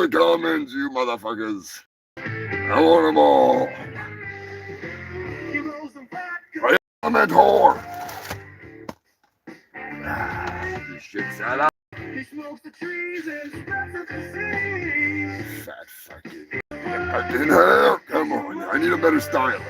the comments, you motherfuckers. I want them all. I comment whore. This shit's out of. He smokes the trees and spreads the disease. Fat fucking. In hair? Come on, I need a better stylist.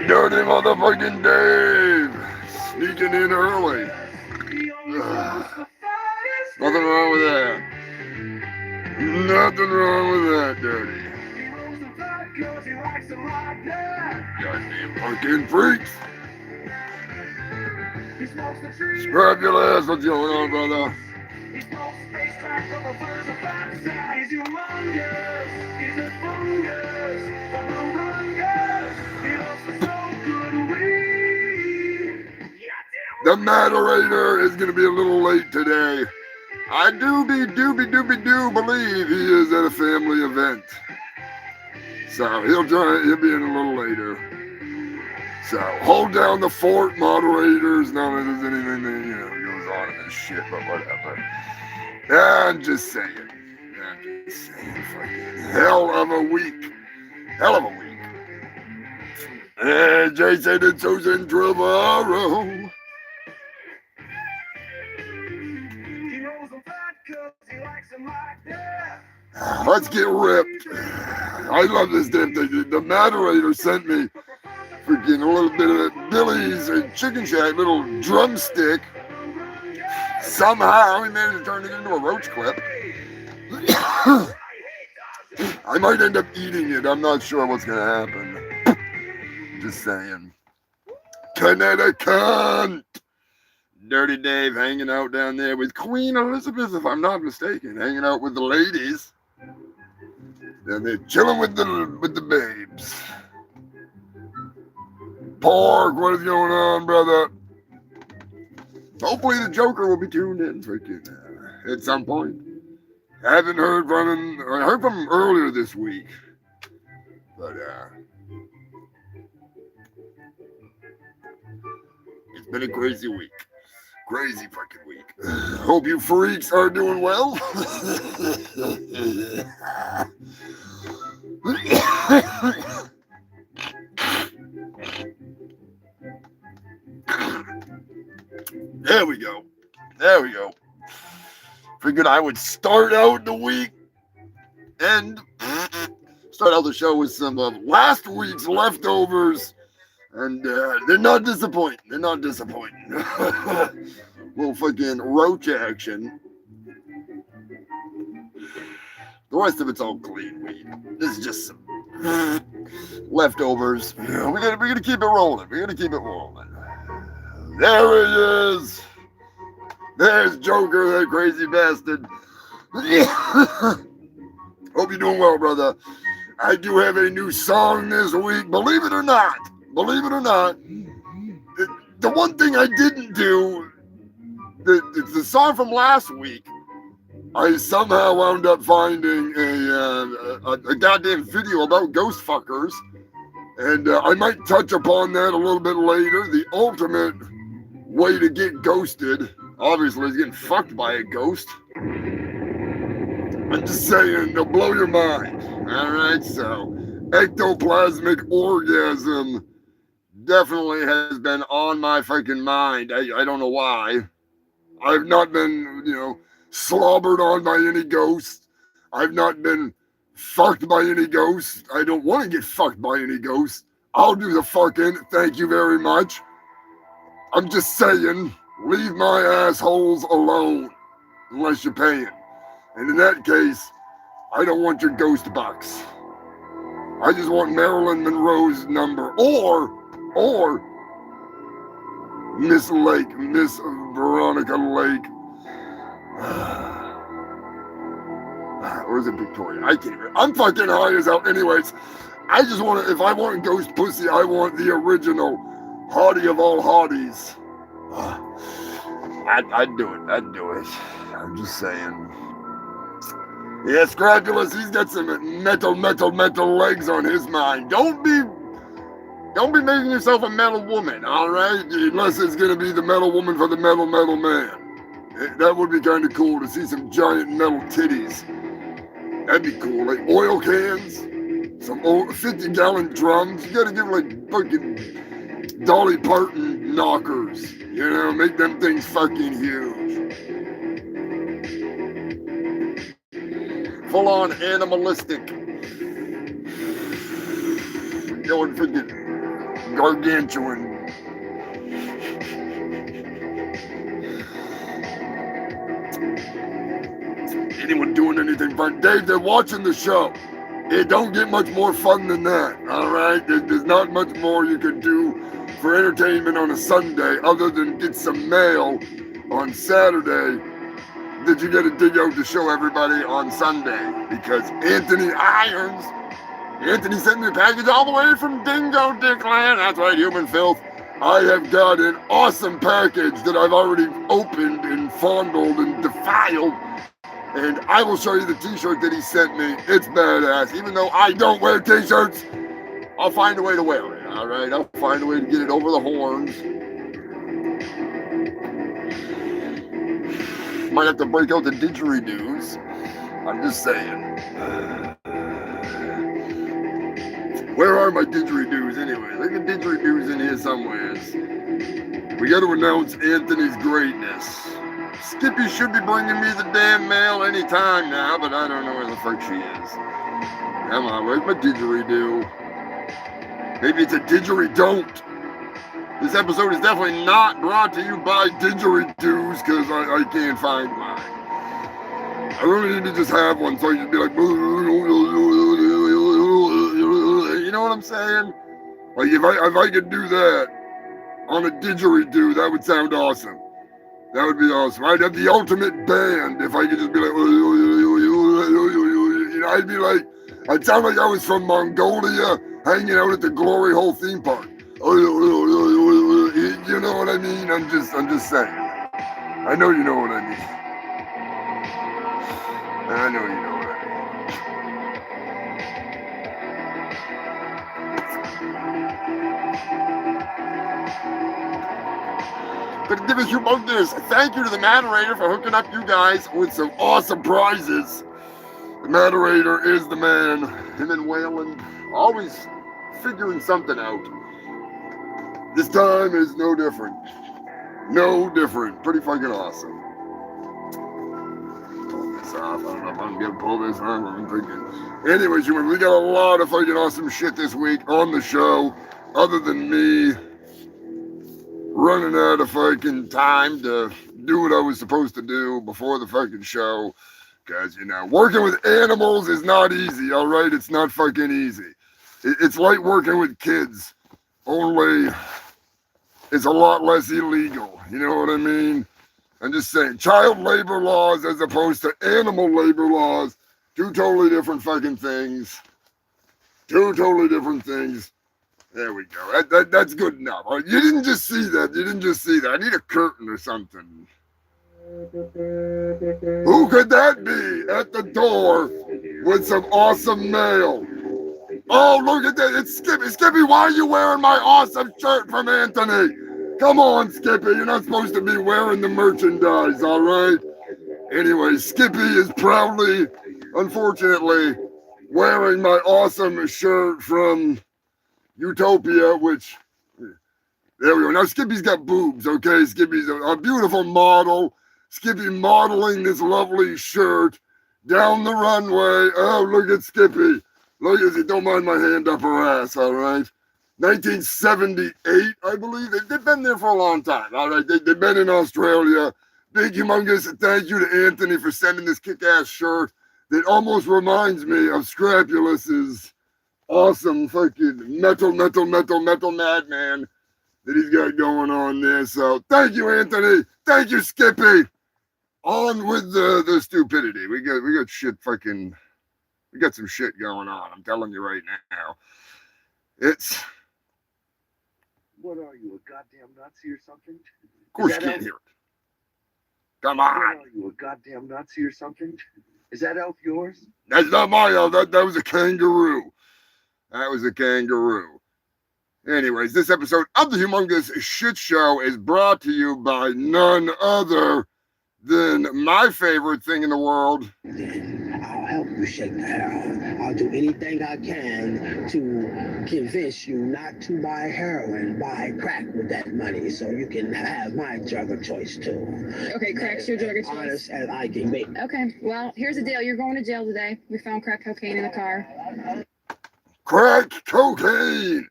Dirty motherfucking Dave! Sneaking in early. Nothing wrong with that. Nothing wrong with that, Dirty. Goddamn fucking freaks. Scrapulous, what's going on, brother? He's humongous. He's a fungus. The moderator is going to be a little late today. I do believe he is at a family event. So he'll be in a little later. So hold down the fort, moderators. None of there's anything that goes on in this shit, but whatever. I'm just saying. Fucking hell of a week. And Jason and Susan Trevorrow. Let's get ripped. I love this damn thing. The moderator sent me freaking a little bit of Billy's Chicken Shack little drumstick. Somehow he managed to turn it into a roach clip. I might end up eating it. I'm not sure what's going to happen. Just saying. Connecticut. Dirty Dave hanging out down there with Queen Elizabeth, if I'm not mistaken. Hanging out with the ladies. And they're chilling with the babes. Pork, what is going on, brother? Hopefully the Joker will be tuned in freaking at some point. I haven't heard from him. I heard from him earlier this week. But it's been a crazy week. Crazy fucking week. Hope you freaks are doing well. There we go. Figured I would start out the week and start out the show with some of last week's leftovers. And they're not disappointing. Little fucking roach action. The rest of it's all clean weed. This is just some leftovers. We're gonna keep it rolling. There he is. There's Joker, that crazy bastard. Hope you're doing well, brother. I do have a new song this week. Believe it or not. The one thing I didn't do, the song from last week, I somehow wound up finding a goddamn video about ghost fuckers. And I might touch upon that a little bit later. The ultimate way to get ghosted, obviously, is getting fucked by a ghost. I'm just saying, they'll blow your mind. All right, so ectoplasmic orgasm definitely has been on my freaking mind. I don't know why. I've not been, slobbered on by any ghost. I've not been fucked by any ghost. I don't want to get fucked by any ghost. I'll do the fucking. Thank you very much. I'm just saying, leave my assholes alone unless you're paying. And in that case, I don't want your ghost box. I just want Marilyn Monroe's number or Miss Veronica Lake. Or is it Victoria? I can't remember. I'm fucking high as hell. Anyways, I just want to, if I want ghost pussy, I want the original hottie of all hotties. I'd do it. I'm just saying. Yeah, Scrapulous, he's got some metal legs on his mind. Don't be Don't be making yourself a metal woman, all right? Unless it's going to be the metal woman for the metal man. That would be kind of cool to see some giant metal titties. That'd be cool. Like oil cans, some old 50-gallon drums. You got to give like fucking Dolly Parton knockers. You know, make them things fucking huge. Full on animalistic. Going freaking gargantuan. Anyone doing anything fun? Dave, they're watching the show. It don't get much more fun than that, all right? There's not much more you can do for entertainment on a Sunday other than get some mail on Saturday that you got to dig out to show everybody on Sunday. Because Anthony sent me a package all the way from Dingo Dickland. That's right, Human Filth. I have got an awesome package that I've already opened and fondled and defiled. And I will show you the t-shirt that he sent me. It's badass. Even though I don't wear t-shirts, I'll find a way to wear it, all right? I'll find a way to get it over the horns. Might have to break out the didgeridoos. I'm just saying. Where are my didgeridoos anyway? Look at didgeridoos in here somewheres. We got to announce Anthony's greatness. Skippy should be bringing me the damn mail anytime now, but I don't know where the fuck she is. Come on, where's my didgeridoo? Maybe it's a didgeridoo. This episode is definitely not brought to you by didgeridoos because I can't find mine. I really need to just have one so I can be like, you know what I'm saying? Like if I could do that on a didgeridoo, that would sound awesome. That would be awesome. I'd have the ultimate band if I could just be like, you know, I'd be like, I'd sound like I was from Mongolia hanging out at the Glory Hole theme park. You know what I mean? I'm just saying. I know you know what I mean. I know you know what I mean. But give a humongous thank you to the moderator for hooking up you guys with some awesome prizes. The moderator is the man. Him and Waylon always figuring something out. This time is no different. No different. Pretty fucking awesome. Pull this off. I don't know if I'm gonna pull this off. I'm thinking. Anyways, we got a lot of fucking awesome shit this week on the show. Other than me running out of fucking time to do what I was supposed to do before the fucking show. Because, you know, working with animals is not easy, all right? It's not fucking easy. It's like working with kids. Only it's a lot less illegal. You know what I mean? I'm just saying, child labor laws as opposed to animal labor laws, two totally different fucking things. Two totally different things. There we go. That's good enough. Right, you didn't just see that. You didn't just see that. I need a curtain or something. Who could that be at the door with some awesome mail? Oh, look at that. It's Skippy. Skippy, why are you wearing my awesome shirt from Anthony? Come on, Skippy. You're not supposed to be wearing the merchandise, all right? Anyway, Skippy is proudly, unfortunately, wearing my awesome shirt from Utopia, which, there we go. Now, Skippy's got boobs, okay? Skippy's a beautiful model. Skippy modeling this lovely shirt down the runway. Oh, look at Skippy. Look at it. Don't mind my hand up her ass, all right? 1978, I believe. They've been there for a long time, all right? They've been in Australia. Big, humongous thank you to Anthony for sending this kick-ass shirt that almost reminds me of Scrapulus's awesome fucking metal madman that he's got going on there. So thank you, Anthony. Thank you, Skippy. On with the stupidity. We got shit fucking. We got some shit going on. I'm telling you right now. It's. What are you, a goddamn Nazi or something? Of course you can't hear it. Come on. What are you, a goddamn Nazi or something? Is that elf yours? That's not my elf. That was a kangaroo. That was a kangaroo. Anyways, this episode of the Humongous Shit Show is brought to you by none other than my favorite thing in the world. I'll help you shake the heroin. I'll do anything I can to convince you not to buy heroin, buy crack with that money, so you can have my drug of choice too. Okay, crack's your drug of choice. Honest as I can be. Okay, well, here's the deal. You're going to jail today. We found crack cocaine in the car. Crack cocaine!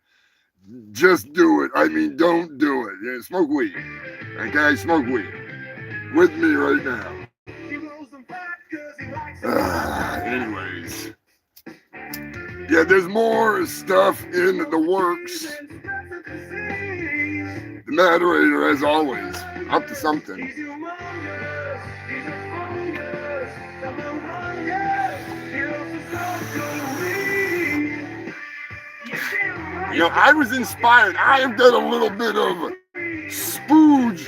Just do it. I mean, don't do it. Yeah, smoke weed. Okay, smoke weed. With me right now. Anyways. Yeah, there's more stuff in the works. The moderator, as always, up to something. You know, I was inspired. I have got a little bit of spooge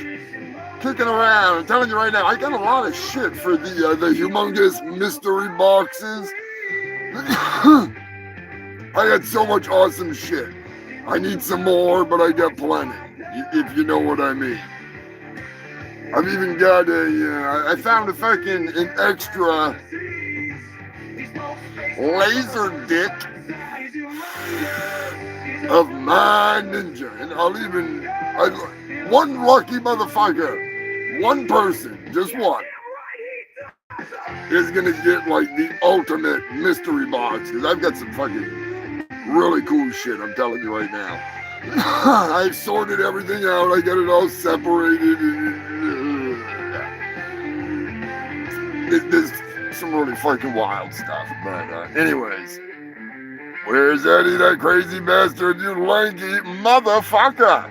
kicking around. I'm telling you right now, I got a lot of shit for the humongous mystery boxes. I got so much awesome shit. I need some more, but I got plenty, if you know what I mean. I've even got I found an extra laser dick of my ninja, and one lucky motherfucker, one person, just one, is gonna get like the ultimate mystery box, because I've got some fucking really cool shit, I'm telling you right now. I've sorted everything out, I got it all separated. There's some really fucking wild stuff, but anyways. Where's Eddie, that crazy bastard, you lanky motherfucker?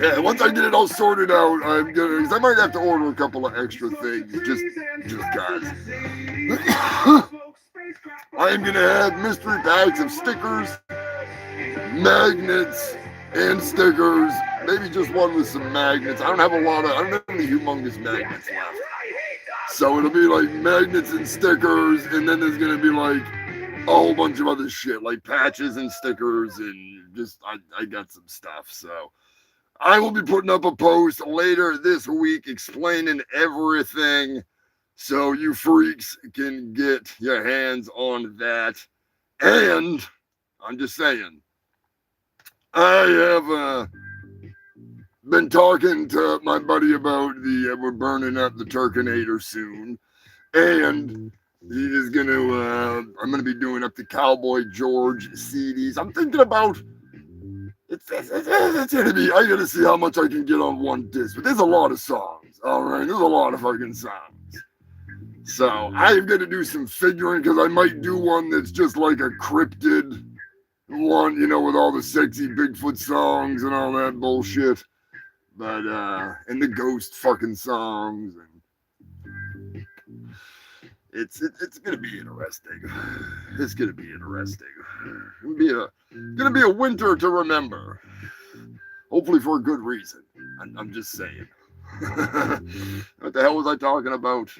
Yeah, once I get it all sorted out, because I might have to order a couple of extra things, just guys. I am gonna have mystery bags of stickers, magnets, and stickers. Maybe just one with some magnets. I don't have any humongous magnets left. So it'll be like magnets and stickers, and then there's gonna be like a whole bunch of other shit, like patches and stickers, and just, I got some stuff. So I will be putting up a post later this week explaining everything, so you freaks can get your hands on that. And I'm just saying, I have been talking to my buddy about we're burning up the Turkinator soon, and he is I'm gonna be doing up the Cowboy George CDs. I'm thinking about it's gonna be, I gotta see how much I can get on one disc, but there's a lot of songs. All right, there's a lot of fucking songs. So I'm gonna do some figuring, because I might do one that's just like a cryptid one, with all the sexy Bigfoot songs and all that bullshit. But and the ghost fucking songs, and it's gonna be interesting. It's gonna be interesting. It's gonna be a winter to remember. Hopefully for a good reason. I'm just saying. What the hell was I talking about?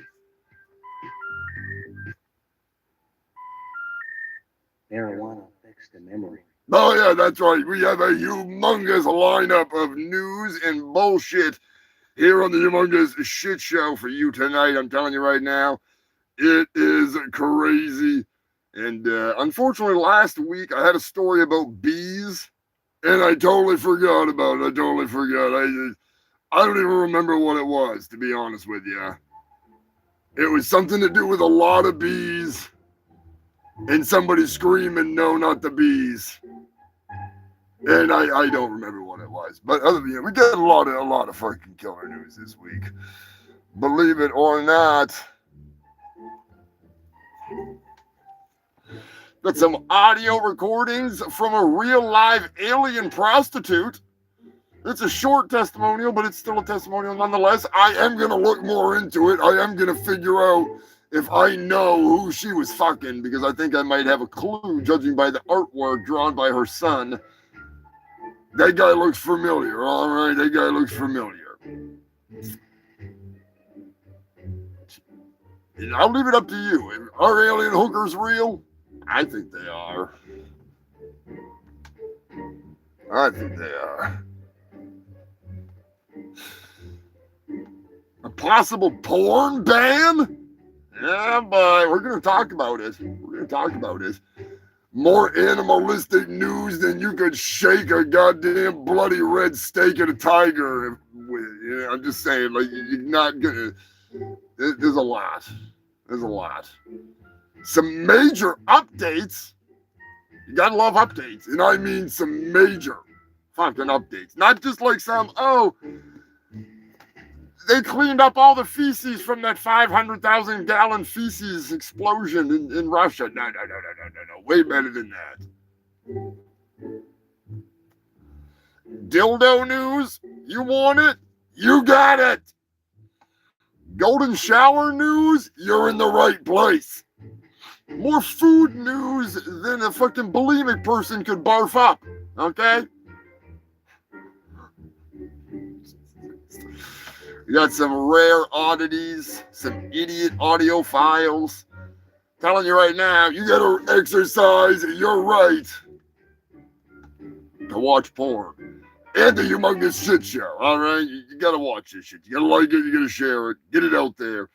Marijuana affects the memory. Oh yeah, that's right. We have a humongous lineup of news and bullshit here on the Humongous Shit Show for you tonight. I'm telling you right now, it is crazy. And unfortunately, last week I had a story about bees, and I totally forgot about it. I totally forgot. I don't even remember what it was, to be honest with you. It was something to do with a lot of bees, and somebody screaming, "No, not the bees." And I don't remember what it was. But other than that, we got a lot of fucking killer news this week. Believe it or not. Got some audio recordings from a real live alien prostitute. It's a short testimonial, but it's still a testimonial nonetheless. I am going to look more into it. I am going to figure out if I know who she was fucking, because I think I might have a clue, judging by the artwork drawn by her son. That guy looks familiar, all right? That guy looks familiar. I'll leave it up to you. Are alien hookers real? I think they are. I think they are. A possible porn ban? Yeah, but we're going to talk about it. We're going to talk about it. More animalistic news than you could shake a goddamn bloody red steak at a tiger with. You know, I'm just saying, like, you're not gonna. There's a lot. There's a lot. Some major updates. You gotta love updates, and I mean some major fucking updates. Not just like some, oh, they cleaned up all the feces from that 500,000 gallon feces explosion in Russia. No. Way better than that. Dildo news? You want it? You got it. Golden shower news? You're in the right place. More food news than a fucking bulimic person could barf up. Okay? We got some rare oddities, some idiot audio files. Telling you right now, you gotta exercise your right to watch porn. And the Humongous Shit Show, alright? You gotta watch this shit. You gotta like it, you gotta share it, get it out there.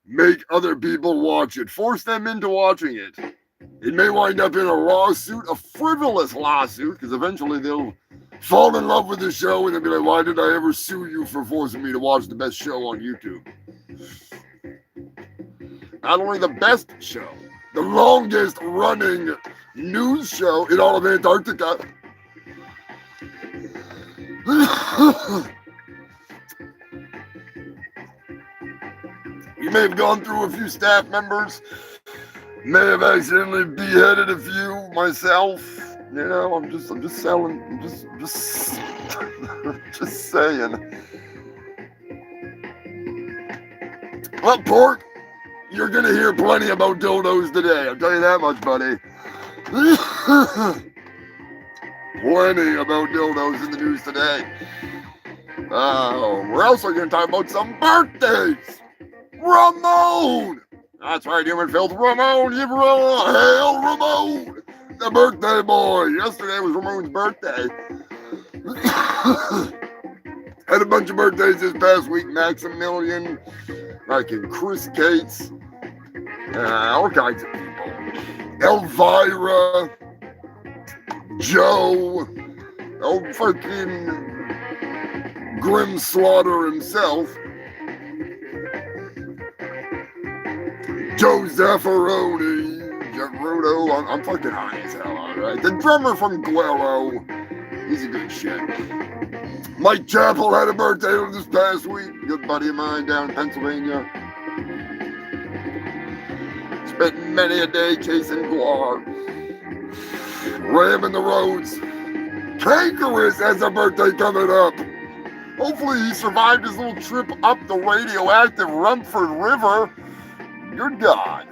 Make other people watch it. Force them into watching it. It may wind up in a lawsuit, a frivolous lawsuit, because eventually they'll fall in love with the show and they'll be like, why did I ever sue you for forcing me to watch the best show on YouTube? Not only the best show, the longest running news show in all of Antarctica. You may have gone through a few staff members, may have accidentally beheaded a few myself. You know, I'm just selling, I'm just saying. Well, Pork, you're gonna hear plenty about dildos today. I'll tell you that much, buddy. Plenty about dildos in the news today. We're also gonna talk about some birthdays. Ramon! That's right, human filth. Ramon, hail Ramon! The birthday boy. Yesterday was Ramon's birthday. Had a bunch of birthdays this past week. Maximilian, like in Chris Cates, all kinds of people. Elvira, Joe, old fucking Grim Slaughter himself. Joe Zaffaroni, Gerudo, I'm fucking high as hell, alright? The drummer from Guello, he's a good shit. Mike Chappell had a birthday this past week, good buddy of mine down in Pennsylvania. Spent many a day chasing guar, ramming the roads. Cankerous has a birthday coming up. Hopefully he survived his little trip up the radioactive Rumford River. Good God.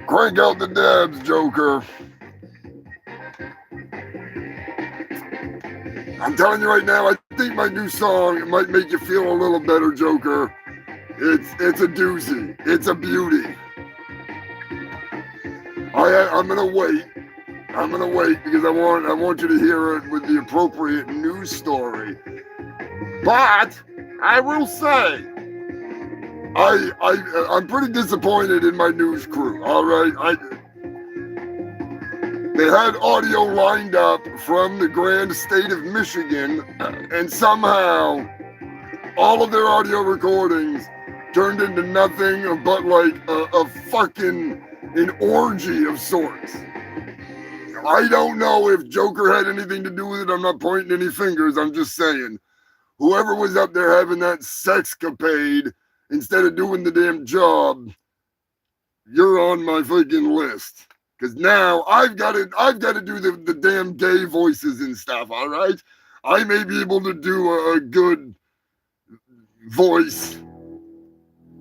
Crank out the dabs, Joker. I'm telling you right now, I think my new song might make you feel a little better, Joker. It's a doozy. It's a beauty. I'm gonna wait. I'm gonna wait because I want you to hear it with the appropriate news story. But I will say, I'm pretty disappointed in my news crew. All right, they had audio lined up from the grand state of Michigan, and somehow all of their audio recordings turned into nothing but like a fucking an orgy of sorts. I don't know if Joker had anything to do with it. I'm not pointing any fingers. I'm just saying, whoever was up there having that sexcapade instead of doing the damn job, you're on my fucking list. Because now I've got to do the damn gay voices and stuff. All right, I may be able to do a good voice,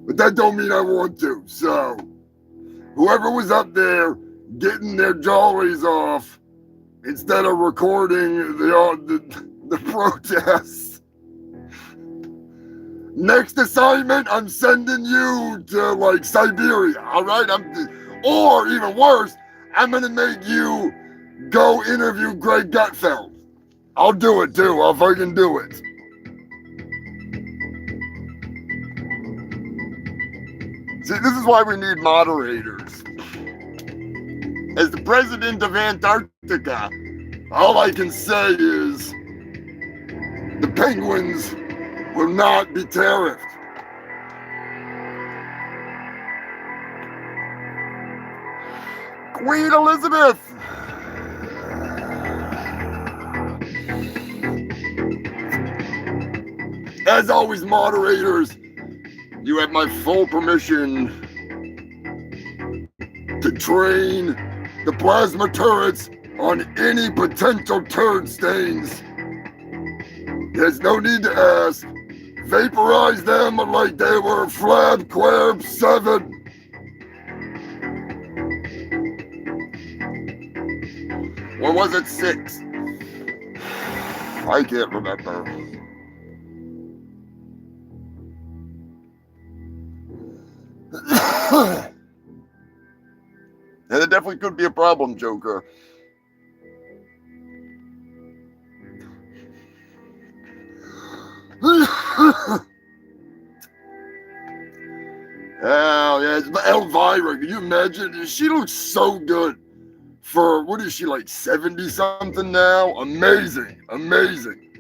but that don't mean I want to. So whoever was up there getting their jollies off instead of recording the protests. Next assignment, I'm sending you to like Siberia, all right? Or even worse, I'm gonna make you go interview Greg Gutfeld. I'll do it too. I'll fucking do it. See, this is why we need moderators. As the president of Antarctica, all I can say is the penguins will not be tariffed. Queen Elizabeth! As always, moderators, you have my full permission to train the plasma turrets on any potential turd stains. There's no need to ask. Vaporize them like they were Flab Querb 7. Or was it 6? I can't remember. And it definitely could be a problem, Joker. Oh, yeah, it's Elvira. Can you imagine? She looks so good for, what is she, like 70-something now? Amazing, amazing.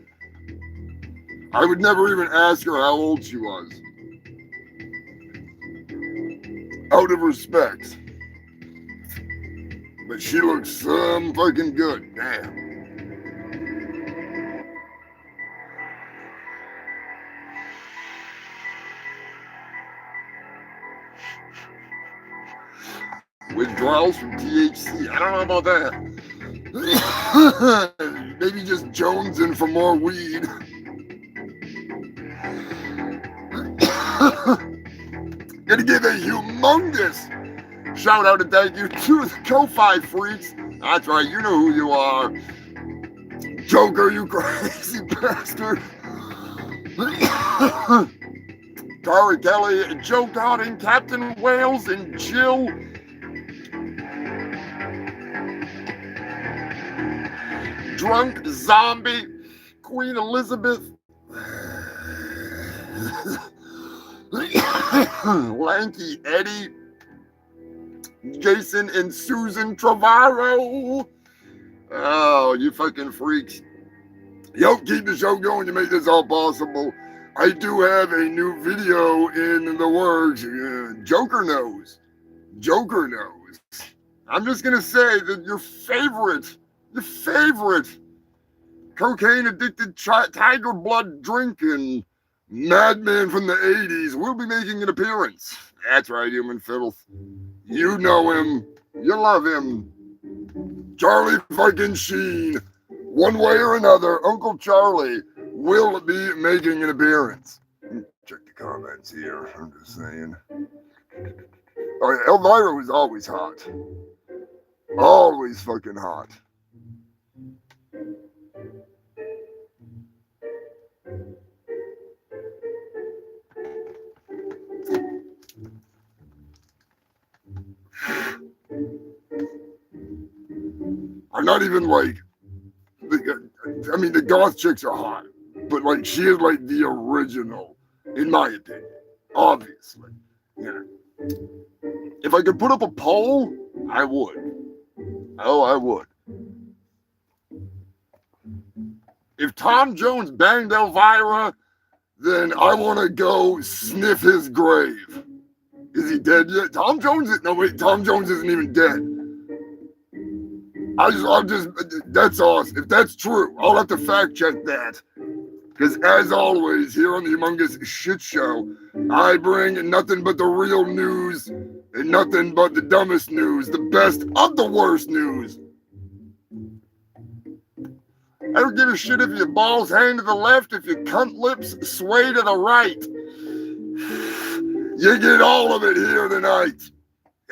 I would never even ask her how old she was. Out of respect. But she looks fucking good. Damn. Withdrawals from THC. I don't know about that. Maybe just jonesing for more weed. Gonna give a humongous shout out and thank you to the Ko-Fi freaks. That's right, you know who you are. Joker, you crazy bastard. Tara Kelly, Joe Godin, Captain Wales, and Jill. Drunk Zombie, Queen Elizabeth. Lanky Eddie, Jason and Susan Travaro. Oh, you fucking freaks. Yo, keep the show going to make this all possible. I do have a new video in the works. Joker knows. Joker knows. I'm just going to say that your favorite cocaine addicted tiger blood drinking madman from the 80s will be making an appearance. That's right, human filth. You know him. You love him. Charlie fucking Sheen. One way or another, Uncle Charlie will be making an appearance. Check the comments here. I'm just saying. Oh, yeah, Elvira was always hot. Always fucking hot. I'm not even like, I mean, the goth chicks are hot, but like she is like the original, in my opinion, obviously. You know, if I could put up a poll, I would. Oh, I would. If Tom Jones banged Elvira, then I want to go sniff his grave. Is he dead yet? Tom Jones isn't even dead. I'll just, that's awesome. If that's true, I'll have to fact check that. Because as always, here on the Humongous Shit Show, I bring nothing but the real news and nothing but the dumbest news, the best of the worst news. I don't give a shit if your balls hang to the left, if your cunt lips sway to the right. You get all of it here tonight.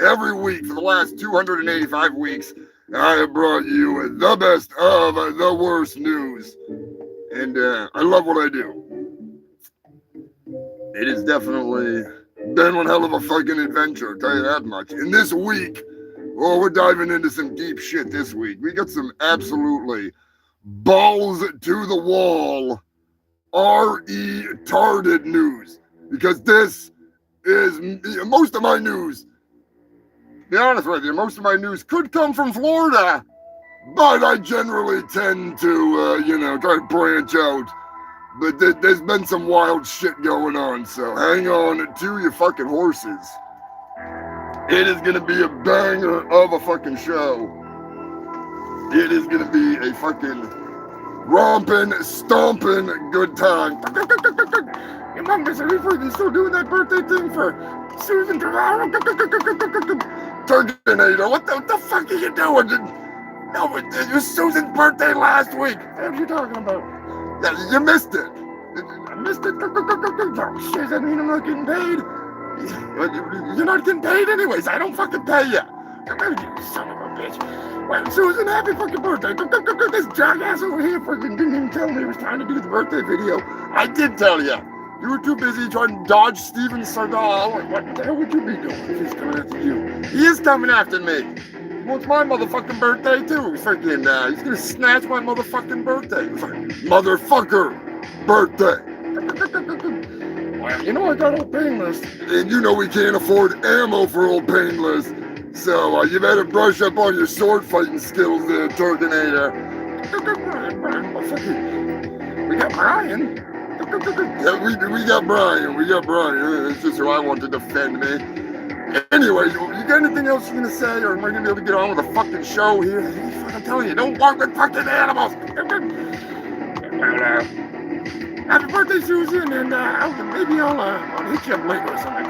every week for the last 285 weeks, I have brought you the best of the worst news. And I love what I do. It has definitely been one hell of a fucking adventure, I'll tell you that much. And this week, oh, we're diving into some deep shit this week. We got some absolutely balls to the wall, retarded news. Because this is most of my news. Be honest with you, most of my news could come from Florida, but I generally tend to, try to branch out. But there's been some wild shit going on, so hang on to your fucking horses. It is gonna be a banger of a fucking show. It is gonna be a fucking romping, stomping good time. Humongous, are you freaking still doing that birthday thing for Susan Trevaro? Turkinator, what the fuck are you doing? No, it was Susan's birthday last week. What are you talking about? Yeah, you missed it. I missed it. Oh, shit, that mean I'm not getting paid? You're not getting paid anyways. I don't fucking pay you. You son of a bitch. Well, Susan, happy fucking birthday. This jackass over here fucking didn't even tell me he was trying to do the birthday video. I did tell you. You were too busy trying to dodge Steven Seagal. What the hell would you be doing if he's coming after you? He is coming after me. He wants my motherfucking birthday too. Freaking, he's gonna snatch my motherfucking birthday. Motherfucker birthday. Well, you know I got Old Painless. And you know we can't afford ammo for Old Painless. So you better brush up on your sword fighting skills there, Turkinator. We got Brian. Yeah, we got Brian. It's just who I want to defend me. Anyway, you got anything else you're gonna say, or am I gonna be able to get on with a fucking show here? I'm telling you, don't walk with fucking animals. Happy birthday, Susan, and maybe I'll hit you up later or something.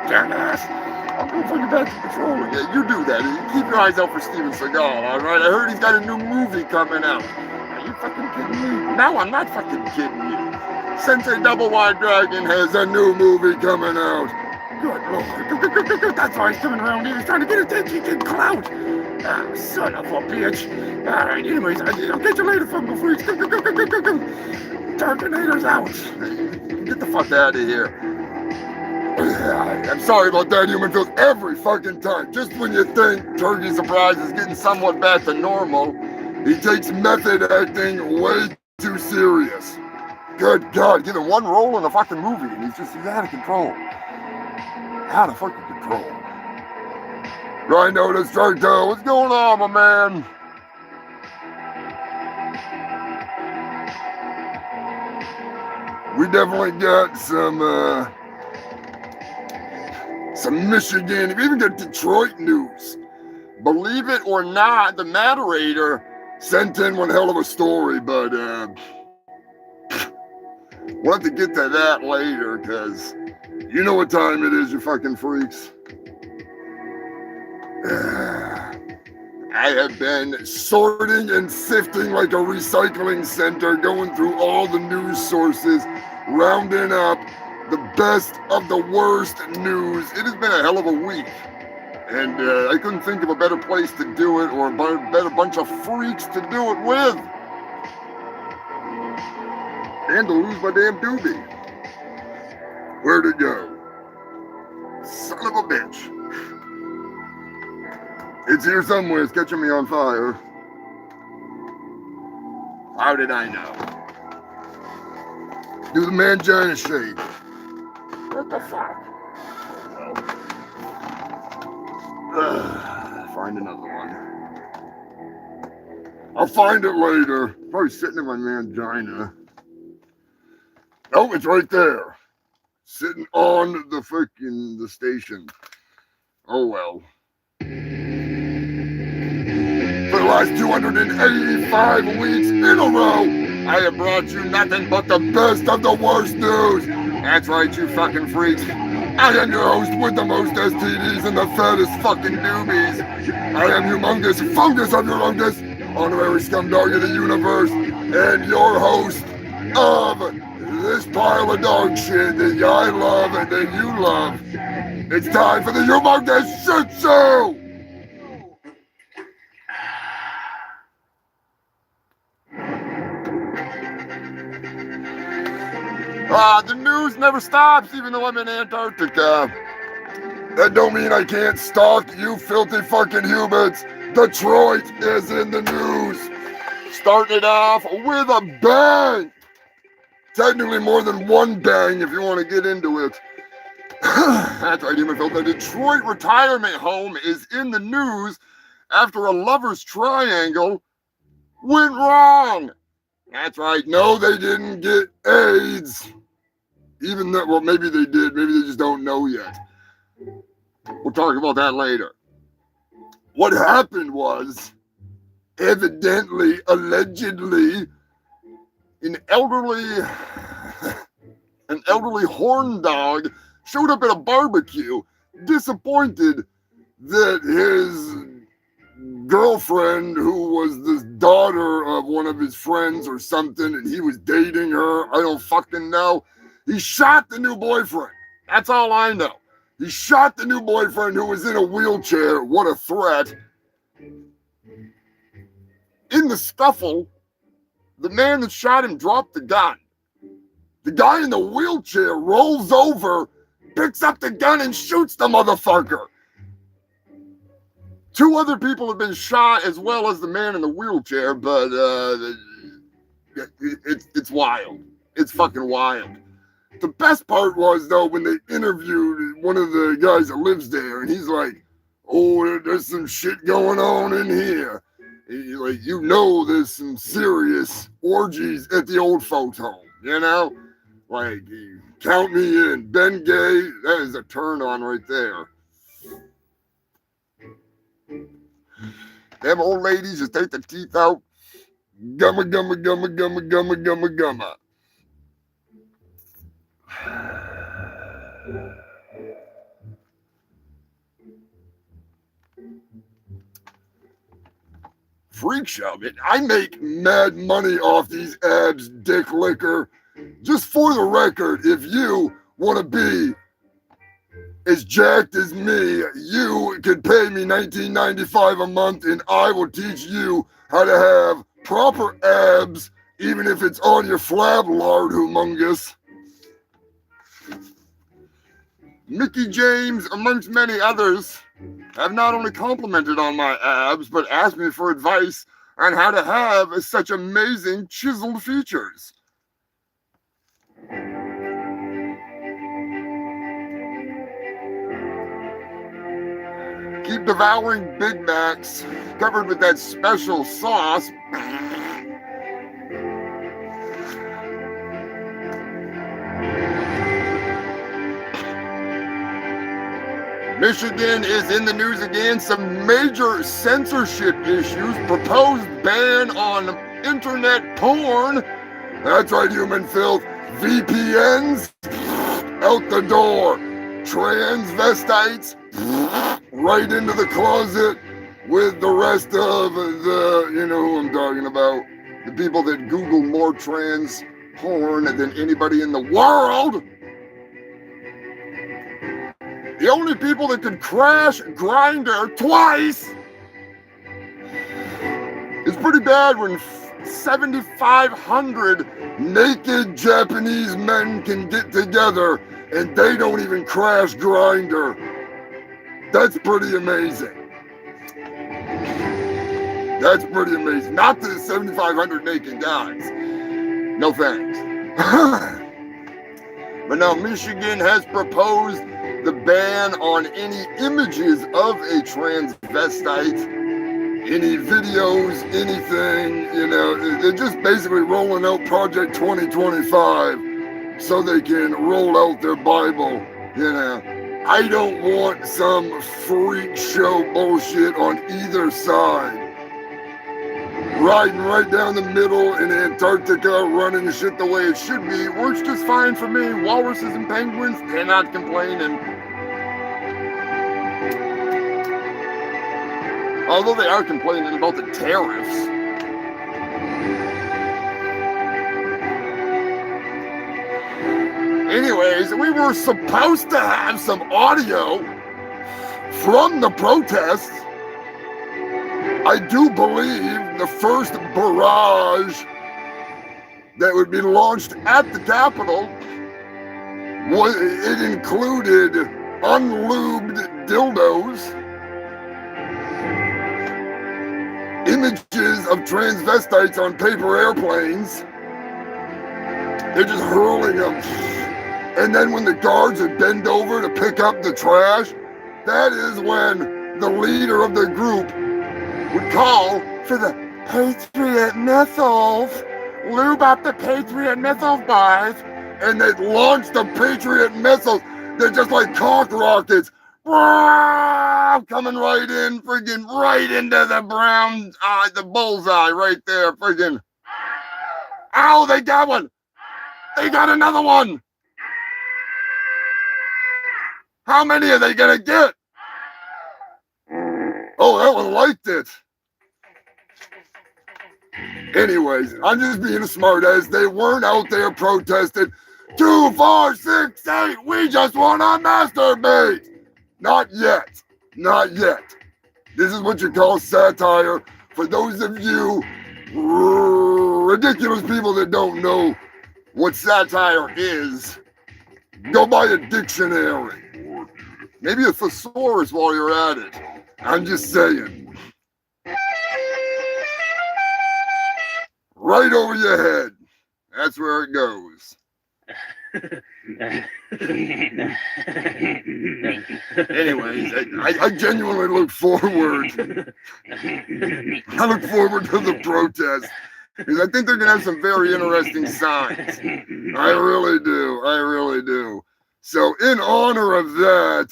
Jackass. I'll go fucking back to patrol. Yeah, you do that. Keep your eyes out for Steven Seagal, all right? I heard he's got a new movie coming out. Are you fucking kidding me? No, I'm not fucking kidding you. Sensei Double Wide Dragon has a new movie coming out. Good lord. That's why he's coming around here. He's trying to get attention, clout. Ah, son of a bitch. All right, anyways, I'll get you later, fucking freaks. Turkinator's out. Get the fuck out of here. I'm sorry about that, Human Feels. Every fucking time, just when you think Turkey Surprise is getting somewhat back to normal, he takes method acting way too serious. Good God, given one role in a fucking movie, and he's out of control. Out of fucking control. Rhino Destructo, what's going on, my man? We definitely got some Michigan, we even got Detroit news. Believe it or not, the moderator sent in one hell of a story, but we'll have to get to that later, because you know what time it is, you fucking freaks. I have been sorting and sifting like a recycling center, going through all the news sources, rounding up the best of the worst news. It has been a hell of a week, and I couldn't think of a better place to do it, or a better bunch of freaks to do it with. And to lose my damn doobie. Where'd it go? Son of a bitch. It's here somewhere. It's catching me on fire. How did I know? Do the mangina shake. What the fuck? Find another one. I'll find it later. Probably sitting in my mangina. Oh, it's right there. Sitting on the freaking station. Oh well. For the last 285 weeks in a row, I have brought you nothing but the best of the worst news. That's right, you fucking freaks. I am your host with the most STDs and the fattest fucking newbies. I am Humongous Fungus of your Humongous, honorary scumdog of the universe, and your host of this pile of dog shit that I love and that you love. It's time for the Humongous Shitt Show! The news never stops, even though I'm in Antarctica. That don't mean I can't stalk you filthy fucking humans. Detroit is in the news. Starting it off with a bang. Technically more than one bang if you want to get into it. That's right, human filth. The Detroit retirement home is in the news after a lover's triangle went wrong. That's right. No, they didn't get AIDS. Even though, well, maybe they did. Maybe they just don't know yet. We'll talk about that later. What happened was, evidently, allegedly, an elderly horn dog showed up at a barbecue, disappointed that his girlfriend, who was the daughter of one of his friends or something, and he was dating her, I don't fucking know. He shot the new boyfriend. That's all I know. He shot the new boyfriend who was in a wheelchair. What a threat. In the scuffle, the man that shot him dropped the gun. The guy in the wheelchair rolls over, picks up the gun, and shoots the motherfucker. 2 other people have been shot as well as the man in the wheelchair, but it's wild. It's fucking wild. The best part was, though, when they interviewed one of the guys that lives there, and he's like, oh, there's some shit going on in here. Like, you know, there's some serious orgies at the old folks' home, you know? Like, count me in. Ben Gay, that is a turn on right there. Them old ladies just take the teeth out. Gumma, gumma, gumma, gumma, gumma, gumma, gumma. Freak show, man. I make mad money off these abs, dick liquor. Just for the record, if you want to be as jacked as me, you can pay me $19.95 a month, and I will teach you how to have proper abs, even if it's on your flab lard, humongous. Mickey James, amongst many others, have not only complimented on my abs, but asked me for advice on how to have such amazing chiseled features. Keep devouring Big Macs covered with that special sauce. Michigan is in the news again. Some major censorship issues. Proposed ban on internet porn. That's right, human filth. VPNs out the door. Transvestites right into the closet with the rest of the, you know who I'm talking about. The people that Google more trans porn than anybody in the world. The only people that could crash Grindr twice is pretty bad when 7,500 naked Japanese men can get together and they don't even crash Grindr. That's pretty amazing. That's pretty amazing. Not the 7,500 naked guys. No thanks. But now Michigan has proposed the ban on any images of a transvestite, any videos, anything, you know. They're just basically rolling out Project 2025 so they can roll out their Bible, you know. I don't want some freak show bullshit on either side. Riding right down the middle in Antarctica, running the shit the way it should be, works just fine for me. Walruses and penguins cannot complain, and although they are complaining about the tariffs. Anyways, we were supposed to have some audio from the protests. I do believe the first barrage that would be launched at the Capitol it included unlubed dildos, images of transvestites on paper airplanes. They're just hurling them. And then when the guards would bend over to pick up the trash, that is when the leader of the group would call for the Patriot missiles. Lube up the Patriot missiles, boys. And they'd launch the Patriot missiles. They're just like cock rockets. Coming right in, friggin' right into the brown eye, the bullseye right there, friggin'. Ow, they got one. They got another one. How many are they gonna get? Oh, that one liked it. Anyways, I'm just being a smartass. They weren't out there protesting 2, 4, 6, 8. We just want to masturbate. Not yet. Not yet. This is what you call satire. For those of you ridiculous people that don't know what satire is, go buy a dictionary. Maybe a thesaurus while you're at it. I'm just saying. Right over your head. That's where it goes. Anyways, I genuinely look forward. I look forward to the protest. Because I think they're going to have some very interesting signs. I really do. I really do. So in honor of that,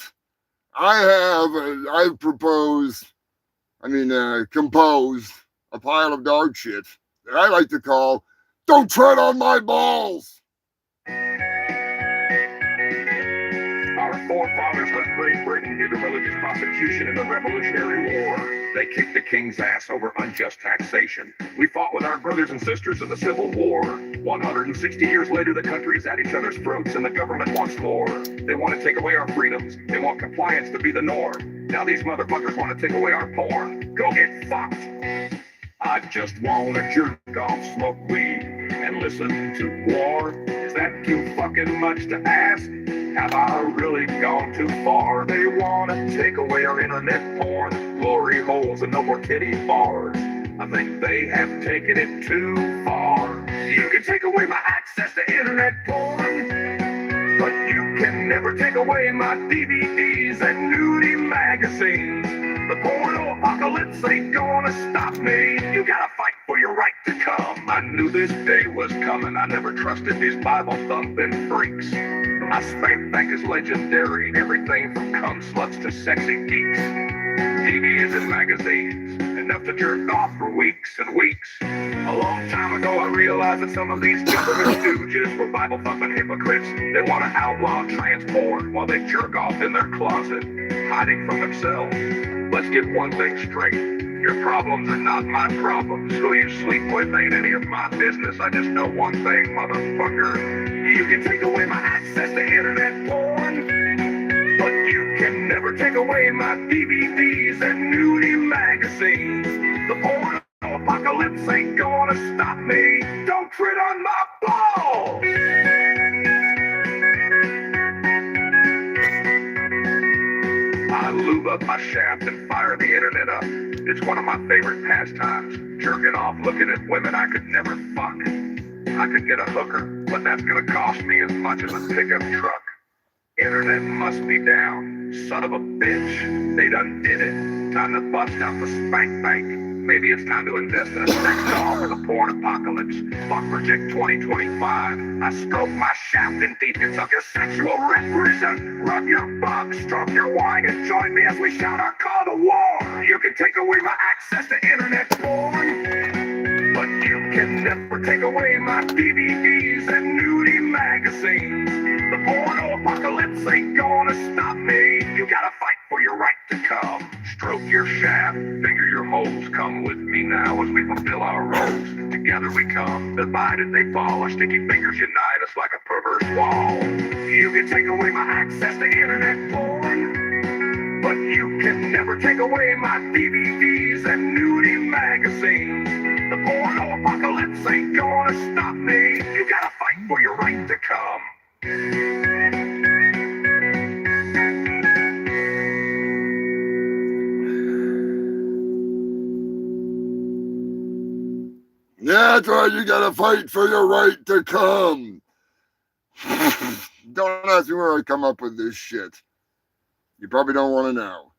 I've composed a pile of dog shit that I like to call, "Don't Tread on My Balls." Our forefathers led Great Britain into religious prosecution in the Revolutionary War. They kicked the king's ass over unjust taxation. We fought with our brothers and sisters in the Civil War. 160 years later, the country's at each other's throats and the government wants more. They want to take away our freedoms. They want compliance to be the norm. Now these motherfuckers want to take away our porn. Go get fucked. I just want to jerk off, smoke weed, and listen to war. Is that too fucking much to ask? Have I really gone too far? They want to take away our internet porn, glory holes, and no more titty bars. I think they have taken it too far. You can take away my access to internet porn, but you can never take away my DVDs and nudie magazines. The porno apocalypse ain't gonna stop me. You gotta fight for your right to come. I knew this day was coming. I never trusted these Bible-thumping freaks. My spank bank is legendary. Everything from cum sluts to sexy geeks. TVs and magazines, enough to jerk off for weeks and weeks. A long time ago, I realized that some of these government stooges were Bible-thumping hypocrites. They want to outlaw trans porn while they jerk off in their closet, hiding from themselves. Let's get one thing straight. Your problems are not my problems. Who you sleep with ain't any of my business. I just know one thing, motherfucker. You can take away my access to internet porn, but you can never take away my DVDs and nudie magazines. The porn apocalypse ain't gonna stop me. Don't tread on my balls. I lube up my shaft and fire the internet up. It's one of my favorite pastimes. Jerking off, looking at women I could never fuck. I could get a hooker, but that's gonna cost me as much as a pickup truck. Internet must be down. Son of a bitch. They done did it. Time to bust out the spank bank. Maybe it's time to invest in a sex doll for the porn apocalypse. Fuck Project 2025. I stroke my shaft in deepness of your sexual repression. Rub your bug, stroke your wine, and join me as we shout our call to war. You can take away my access to internet porn, but you can never take away my DVDs and nudie magazines. The porno apocalypse ain't gonna stop me. You gotta fight for your right to come. Stroke your shaft, finger your holes, come with me now as we fulfill our roles. Together we come, divided they fall. Our sticky fingers unite us like a perverse wall. You can take away my access to internet porn, but you can never take away my DVDs and nudie magazines. The porno apocalypse ain't gonna stop me. You gotta fight for your right to come. Yeah, that's right, you gotta fight for your right to come. Don't ask me where I come up with this shit. You probably don't want to know.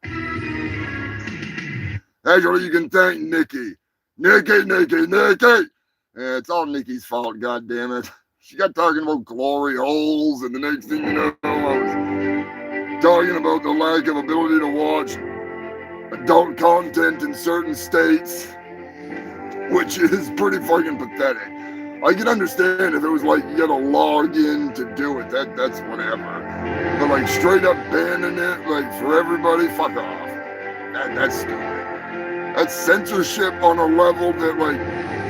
Actually, you can thank Nikki. Nikki. Yeah, it's all Nikki's fault, goddammit. She got talking about glory holes, and the next thing you know, I was talking about the lack of ability to watch adult content in certain states, which is pretty fucking pathetic. I can understand if it was like you gotta log in to do it, that's whatever. But like straight up banning it, like for everybody, fuck off. That's stupid. That's censorship on a level that like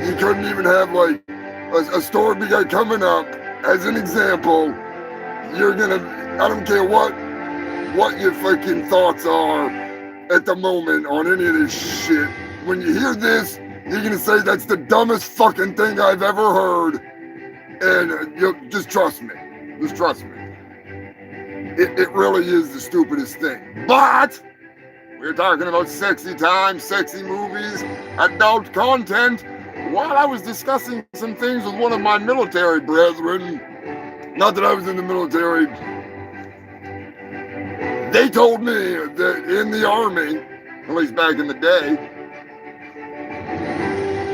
you couldn't even have like a store be coming up as an example. You're gonna, I don't care what your fucking thoughts are at the moment on any of this shit. When you hear this, you're gonna say that's the dumbest fucking thing I've ever heard, and you just trust me. Just trust me. It really is the stupidest thing. But we're talking about sexy time, sexy movies, adult content. While I was discussing some things with one of my military brethren, not that I was in the military, they told me that in the Army, at least back in the day,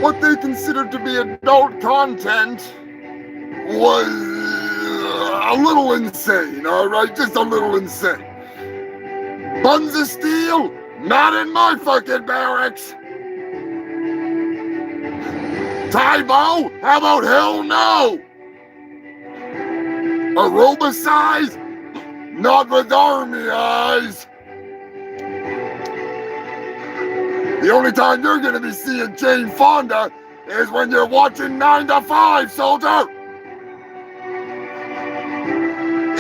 what they considered to be adult content was a little insane, all right? Just a little insane. Buns of steel? Not in my fucking barracks. Tybo? How about hell no? Aerobicize? Not with Army eyes. The only time you're gonna be seeing Jane Fonda is when you're watching 9 to 5, soldier.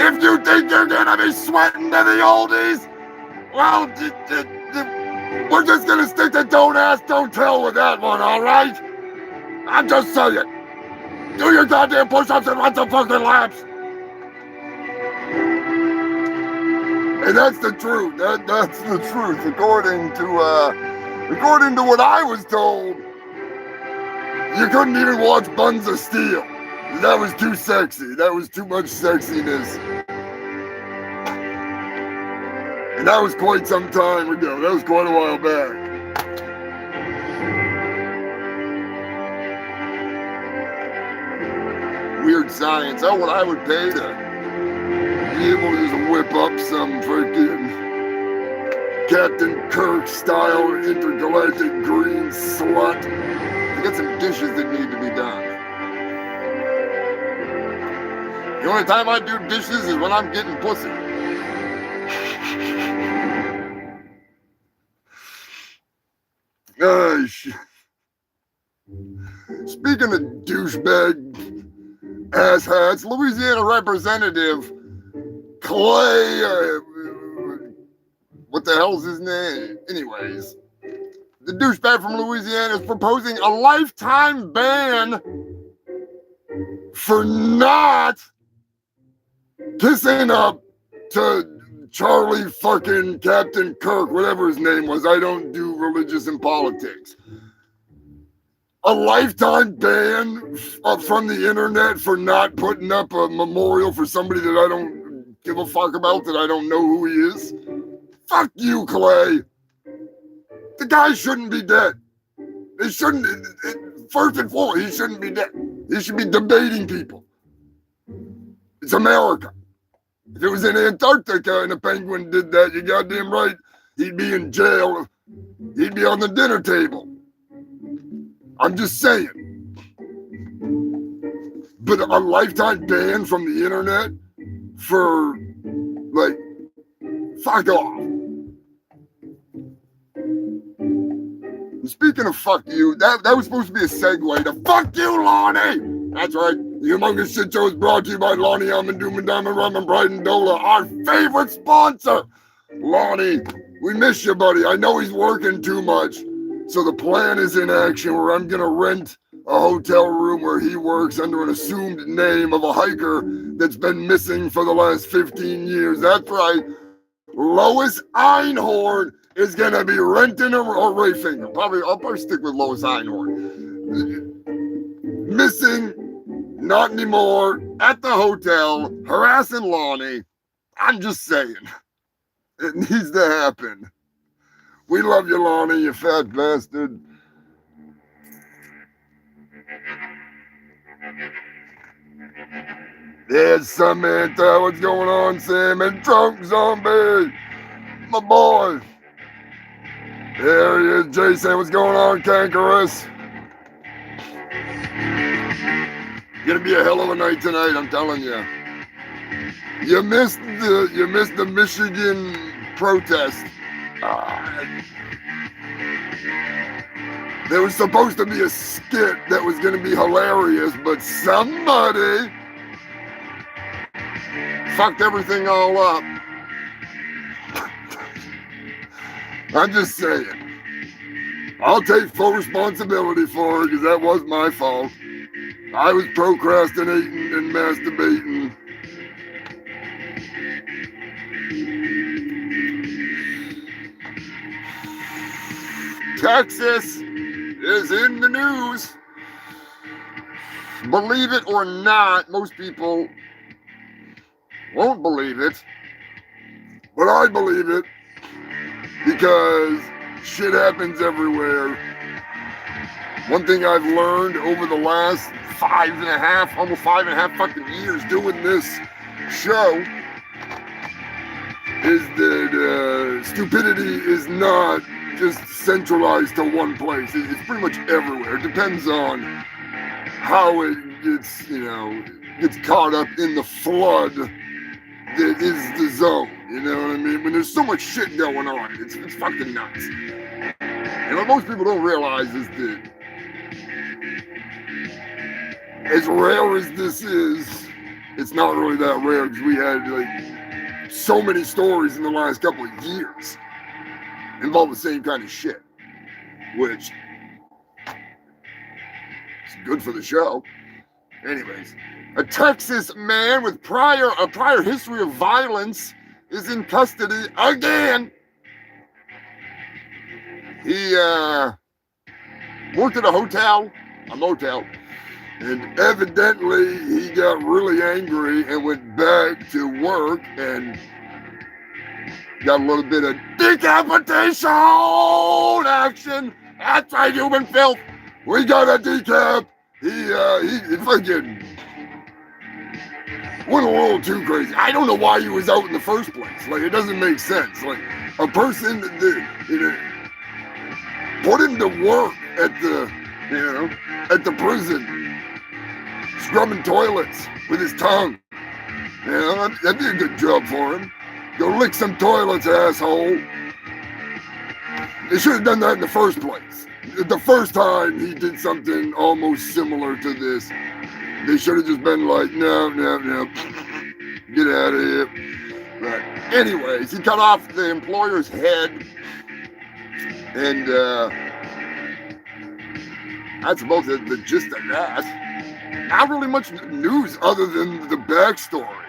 If you think you're gonna be sweating to the oldies, well, we're just gonna stick to don't ask, don't tell with that one, all right? I'm just saying. Do your goddamn push-ups and run some fucking laps. And that's the truth. That's the truth, according to what I was told. You couldn't even watch Buns of Steel. That was too sexy. That was too much sexiness. And that was quite some time ago. That was quite a while back. Weird science. Oh, what I would pay to be able to just whip up some freaking Captain Kirk style intergalactic green slut. I got some dishes that need to be done. The only time I do dishes is when I'm getting pussy. Speaking of douchebag asshats, Louisiana Representative Clay, what the hell's his name? Anyways, the douchebag from Louisiana is proposing a lifetime ban for not kissing up to Charlie fucking Captain Kirk, whatever his name was. I don't do religious and politics. A lifetime ban from the internet for not putting up a memorial for somebody that I don't give a fuck about, that I don't know who he is. Fuck you, Clay. The guy shouldn't be dead. He shouldn't, first and foremost, he shouldn't be dead. He should be debating people. It's America. If it was in Antarctica and a penguin did that, you're goddamn right, he'd be in jail. He'd be on the dinner table. I'm just saying. But a lifetime ban from the internet for, like, fuck off. Speaking of fuck you, that was supposed to be a segue to fuck you, Lonnie. That's right. The Humongous Shit Show is brought to you by Lonnie Almond, Doom and Diamond, Rum and Brighton Dola, our favorite sponsor. Lonnie, we miss you, buddy. I know he's working too much. So the plan is in action where I'm going to rent a hotel room where he works under an assumed name of a hiker that's been missing for the last 15 years. That's right. Lois Einhorn is going to be renting a Ray Finger. I'll probably stick with Lois Einhorn. Missing, not anymore, at the hotel, harassing Lonnie. I'm just saying. It needs to happen. We love you, Lonnie, you fat bastard. There's Samantha. What's going on, Sam? And Drunk Zombie. My boy. There he is, Jason. What's going on, Cankerous? Gonna be a hell of a night tonight, I'm telling you. You missed the Michigan protest. There was supposed to be a skit that was going to be hilarious, but somebody fucked everything all up. I'm just saying. I'll take full responsibility for it because that was my fault. I was procrastinating and masturbating. Texas is in the news. Believe it or not, most people won't believe it, but I believe it because shit happens everywhere. One thing I've learned over the last almost five and a half fucking years doing this show is that stupidity is not just centralized to one place. It's pretty much everywhere. It depends on how it gets caught up in the flood that is the zone. You know what I mean? When there's so much shit going on, it's fucking nuts. And what most people don't realize is that as rare as this is, it's not really that rare because we had like so many stories in the last couple of years involve the same kind of shit, which is good for the show. Anyways, a Texas man with a prior history of violence is in custody again. He worked at a motel, and evidently he got really angry and went back to work and got a little bit of decapitation action. That's right, human filth. We got a decap. He fucking went a little too crazy. I don't know why he was out in the first place. Like, it doesn't make sense. Like, a person that put him to work at the prison, scrubbing toilets with his tongue. You know, that'd be a good job for him. Go lick some toilets, asshole. They should have done that in the first place. The first time he did something almost similar to this, they should have just been like, no, get out of here. But anyways, he cut off the employer's head, and that's about the gist of that. Not really much news other than the backstory.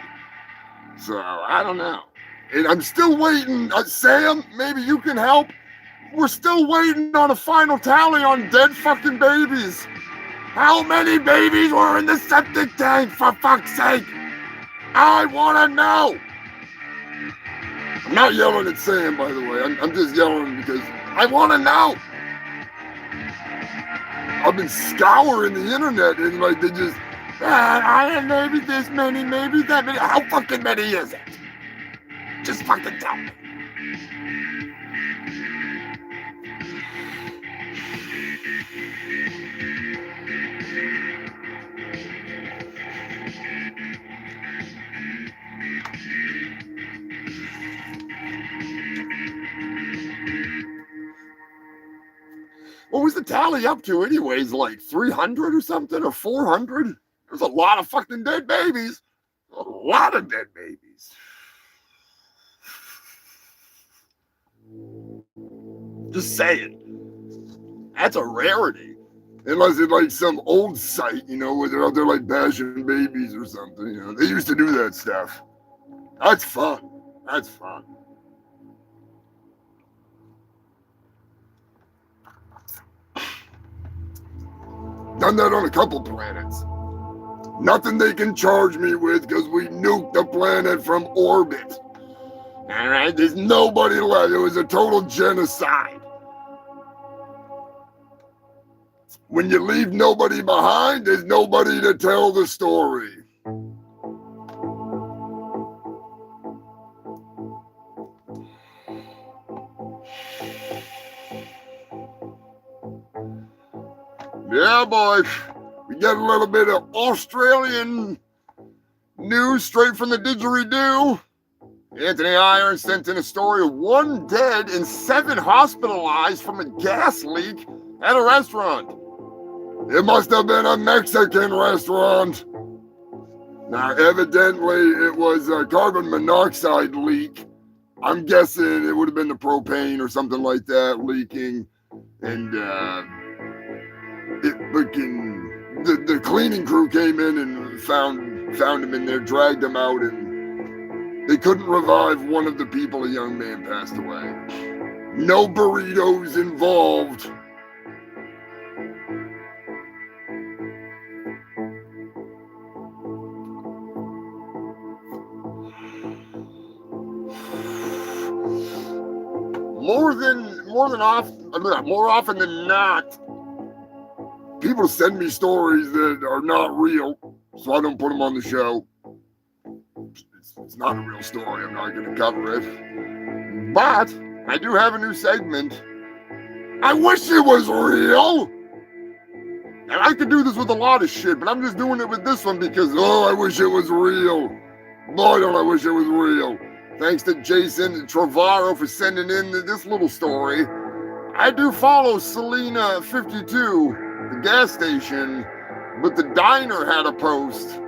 So, I don't know. And I'm still waiting. Sam, maybe you can help. We're still waiting on a final tally on dead fucking babies. How many babies were in the septic tank, for fuck's sake? I want to know. I'm not yelling at Sam, by the way. I'm just yelling because I want to know. I've been scouring the internet and like they just, I had maybe this many, maybe that many. How fucking many is it? Just fucking tell me. What was the tally up to anyways? Like 300 or something, or 400? There's a lot of fucking dead babies. A lot of dead babies. Just saying. That's a rarity. Unless it's like some old site, you know, where they're out there like bashing babies or something, you know. They used to do that stuff. That's fun. That's fun. Done that on a couple planets. Nothing they can charge me with because we nuked the planet from orbit. All right, there's nobody left. It was a total genocide. When you leave nobody behind, there's nobody to tell the story. Yeah, boy. We get a little bit of Australian news straight from the didgeridoo. Anthony Irons sent in a story of 1 dead and 7 hospitalized from a gas leak at a restaurant. It must have been a Mexican restaurant. Now, evidently, it was a carbon monoxide leak. I'm guessing it would have been the propane or something like that leaking. And the cleaning crew came in and found him in there, dragged him out, and they couldn't revive one of the people. A young man passed away. No burritos involved. More often than not, people send me stories that are not real, so I don't put them on the show. It's not a real story. I'm not going to cover it. But I do have a new segment. I wish it was real. And I could do this with a lot of shit, but I'm just doing it with this one because, I wish it was real. Boy, don't I wish it was real. Thanks to Jason Travaro for sending in this little story. I do follow Selena 52, the gas station, but the diner had a post.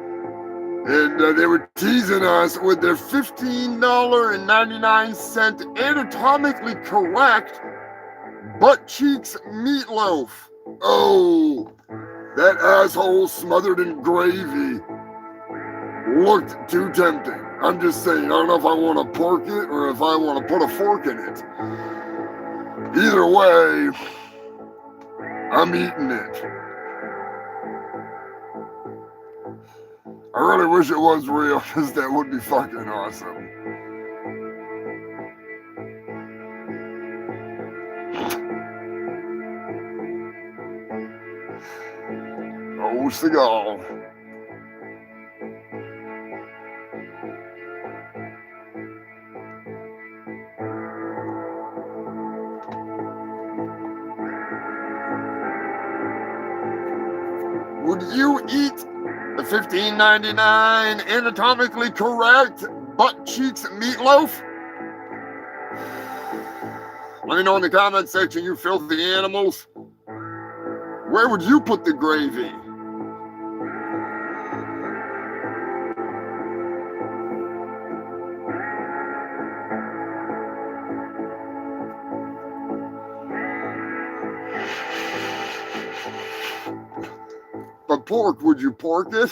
And they were teasing us with their $15.99 anatomically correct butt cheeks meatloaf. Oh, that asshole smothered in gravy looked too tempting. I'm just saying, I don't know if I want to pork it or if I want to put a fork in it. Either way, I'm eating it. I really wish it was real, because that would be fucking awesome. Oh, Seagal. Would you eat the $15.99 anatomically correct butt cheeks meatloaf? Let me know in the comment section, you filthy animals. Where would you put the gravy? But pork, would you pork it?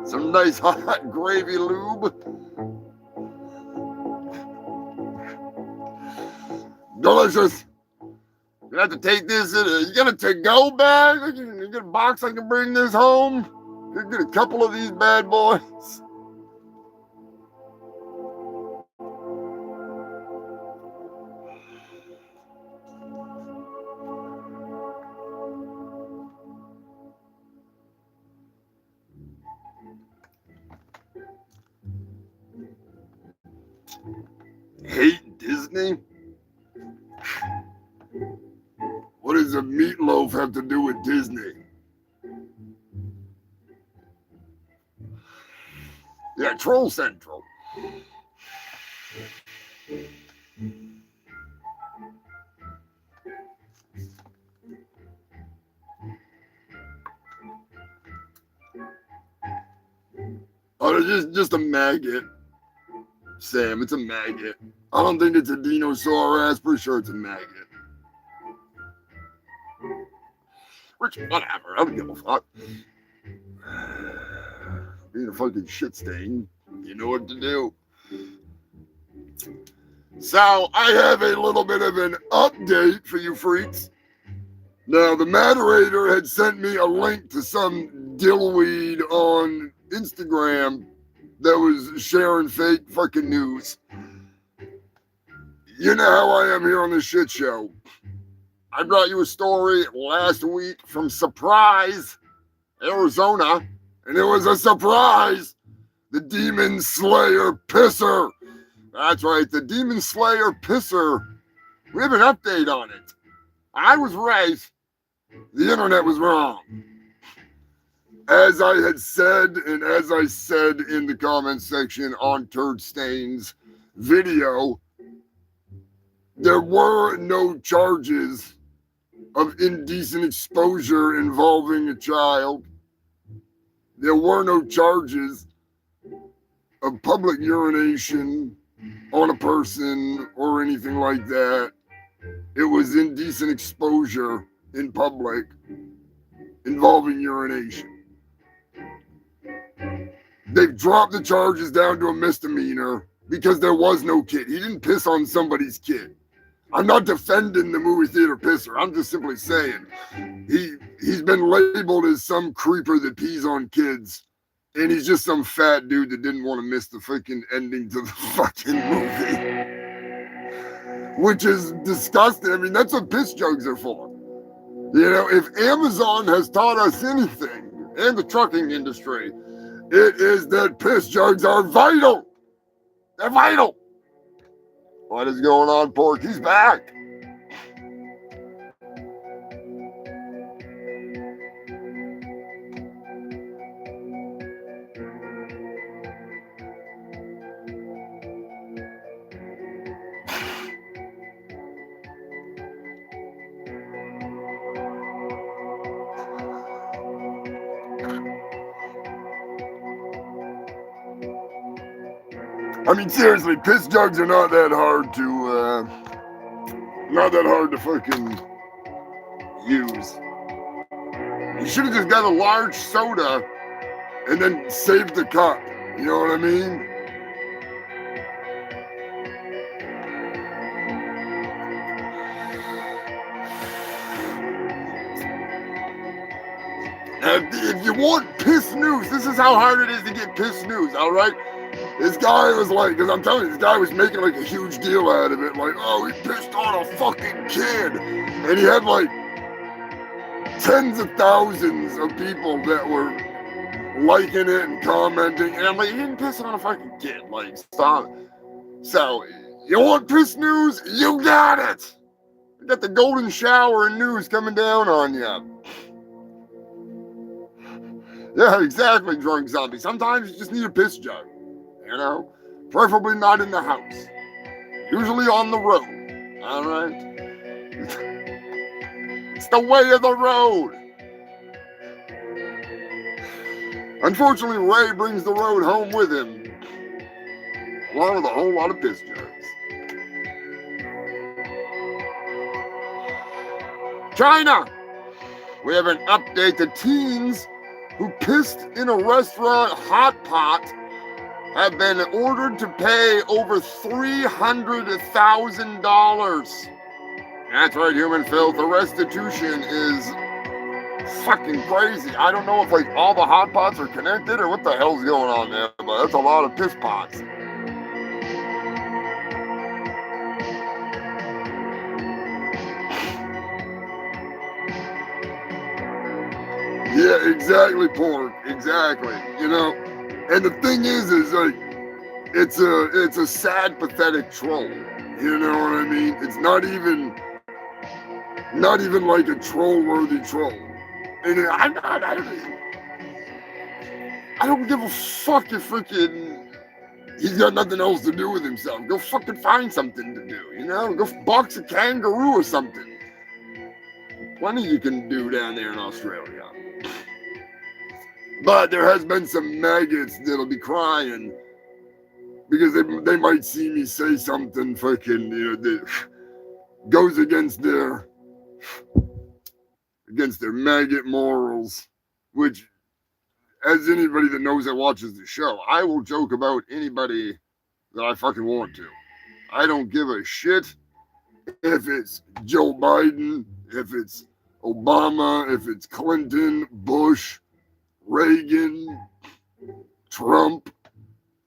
Some nice hot gravy lube. Delicious. You have to take this you got a to-go bag? You get a box I can bring this home? You get a couple of these bad boys. Hate Disney? What does a meatloaf have to do with Disney? Yeah, Troll Central. Oh, it's just a maggot. Sam, it's a maggot. I don't think it's a dinosaur ass. Pretty sure it's a maggot. Which, whatever. I don't give a fuck. Being a fucking shit stain, you know what to do. So, I have a little bit of an update for you freaks. Now, the moderator had sent me a link to some dillweed on Instagram that was sharing fake fucking news. You know how I am here on this shit show. I brought you a story last week from Surprise, Arizona, and it was a surprise. The Demon Slayer Pisser. That's right, the Demon Slayer Pisser. We have an update on it. I was right. The internet was wrong. As I had said, and as I said in the comment section on Turd Stain's video, there were no charges of indecent exposure involving a child. There were no charges of public urination on a person or anything like that. It was indecent exposure in public involving urination. They've dropped the charges down to a misdemeanor because there was no kid. He didn't piss on somebody's kid. I'm not defending the movie theater pisser. I'm just simply saying he's been labeled as some creeper that pees on kids, and he's just some fat dude that didn't want to miss the freaking ending to the fucking movie, which is disgusting. I mean, that's what piss jugs are for. You know, if Amazon has taught us anything, and the trucking industry, it is that piss jugs are vital. They're vital. What is going on, Pork? He's back. I mean, seriously, piss jugs are not that hard to fucking use. You should have just got a large soda and then saved the cup. You know what I mean? Now, if you want piss news, this is how hard it is to get piss news, all right? This guy was like, because I'm telling you, this guy was making like a huge deal out of it. Like, oh, he pissed on a fucking kid. And he had like tens of thousands of people that were liking it and commenting. And I'm like, he didn't piss on a fucking kid. Like, stop. So, you want piss news? You got it. You got the golden shower of news coming down on you. Yeah, exactly, drunk zombie. Sometimes you just need a piss jug. You know, preferably not in the house. Usually on the road. All right. It's the way of the road. Unfortunately, Ray brings the road home with him, along with a whole lot of piss jugs. China. We have an update to teens who pissed in a restaurant hot pot have been ordered to pay over $300,000. That's right, human filth. The restitution is fucking crazy. I don't know if like all the hot pots are connected or what the hell's going on there, but that's a lot of piss pots. Yeah, exactly, Pork. Exactly. You know. And the thing is like, it's a sad, pathetic troll. You know what I mean? It's not even like a troll-worthy troll. And I don't give a fuck if freaking he's got nothing else to do with himself. Go fucking find something to do, you know? Go box a kangaroo or something. Plenty you can do down there in Australia. But there has been some maggots that'll be crying because they might see me say something fucking, you know, that goes against their maggot morals, which, as anybody that knows that watches the show, I will joke about anybody that I fucking want to. I don't give a shit if it's Joe Biden, if it's Obama, if it's Clinton, Bush, Reagan, Trump,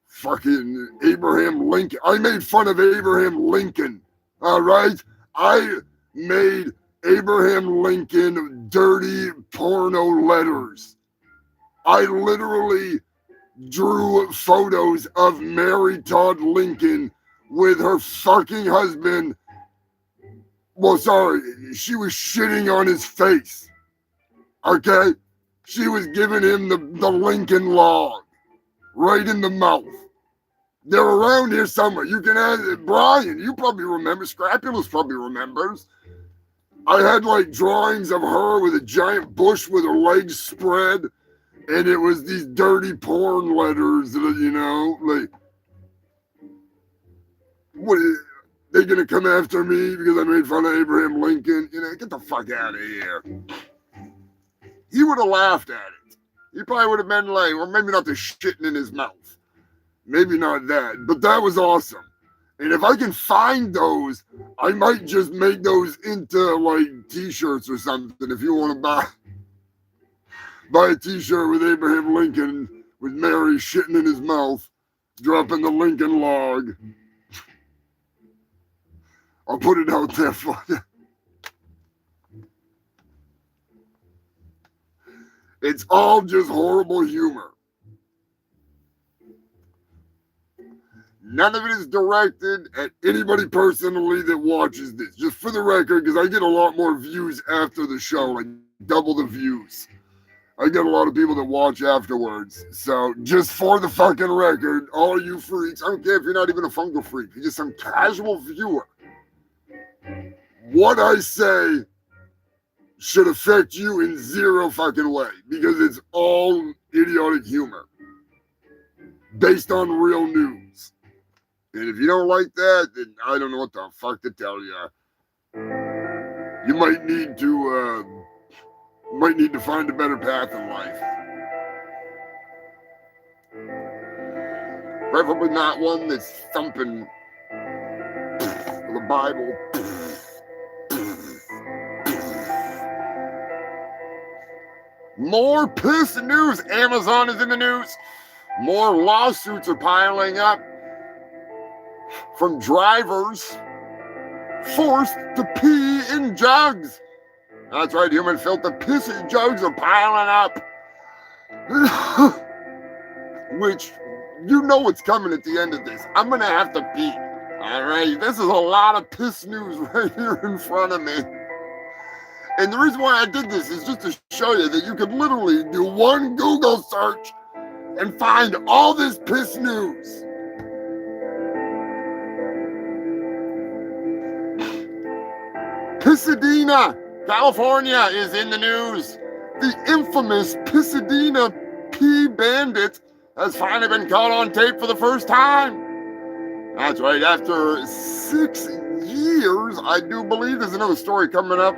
fucking Abraham Lincoln. I made fun of Abraham Lincoln, all right? I made Abraham Lincoln dirty porno letters. I literally drew photos of Mary Todd Lincoln with her fucking husband. Well, sorry, she was shitting on his face, okay? She was giving him the Lincoln log right in the mouth. They're around here somewhere. You can ask Brian, you probably remember, Scrapulous probably remembers. I had like drawings of her with a giant bush with her legs spread, and it was these dirty porn letters that, you know, like, what is, they gonna come after me because I made fun of Abraham Lincoln? You know, get the fuck out of here. He would have laughed at it. He probably would have been like, or maybe not the shitting in his mouth. Maybe not that, but that was awesome. And if I can find those, I might just make those into like t-shirts or something. If you want to buy a t-shirt with Abraham Lincoln with Mary shitting in his mouth, dropping the Lincoln log, I'll put it out there for you. It's all just horrible humor. None of it is directed at anybody personally that watches this. Just for the record, because I get a lot more views after the show, like double the views. I get a lot of people that watch afterwards. So just for the fucking record, all you freaks, I don't care if you're not even a fungal freak, you're just some casual viewer. What I say should affect you in zero fucking way, because it's all idiotic humor based on real news. And if you don't like that, then I don't know what the fuck to tell you. You might need to find a better path in life. Preferably not one that's thumping the Bible. More piss news. Amazon is in the news. More lawsuits are piling up from drivers forced to pee in jugs. That's right, human filth. The pissy jugs are piling up. Which, you know what's coming at the end of this. I'm going to have to pee. All right, this is a lot of piss news right here in front of me. And the reason why I did this is just to show you that you could literally do one Google search and find all this piss news. Pasadena, California is in the news. The infamous Pasadena pee bandit has finally been caught on tape for the first time. That's right, after 6 years, I do believe there's another story coming up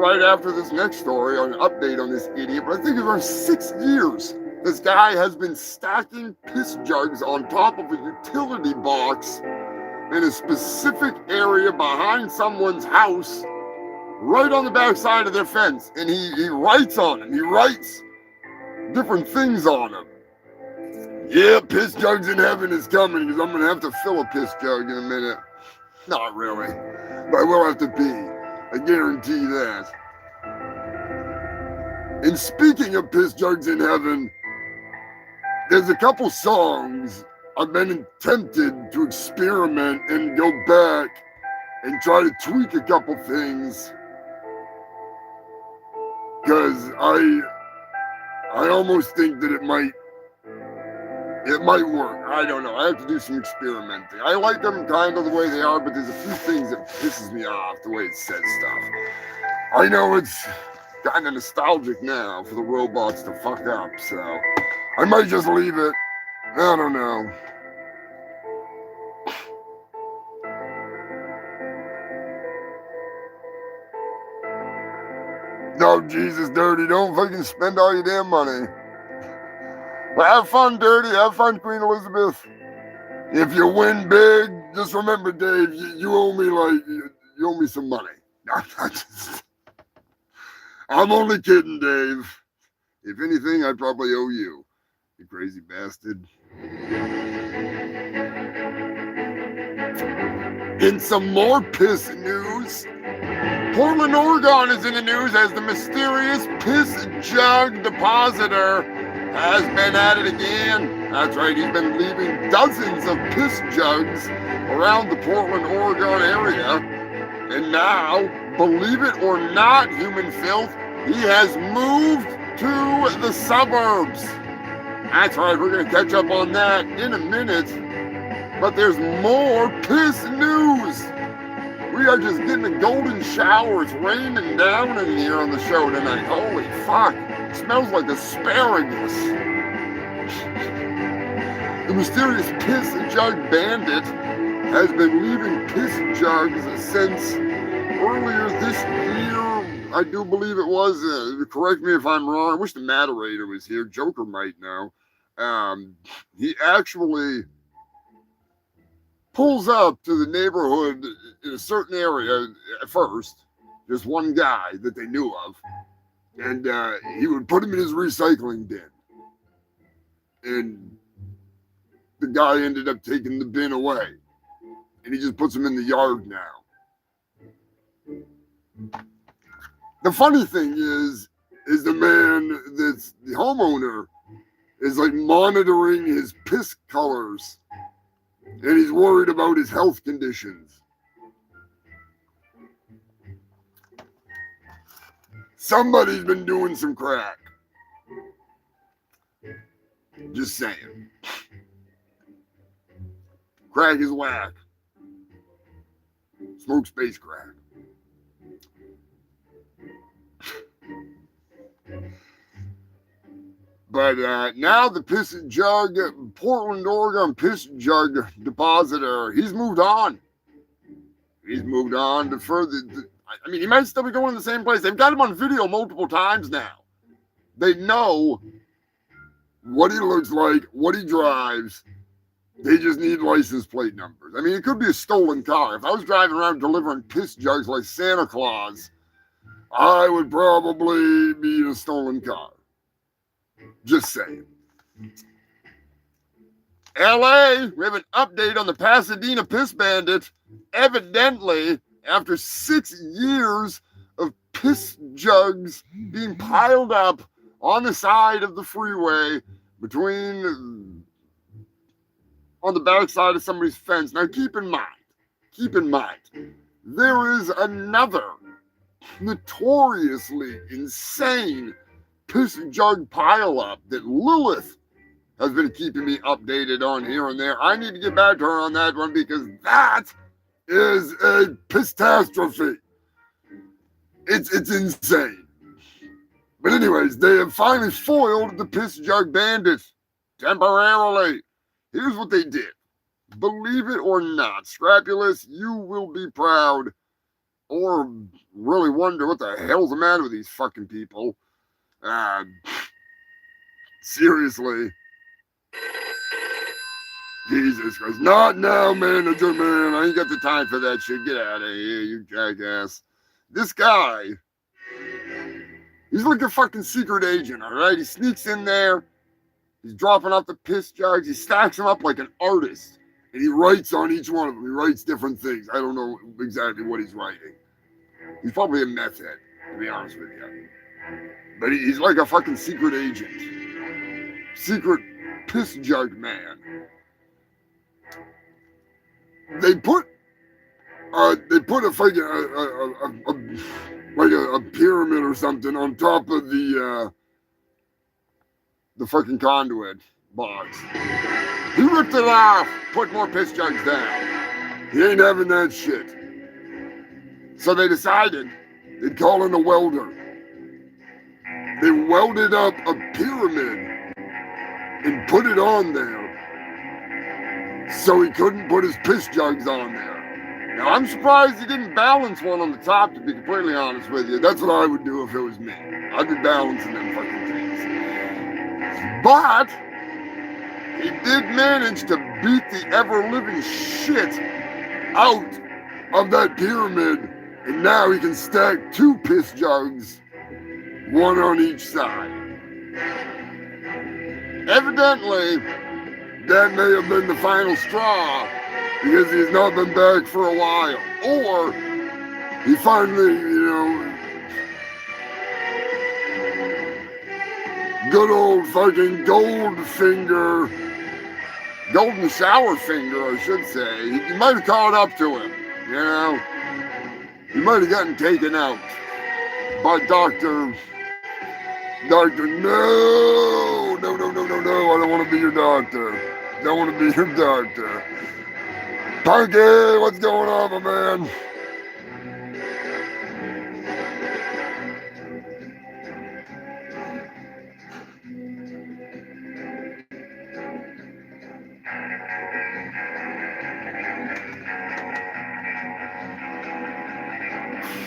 right after this next story, an update on this idiot, but I think it's around 6 years. This guy has been stacking piss jugs on top of a utility box in a specific area behind someone's house, right on the back side of their fence. And he writes on them. He writes different things on them. Yeah, piss jugs in heaven is coming, because I'm going to have to fill a piss jug in a minute. Not really, but I will have to pee. I guarantee that. And speaking of piss jugs in heaven, there's a couple songs I've been tempted to experiment and go back and try to tweak a couple things, because I almost think that it might It might work. I don't know. I have to do some experimenting. I like them kind of the way they are, but there's a few things that pisses me off the way it says stuff. I know it's kind of nostalgic now for the robots to fuck up, so I might just leave it. I don't know. No, Jesus, Dirty, don't fucking spend all your damn money. Well, have fun, Dirty. Have fun, Queen Elizabeth. If you win big, just remember, Dave, you owe me you owe me some money. I'm only kidding, Dave. If anything, I probably owe you, you crazy bastard. In some more piss news, Portland, Oregon is in the news as the mysterious piss jug depositor has been at it again. That's right, he's been leaving dozens of piss jugs around the Portland, Oregon area. And now, believe it or not, human filth, he has moved to the suburbs. That's right, we're going to catch up on that in a minute. But there's more piss news. We are just getting a golden shower. It's raining down in here on the show tonight. Holy fuck. It smells like asparagus. The mysterious piss jug bandit has been leaving piss jugs since earlier this year. I do believe it was. Correct me if I'm wrong. I wish the moderator was here. Joker might know. He actually pulls up to the neighborhood in a certain area at first, just one guy that they knew of, and he would put him in his recycling bin. And the guy ended up taking the bin away, and he just puts him in the yard now. The funny thing is the man that's the homeowner is like monitoring his piss colors. And he's worried about his health conditions. Somebody's been doing some crack. Just saying. Crack is whack. Smoke space crack. But now the piss jug, Portland, Oregon piss jug depositor, he's moved on. He's moved on to further. I mean, he might still be going to the same place. They've got him on video multiple times now. They know what he looks like, what he drives. They just need license plate numbers. I mean, it could be a stolen car. If I was driving around delivering piss jugs like Santa Claus, I would probably be in a stolen car. Just saying. LA, we have an update on the Pasadena piss bandit. Evidently, after 6 years of piss jugs being piled up on the side of the freeway between on the backside of somebody's fence. Now keep in mind, there is another notoriously insane piss jug pileup that Lilith has been keeping me updated on here and there. I need to get back to her on that one because that is a pistastrophe. It's insane. But anyways, they have finally foiled the piss jug bandits temporarily. Here's what they did. Believe it or not, Scrapulous, you will be proud or really wonder what the hell's the matter with these fucking people. Seriously. Jesus Christ. Not now, manager, man. I ain't got the time for that shit. Get out of here, you jackass. This guy, he's like a fucking secret agent, all right? He sneaks in there. He's dropping off the piss jugs. He stacks them up like an artist. And he writes on each one of them. He writes different things. I don't know exactly what he's writing. He's probably a meth head, to be honest with you. But he's like a fucking secret agent. Secret piss jug man. They put a fucking a pyramid or something on top of the fucking conduit. box. He ripped it off, put more piss jugs down. He ain't having that shit. So they decided they'd call in a welder. They welded up a pyramid and put it on there so he couldn't put his piss jugs on there. Now, I'm surprised he didn't balance one on the top, to be completely honest with you. That's what I would do if it was me. I'd be balancing them fucking things. But he did manage to beat the ever-living shit out of that pyramid, and now he can stack 2 piss jugs, one on each side. Evidently, that may have been the final straw, because he's not been back for a while. Or he finally, good old fucking golden shower finger, I should say. He might have caught up to him, He might have gotten taken out by Dr. No, I don't want to be your doctor. Don't want to be your doctor. Punky, what's going on, my man?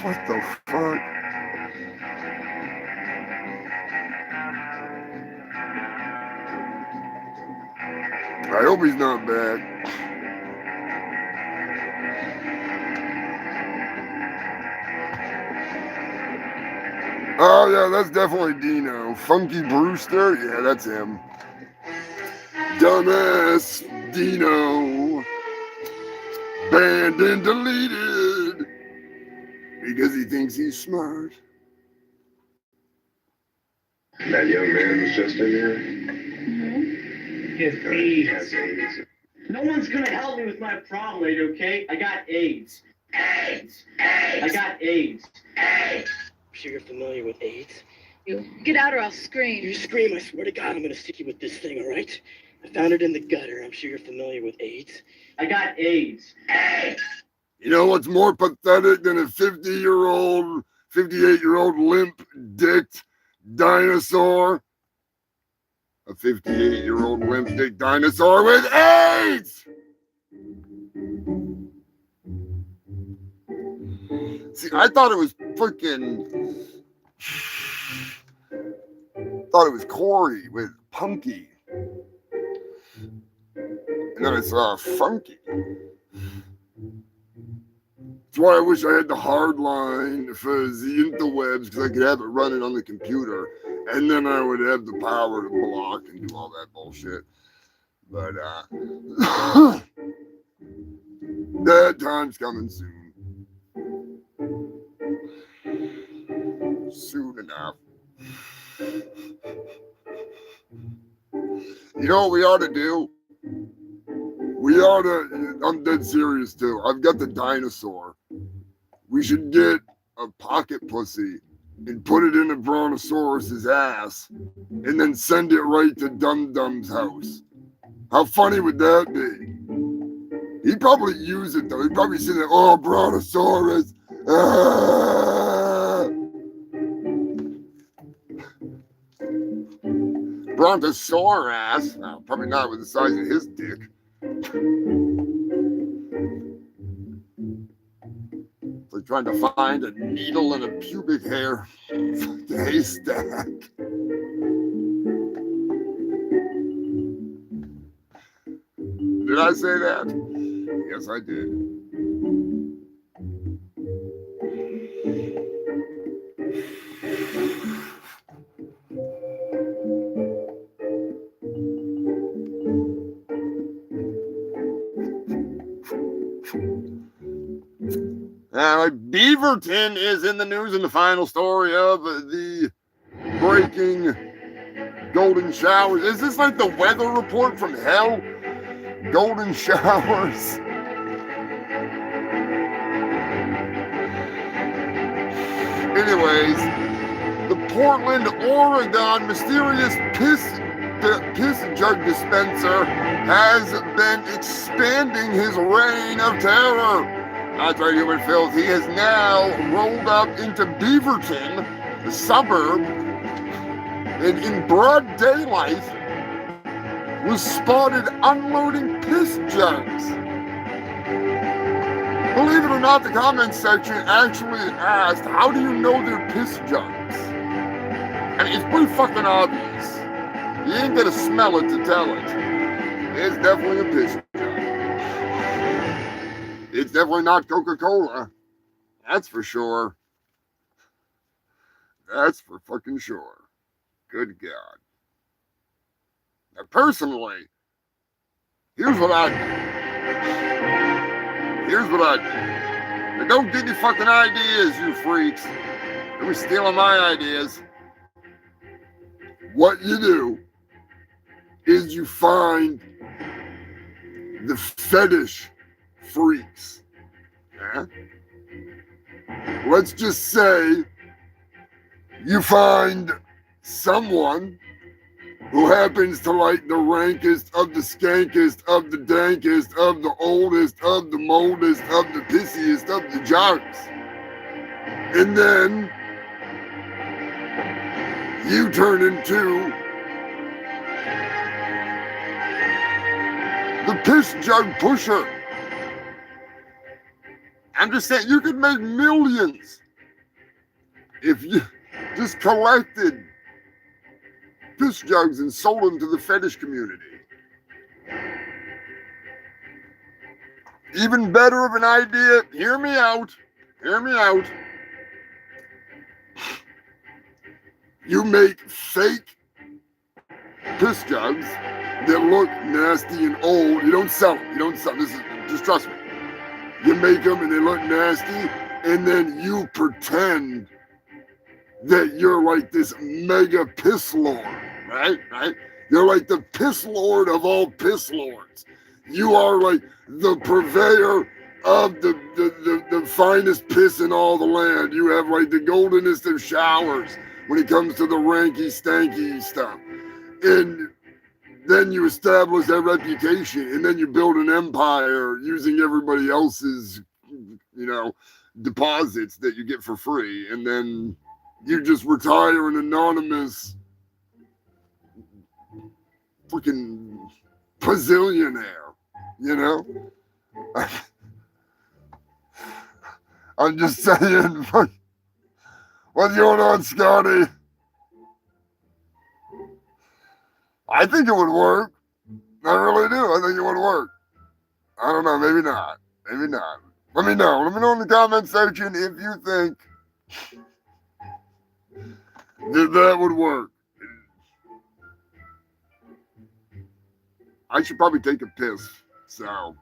What the fuck? I hope he's not back. Oh, yeah, that's definitely Dino. Funky Brewster? Yeah, that's him. Dumbass Dino. Banned and deleted. Because he thinks he's smart. That young man was just in here? Mm-hmm. He has AIDS. No one's gonna help me with my problem, lady, okay? I got AIDS. AIDS! AIDS! I got AIDS. AIDS! I'm sure you're familiar with AIDS. You get out or I'll scream. You scream, I swear to God, I'm gonna stick you with this thing, all right? I found it in the gutter. I'm sure you're familiar with AIDS. I got AIDS. AIDS! You know what's more pathetic than a 58-year-old limp-dicked dinosaur? A 58-year-old limp-dicked dinosaur with AIDS! See, I thought it was freaking... thought it was Corey with Punky. And then I saw Funky. That's why I wish I had the hard line for the interwebs, because I could have it running on the computer, and then I would have the power to block and do all that bullshit. But that time's coming soon. Soon enough. You know what we ought to do? We ought to, I'm dead serious too. I've got the dinosaur. We should get a pocket pussy and put it in a brontosaurus's ass and then send it right to Dum Dum's house. How funny would that be? He'd probably use it though. He'd probably say, oh, brontosaurus. Ah! Brontosaurus. No, probably not with the size of his dick. It's like trying to find a needle in a pubic hair haystack. Did I say that? Yes, I did. Beaverton is in the news in the final story of the breaking golden showers. Is this like the weather report from hell? Golden showers. Anyways, the Portland, Oregon mysterious piss piss jug dispenser has been expanding his reign of terror. That's right, human filth. He has now rolled up into Beaverton, the suburb, and in broad daylight was spotted unloading piss jugs. Believe it or not, the comments section actually asked, how do you know they're piss jugs? I mean, it's pretty fucking obvious. You ain't gonna smell it to tell it. It's definitely a piss jug. It's definitely not Coca-Cola. That's for sure. That's for fucking sure. Good God. Now, personally, here's what I do. Now, don't get any fucking ideas, you freaks. You're stealing my ideas. What you do is you find the fetish freaks. Yeah? Let's just say you find someone who happens to like the rankest of the skankest of the dankest of the oldest of the moldest of the pissiest of the jocks. And then you turn into the piss jug pusher. I'm just saying, you could make millions if you just collected piss jugs and sold them to the fetish community. Even better of an idea, hear me out. You make fake piss jugs that look nasty and old. You don't sell them. This is, just trust me. You make them and they look nasty, and then you pretend that you're like this mega piss lord, right? You're like the piss lord of all piss lords. You are like the purveyor of the finest piss in all the land. You have like the goldenest of showers when it comes to the ranky stanky stuff. And then you establish that reputation, and then you build an empire using everybody else's, deposits that you get for free. And then you just retire an anonymous freaking bazillionaire, I'm just saying, what's going on, Scotty? I think it would work. I really do. I think it would work. I don't know. Maybe not. Let me know. Let me know in the comment section if you think that would work. I should probably take a piss. So,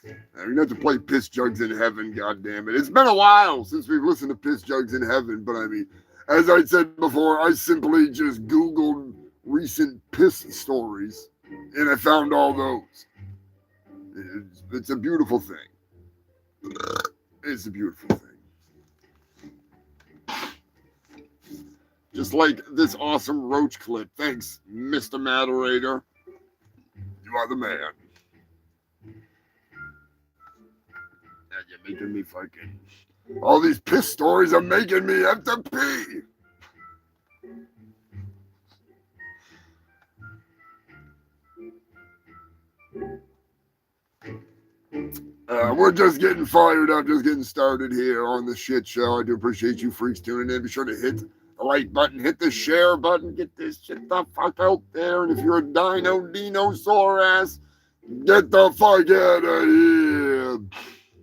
we have to play Piss Jugs in Heaven, goddammit. It's been a while since we've listened to Piss Jugs in Heaven, but I mean, as I said before, I simply just Googled recent piss stories, and I found all those. It's a beautiful thing. It's a beautiful thing. Just like this awesome roach clip. Thanks, Mr. Moderator. You are the man. Now you're making me fucking... All these piss stories are making me have to pee. We're just getting fired up, just getting started here on the shit show. I do appreciate you freaks tuning in. Be sure to hit the like button, hit the share button, get this shit the fuck out there. And if you're a dinosaur ass, get the fuck out of here.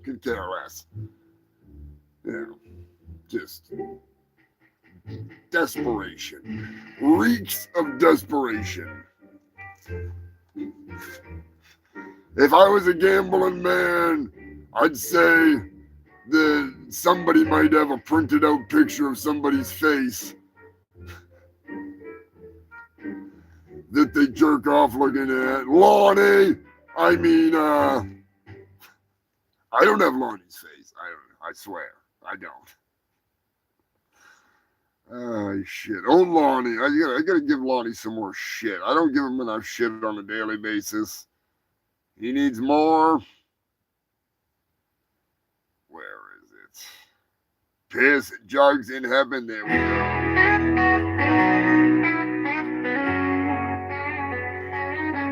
Could care ass. Just desperation. Reeks of desperation. If I was a gambling man, I'd say that somebody might have a printed out picture of somebody's face that they jerk off looking at. Lonnie! I mean, I don't have Lonnie's face. I swear. I don't. Oh, shit. Oh, Lonnie. I gotta give Lonnie some more shit. I don't give him enough shit on a daily basis. He needs more. Where is it? Piss jugs in heaven. There we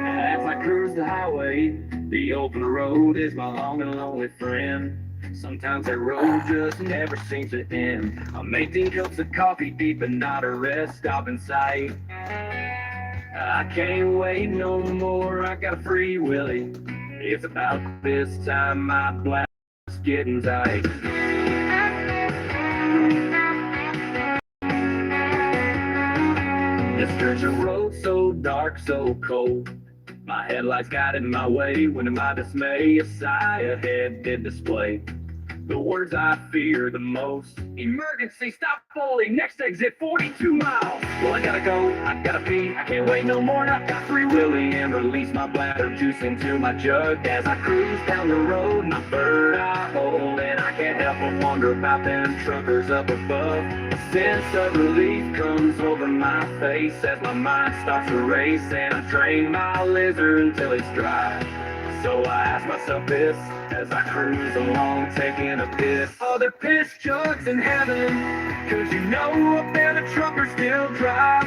As I cruise the highway, the open road is my long and lonely friend. Sometimes that road just never seems to end. I'm 18 cups of coffee deep and not a rest stop in sight. I can't wait no more, I got a free willy. It's about this time my blood's getting tight. This stretch of road so dark, so cold. My headlights got in my way when in my dismay a sigh ahead did display the words I fear the most. Emergency, stop fully, next exit 42 miles. Well, I gotta go, I gotta pee, I can't wait no more. I've got free willy and release my bladder juice into my jug as I cruise down the road. My bird eye hold and I can't help but wonder about them truckers up above. A sense of relief comes over my face as my mind starts to race and I drain my lizard until it's dry. So I ask myself this as I cruise along taking a piss. Are there piss jugs in heaven? Cause you know up there the truckers still drive.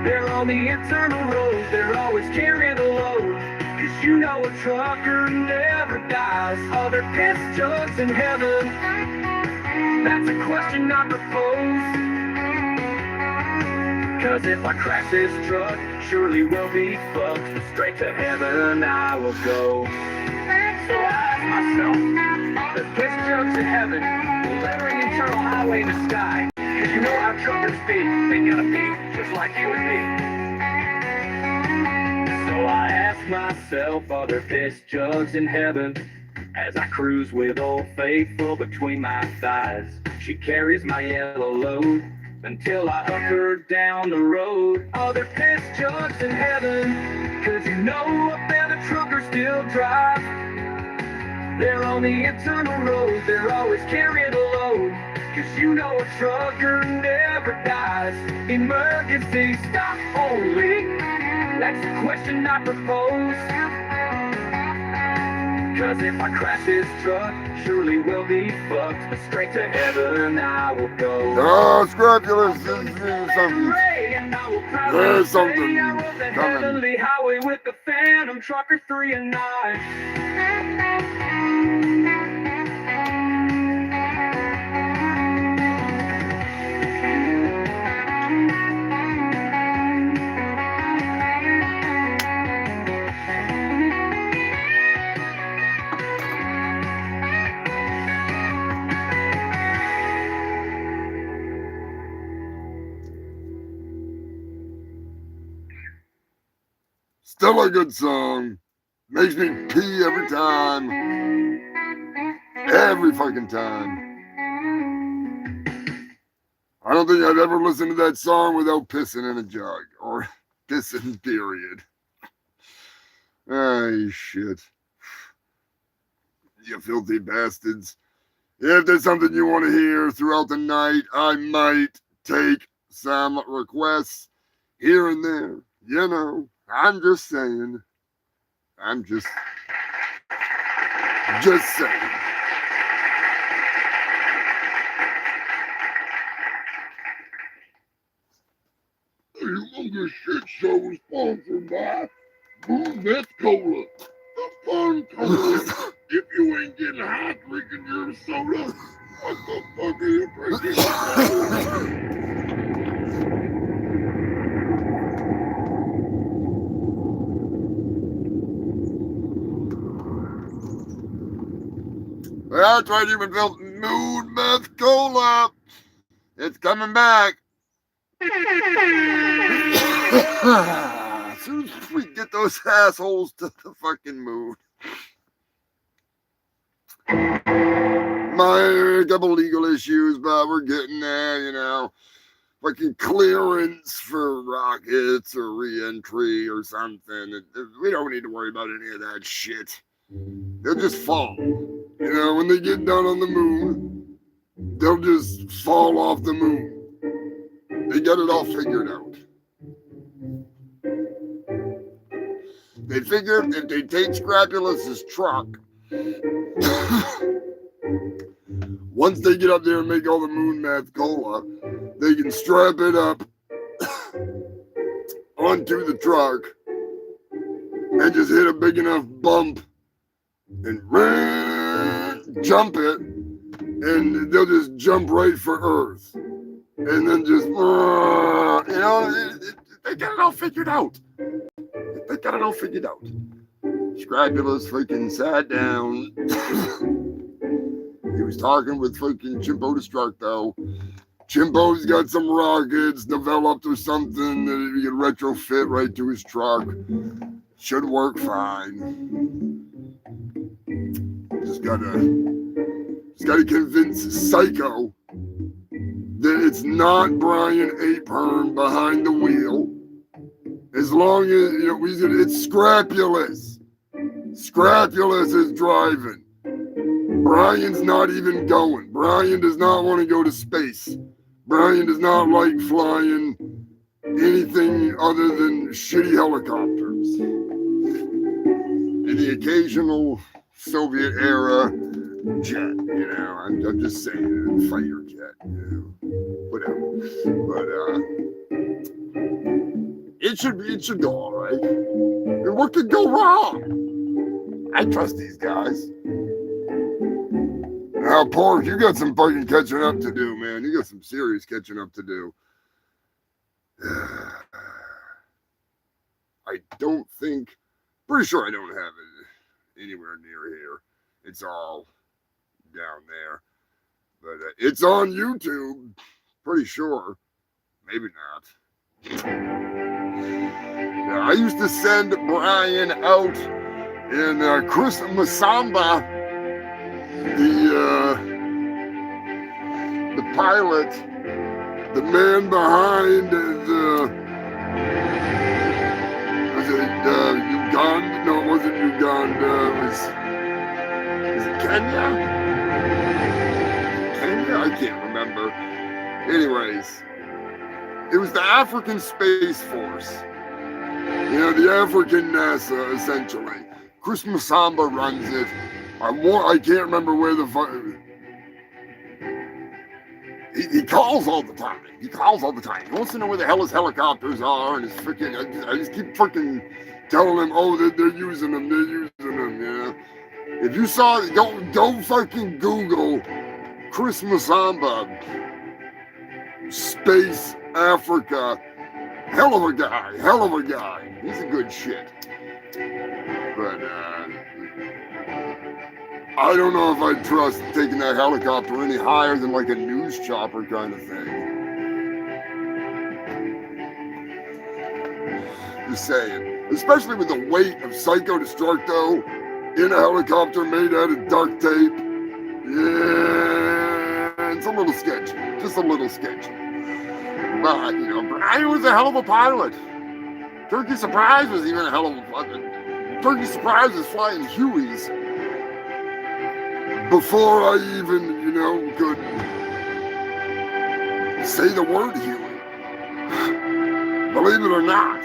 They're on the internal road, they're always carrying the load. Cause you know a trucker never dies. Are there piss jugs in heaven? That's a question I propose. Cause if I crash this truck, surely we'll be fucked. Straight to heaven I will go. So I ask myself, are there piss jugs in heaven? Delivering internal highway in the sky. Cause you know how truckers be, they gotta be just like you and me. So I ask myself, are there piss jugs in heaven? As I cruise with Old Faithful between my thighs. She carries my yellow load until I hook her down the road. Are there piss jugs in heaven? Cause you know up there the truckers still drive. They're on the internal road, they're always carrying a load. Cause you know a trucker never dies. Emergency, stop only. That's the question I propose. Cause if I crash this truck, surely we'll be fucked. But straight to heaven I will go. Oh, Scrapulous, something. There's something I rode the coming. heavenly highway with the Phantom Trucker 3 and 9. Still a good song. Makes me pee every time. Every fucking time. I don't think I'd ever listen to that song without pissing in a jug. Or pissing, period. Ah, shit. You filthy bastards. If there's something you want to hear throughout the night, I might take some requests here and there. You know, I'm just saying. I'm just saying. The Humongous Shit Show is sponsored by Humongous Cola, the fun cola. If you ain't getting high drinking your soda, what the fuck are you drinking? That's right, human filth. Moon meth cola. It's coming back. As soon as we get those assholes to the fucking moon. My couple legal issues, but we're getting there, you know. Fucking clearance for rockets or re-entry or something. We don't need to worry about any of that shit. They'll just fall. You know, when they get down on the moon, they'll just fall off the moon. They got it all figured out. They figured if they take Scrapulous's truck, once they get up there and make all the moon math cola, they can strap it up onto the truck and just hit a big enough bump and jump it, and they'll just jump right for Earth. And then just, they got it all figured out. They got it all figured out. Scrapulous freaking sat down. He was talking with freaking Chimpo Destructo. Chimpo's got some rockets developed or something that he could retrofit right to his truck. Should work fine. Just gotta convince Psycho that it's not Brian Apehorn behind the wheel. As long as, it's Scrapulous. Scrapulous is driving. Brian's not even going. Brian does not want to go to space. Brian does not like flying anything other than shitty helicopters. And the occasional Soviet era jet, I'm just saying, fighter jet, whatever. But it should go all right. And what could go wrong? I trust these guys. Now, Pork, you got some fucking catching up to do, man. You got some serious catching up to do. Pretty sure I don't have it anywhere near here. It's all down there. But it's on YouTube. Pretty sure. Maybe not. I used to send Brian out in Chris Masamba, the pilot, the man behind was it Uganda? No, it wasn't Uganda. Was it Kenya? I can't remember. Anyways, it was the African Space Force. The African NASA, essentially. Chris Masamba runs it. I can't remember where the fuck. He calls all the time. He wants to know where the hell his helicopters are, and his freaking. I just keep freaking telling him, oh, they're using them. If you saw it, don't fucking Google Chris Masamba, Space Africa. Hell of a guy. He's a good shit. But I don't know if I'd trust taking that helicopter any higher than like a news chopper kind of thing. Just saying. Especially with the weight of Psycho Destructo in a helicopter made out of duct tape. Yeah, it's a little sketchy. Just a little sketchy. But, Brian was a hell of a pilot. Turkey Surprise was even a hell of a pilot. Turkey Surprise was flying Hueys before I even, could say the word Huey. Believe it or not.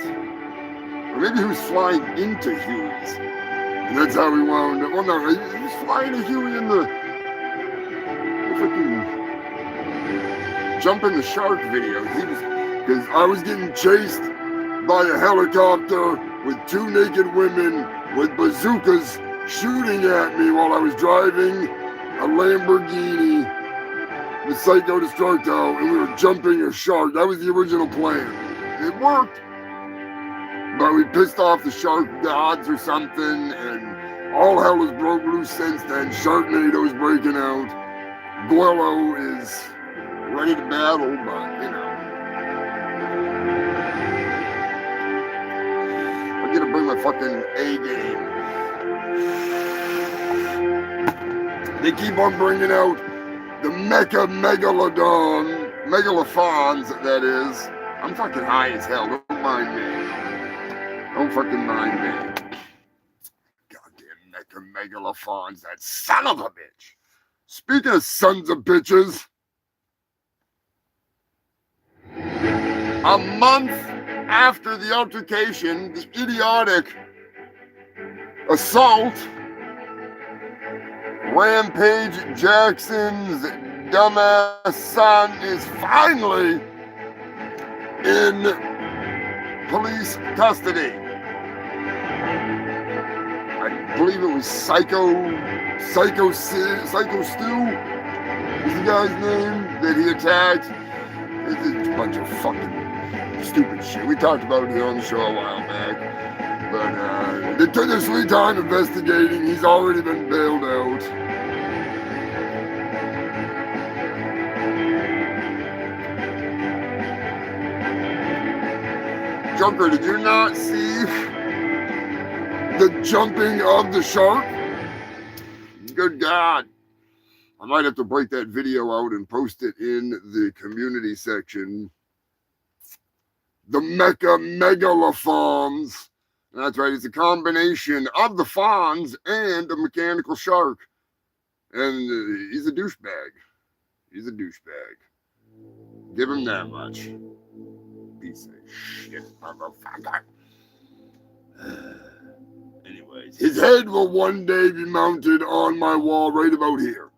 Or maybe he was flying into Hueys. And that's how he wound up. Well, no, he was flying a Huey in the freaking Jumping the Shark video. Because I was getting chased by a helicopter with two naked women with bazookas shooting at me while I was driving a Lamborghini with Psycho Destructo, and we were jumping a shark. That was the original plan. It worked. But we pissed off the shark gods or something, and all hell has broke loose since then. Sharknado's breaking out. Guello is ready to battle, but, I'm gonna bring my fucking A game. They keep on bringing out the megalophons, that is. I'm fucking high as hell, don't mind me. Don't fucking mind me. Goddamn megalophons, that son of a bitch. Speaking of sons of bitches. A month after the altercation, the idiotic assault, Rampage Jackson's dumbass son is finally in police custody. I believe it was Psycho Stu is the guy's name that he attacked. It's a bunch of fucking stupid shit. We talked about it here on the show a while back. But they took their sweet time investigating. He's already been bailed out. Junker, did you not see the jumping of the shark? Good God. I might have to break that video out and post it in the community section. The Mecha Megalofons. That's right, it's a combination of the fawns and a mechanical shark. And he's a douchebag. He's a douchebag. Give him that much. Piece of shit, motherfucker. Anyways, his head will one day be mounted on my wall right about here.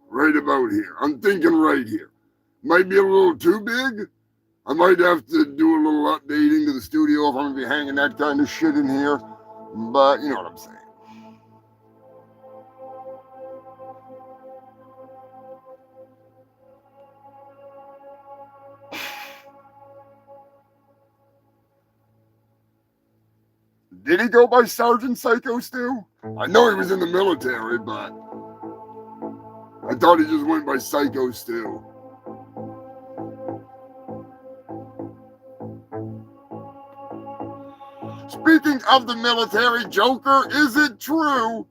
Right about here. I'm thinking right here. Might be a little too big. I might have to do a little updating to the studio if I'm going to be hanging that kind of shit in here. But you know what I'm saying. Did he go by Sergeant Psycho Stu? I know he was in the military, but I thought he just went by Psycho Stu. Speaking of the military, Joker, is it true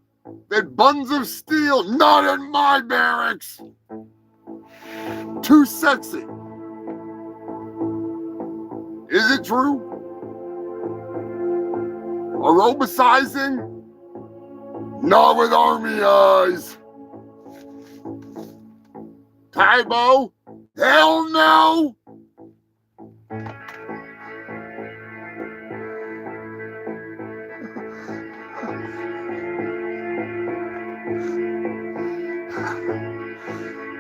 that buns of steel, not in my barracks, too sexy? Is it true? Aerobicizing? Not with army eyes. Tybo? Hell no!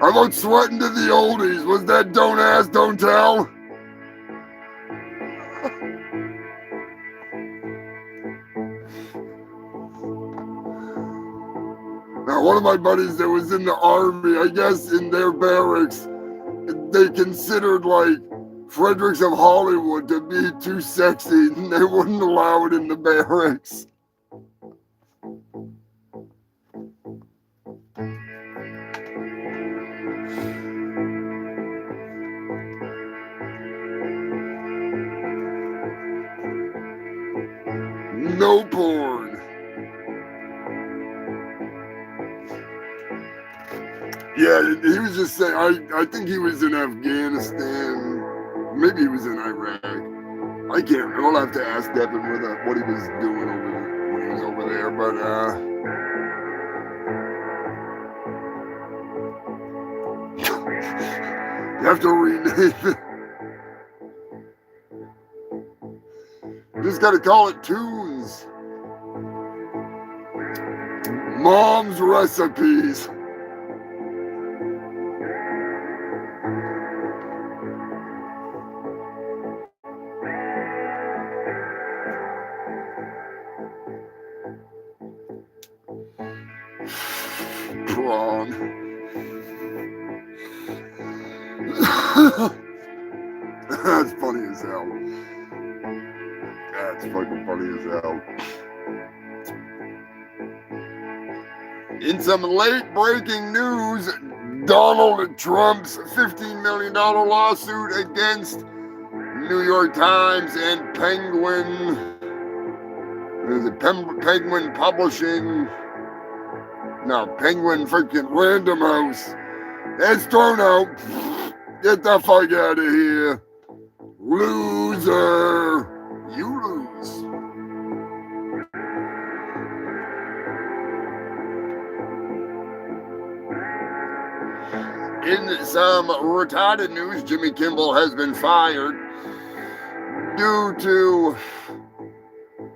How about sweating to the oldies? Was that don't ask, don't tell? Now, one of my buddies that was in the army, I guess in their barracks, they considered like Fredericks of Hollywood to be too sexy, and they wouldn't allow it in the barracks. No porn. Yeah, he was just saying, I think he was in Afghanistan. Maybe he was in Iraq. I can't remember. I'll have to ask Devin what he was doing when he was over there. But, you have to rename it. You just got to call it Tunes. Mom's Recipes. Prawn. That's funny as hell. That's fucking funny as hell. In some late breaking news, Donald Trump's $15 million lawsuit against New York Times and Penguin Publishing. No, Penguin freaking Random House. It's thrown out. Get the fuck out of here. Loser. You lose. In some retarded news, Jimmy Kimmel has been fired due to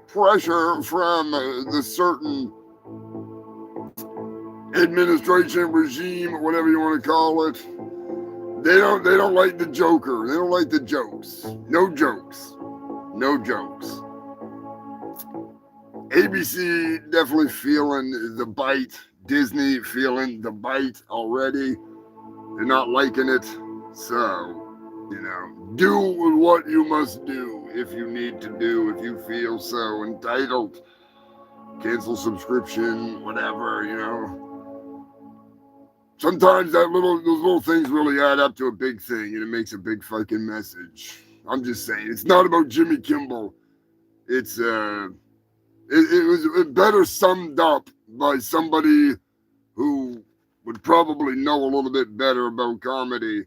pressure from the certain administration, regime, whatever you want to call it. They don't like the Joker. They don't like the jokes. No jokes. No jokes. ABC definitely feeling the bite. Disney feeling the bite already. They're not liking it. So, do what you must do if you need to do, if you feel so entitled. Cancel subscription, whatever, Sometimes those little things really add up to a big thing, and it makes a big fucking message. I'm just saying, it's not about Jimmy Kimmel. It's it was better summed up by somebody who would probably know a little bit better about comedy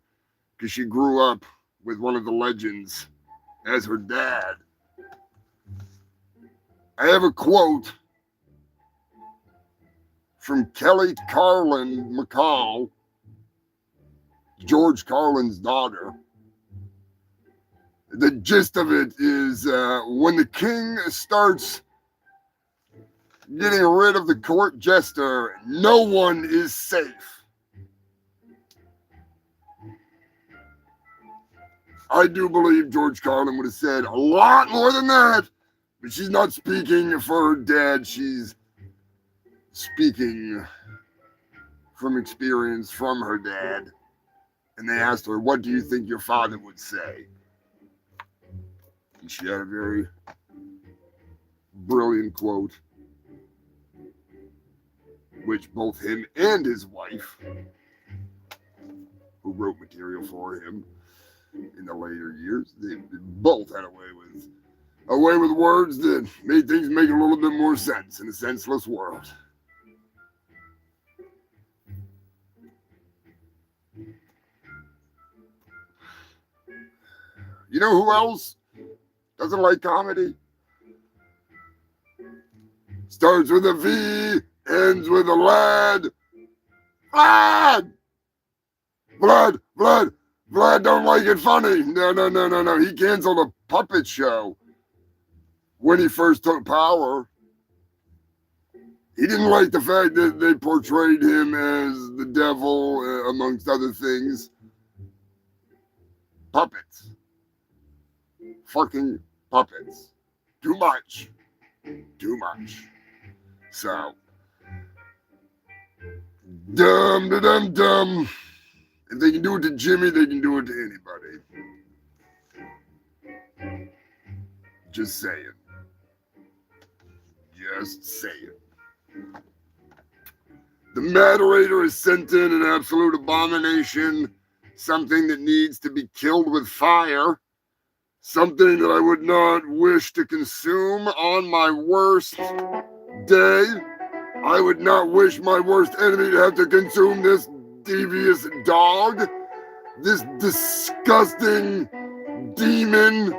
because she grew up with one of the legends as her dad. I have a quote from Kelly Carlin McCall, George Carlin's daughter. The gist of it is when the king starts getting rid of the court jester, no one is safe. I do believe George Carlin would have said a lot more than that, but she's not speaking for her dad. She's speaking from experience from her dad. And they asked her, what do you think your father would say? And she had a very brilliant quote, which both him and his wife, who wrote material for him in the later years, they both had a way with words that made things make a little bit more sense in a senseless world. You know who else doesn't like comedy? Starts with a V, ends with a lad. Vlad don't like it funny. No. He canceled a puppet show when he first took power. He didn't like the fact that they portrayed him as the devil, amongst other things. Puppets. Fucking puppets. Too much. So, dumb. If they can do it to Jimmy, they can do it to anybody. Just saying. The moderator has sent in an absolute abomination, something that needs to be killed with fire, something that I would not wish to consume on my worst day. I would not wish my worst enemy to have to consume this devious dog, this disgusting demon,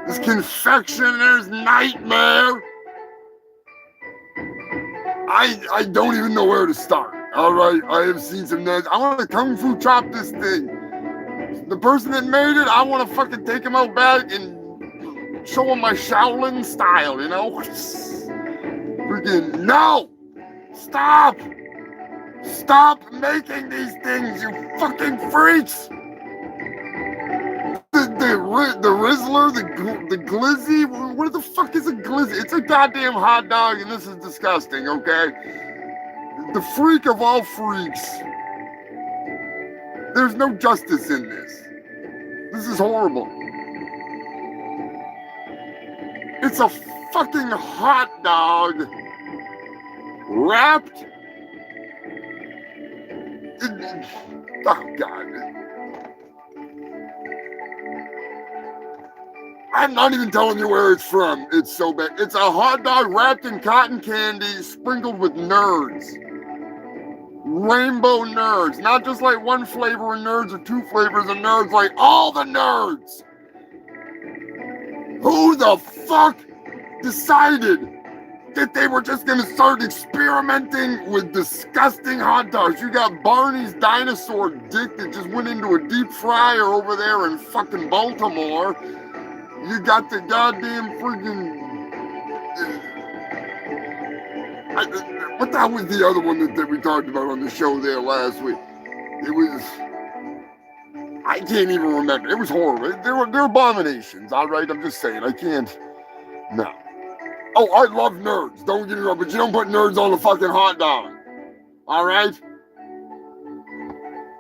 this confectioner's nightmare. I don't even know where to start. All right, I have seen some names. I want to kung fu chop this thing. The person that made it, I want to fucking take him out back and show him my Shaolin style, Freaking no! Stop making these things, you fucking freaks! The Rizzler, the Glizzy, what the fuck is a Glizzy? It's a goddamn hot dog, and this is disgusting, okay? The freak of all freaks. There's no justice in this. This is horrible. It's a fucking hot dog wrapped in, oh God. I'm not even telling you where it's from. It's so bad. It's a hot dog wrapped in cotton candy sprinkled with nerds. Rainbow nerds. Not just like one flavor of nerds or two flavors of nerds, like all the nerds. Who the fuck decided that they were just gonna start experimenting with disgusting hot dogs. You got Barney's dinosaur dick that just went into a deep fryer over there in fucking Baltimore. You got the goddamn freaking... what the hell was the other one that we talked about on the show there last week? It was... I can't even remember. It was horrible. They're abominations, all right? I'm just saying. I can't... No. Oh, I love nerds. Don't get me wrong, but you don't put nerds on a fucking hot dog. All right?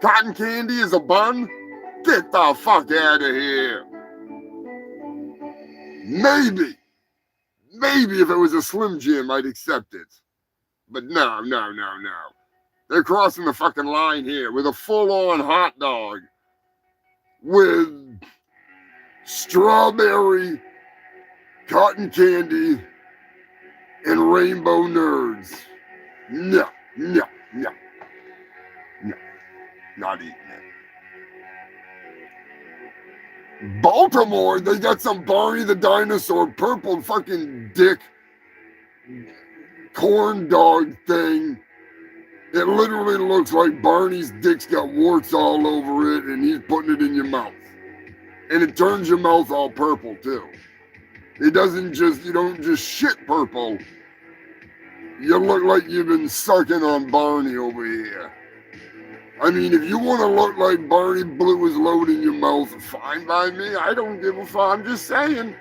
Cotton candy is a bun? Get the fuck out of here. Maybe if it was a Slim Jim, I'd accept it. But no. They're crossing the fucking line here with a full-on hot dog with strawberry, cotton candy, and rainbow nerds. No. Not eating it. Baltimore, they got some Barney the Dinosaur purple fucking dick corn dog thing. It literally looks like Barney's dick's got warts all over it and he's putting it in your mouth. And it turns your mouth all purple too. It doesn't just, you don't just shit purple. You look like you've been sucking on Barney over here. I mean, if you want to look like Barney blew his load in your mouth, fine by me. I don't give a fuck. I'm just saying.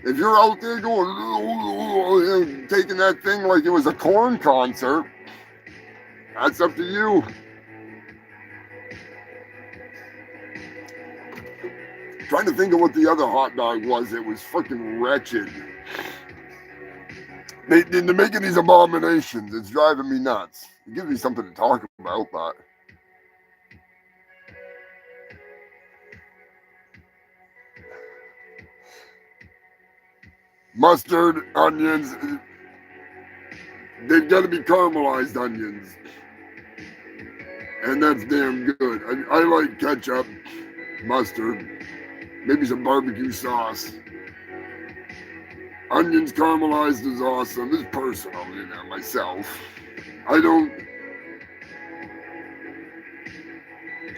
If you're out there going, taking that thing like it was a corn concert, that's up to you. Trying to think of what the other hot dog was. It was freaking wretched. They're making these abominations. It's driving me nuts. It gives me something to talk about, but... Mustard, onions, they've got to be caramelized onions. And that's damn good. I like ketchup, mustard, maybe some barbecue sauce. Onions caramelized is awesome. It's personal, you know, myself. I don't...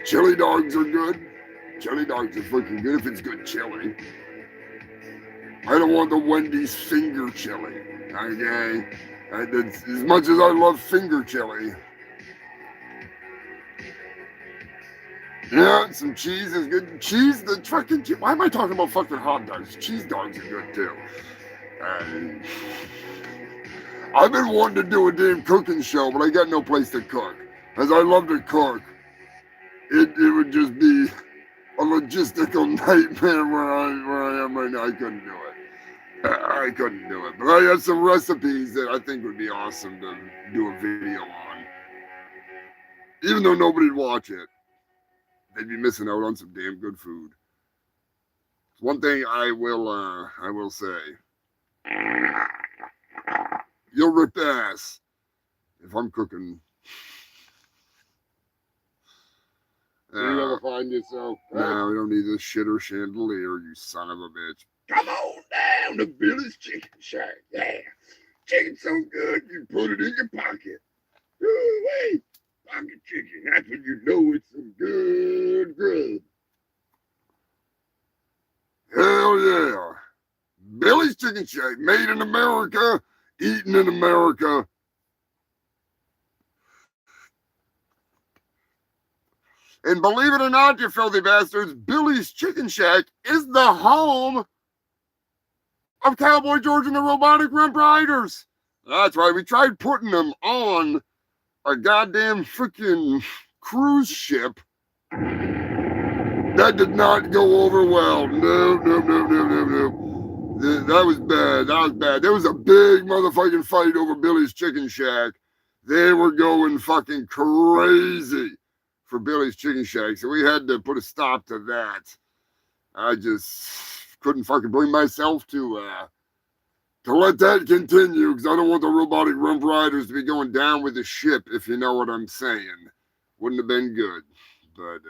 Chili dogs are good. Chili dogs are freaking good if it's good chili. I don't want the Wendy's finger chili, okay? As much as I love finger chili. Yeah, some cheese is good. Cheese, the fucking cheese. Why am I talking about fucking hot dogs? Cheese dogs are good too. I've been wanting to do a damn cooking show, but I got no place to cook. As I love to cook, it would just be a logistical nightmare where I am right now. I couldn't do it. I couldn't do it. But I have some recipes that I think would be awesome to do a video on. Even though nobody'd watch it, they'd be missing out on some damn good food. One thing I will say. You'll rip ass if I'm cooking. You ever find yourself? No, we don't need this shitter chandelier, you son of a bitch. Come on down to Billy's Chicken Shack. Yeah. Chicken's so good, you put it in your pocket. Ooh, wait. Pocket chicken. That's when you know it's some good grub. Hell yeah. Billy's Chicken Shack. Made in America. Eaten in America. And believe it or not, you filthy bastards, Billy's Chicken Shack is the home of Cowboy George and the Robotic Rump Riders. That's right. We tried putting them on a goddamn freaking cruise ship. That did not go over well. No. That was bad. There was a big motherfucking fight over Billy's Chicken Shack. They were going fucking crazy for Billy's Chicken Shack. So we had to put a stop to that. I just couldn't fucking bring myself to let that continue, because I don't want the Robotic Rump Riders to be going down with the ship, if you know what I'm saying. Wouldn't have been good. But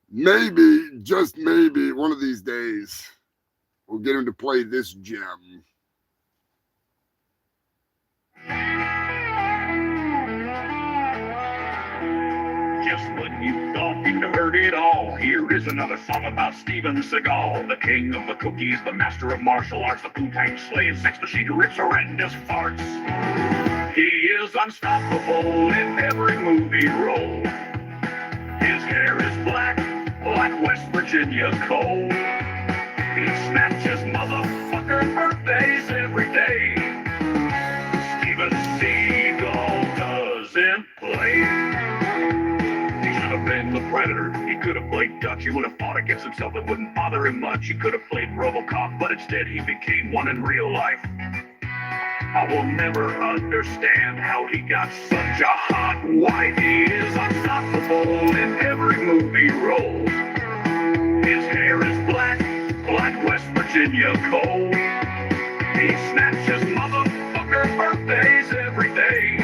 maybe, just maybe, one of these days, we'll get him to play this gem. is another song about Steven Seagal, the king of the cookies, the master of martial arts, the Wu-Tang slaying sex machine who rips horrendous farts. He is unstoppable in every movie role. His hair is black, like West Virginia coal. He snatches motherfucker birthdays every day. Steven Seagal doesn't play. He should have been the Predator. He could have played Dutch. He would have fought against himself. It wouldn't bother him much. He could have played RoboCop, but instead he became one in real life. I will never understand how he got such a hot wife. He is unstoppable in every movie role. His hair is black, like West Virginia coal. He snatches motherfucker birthdays every day.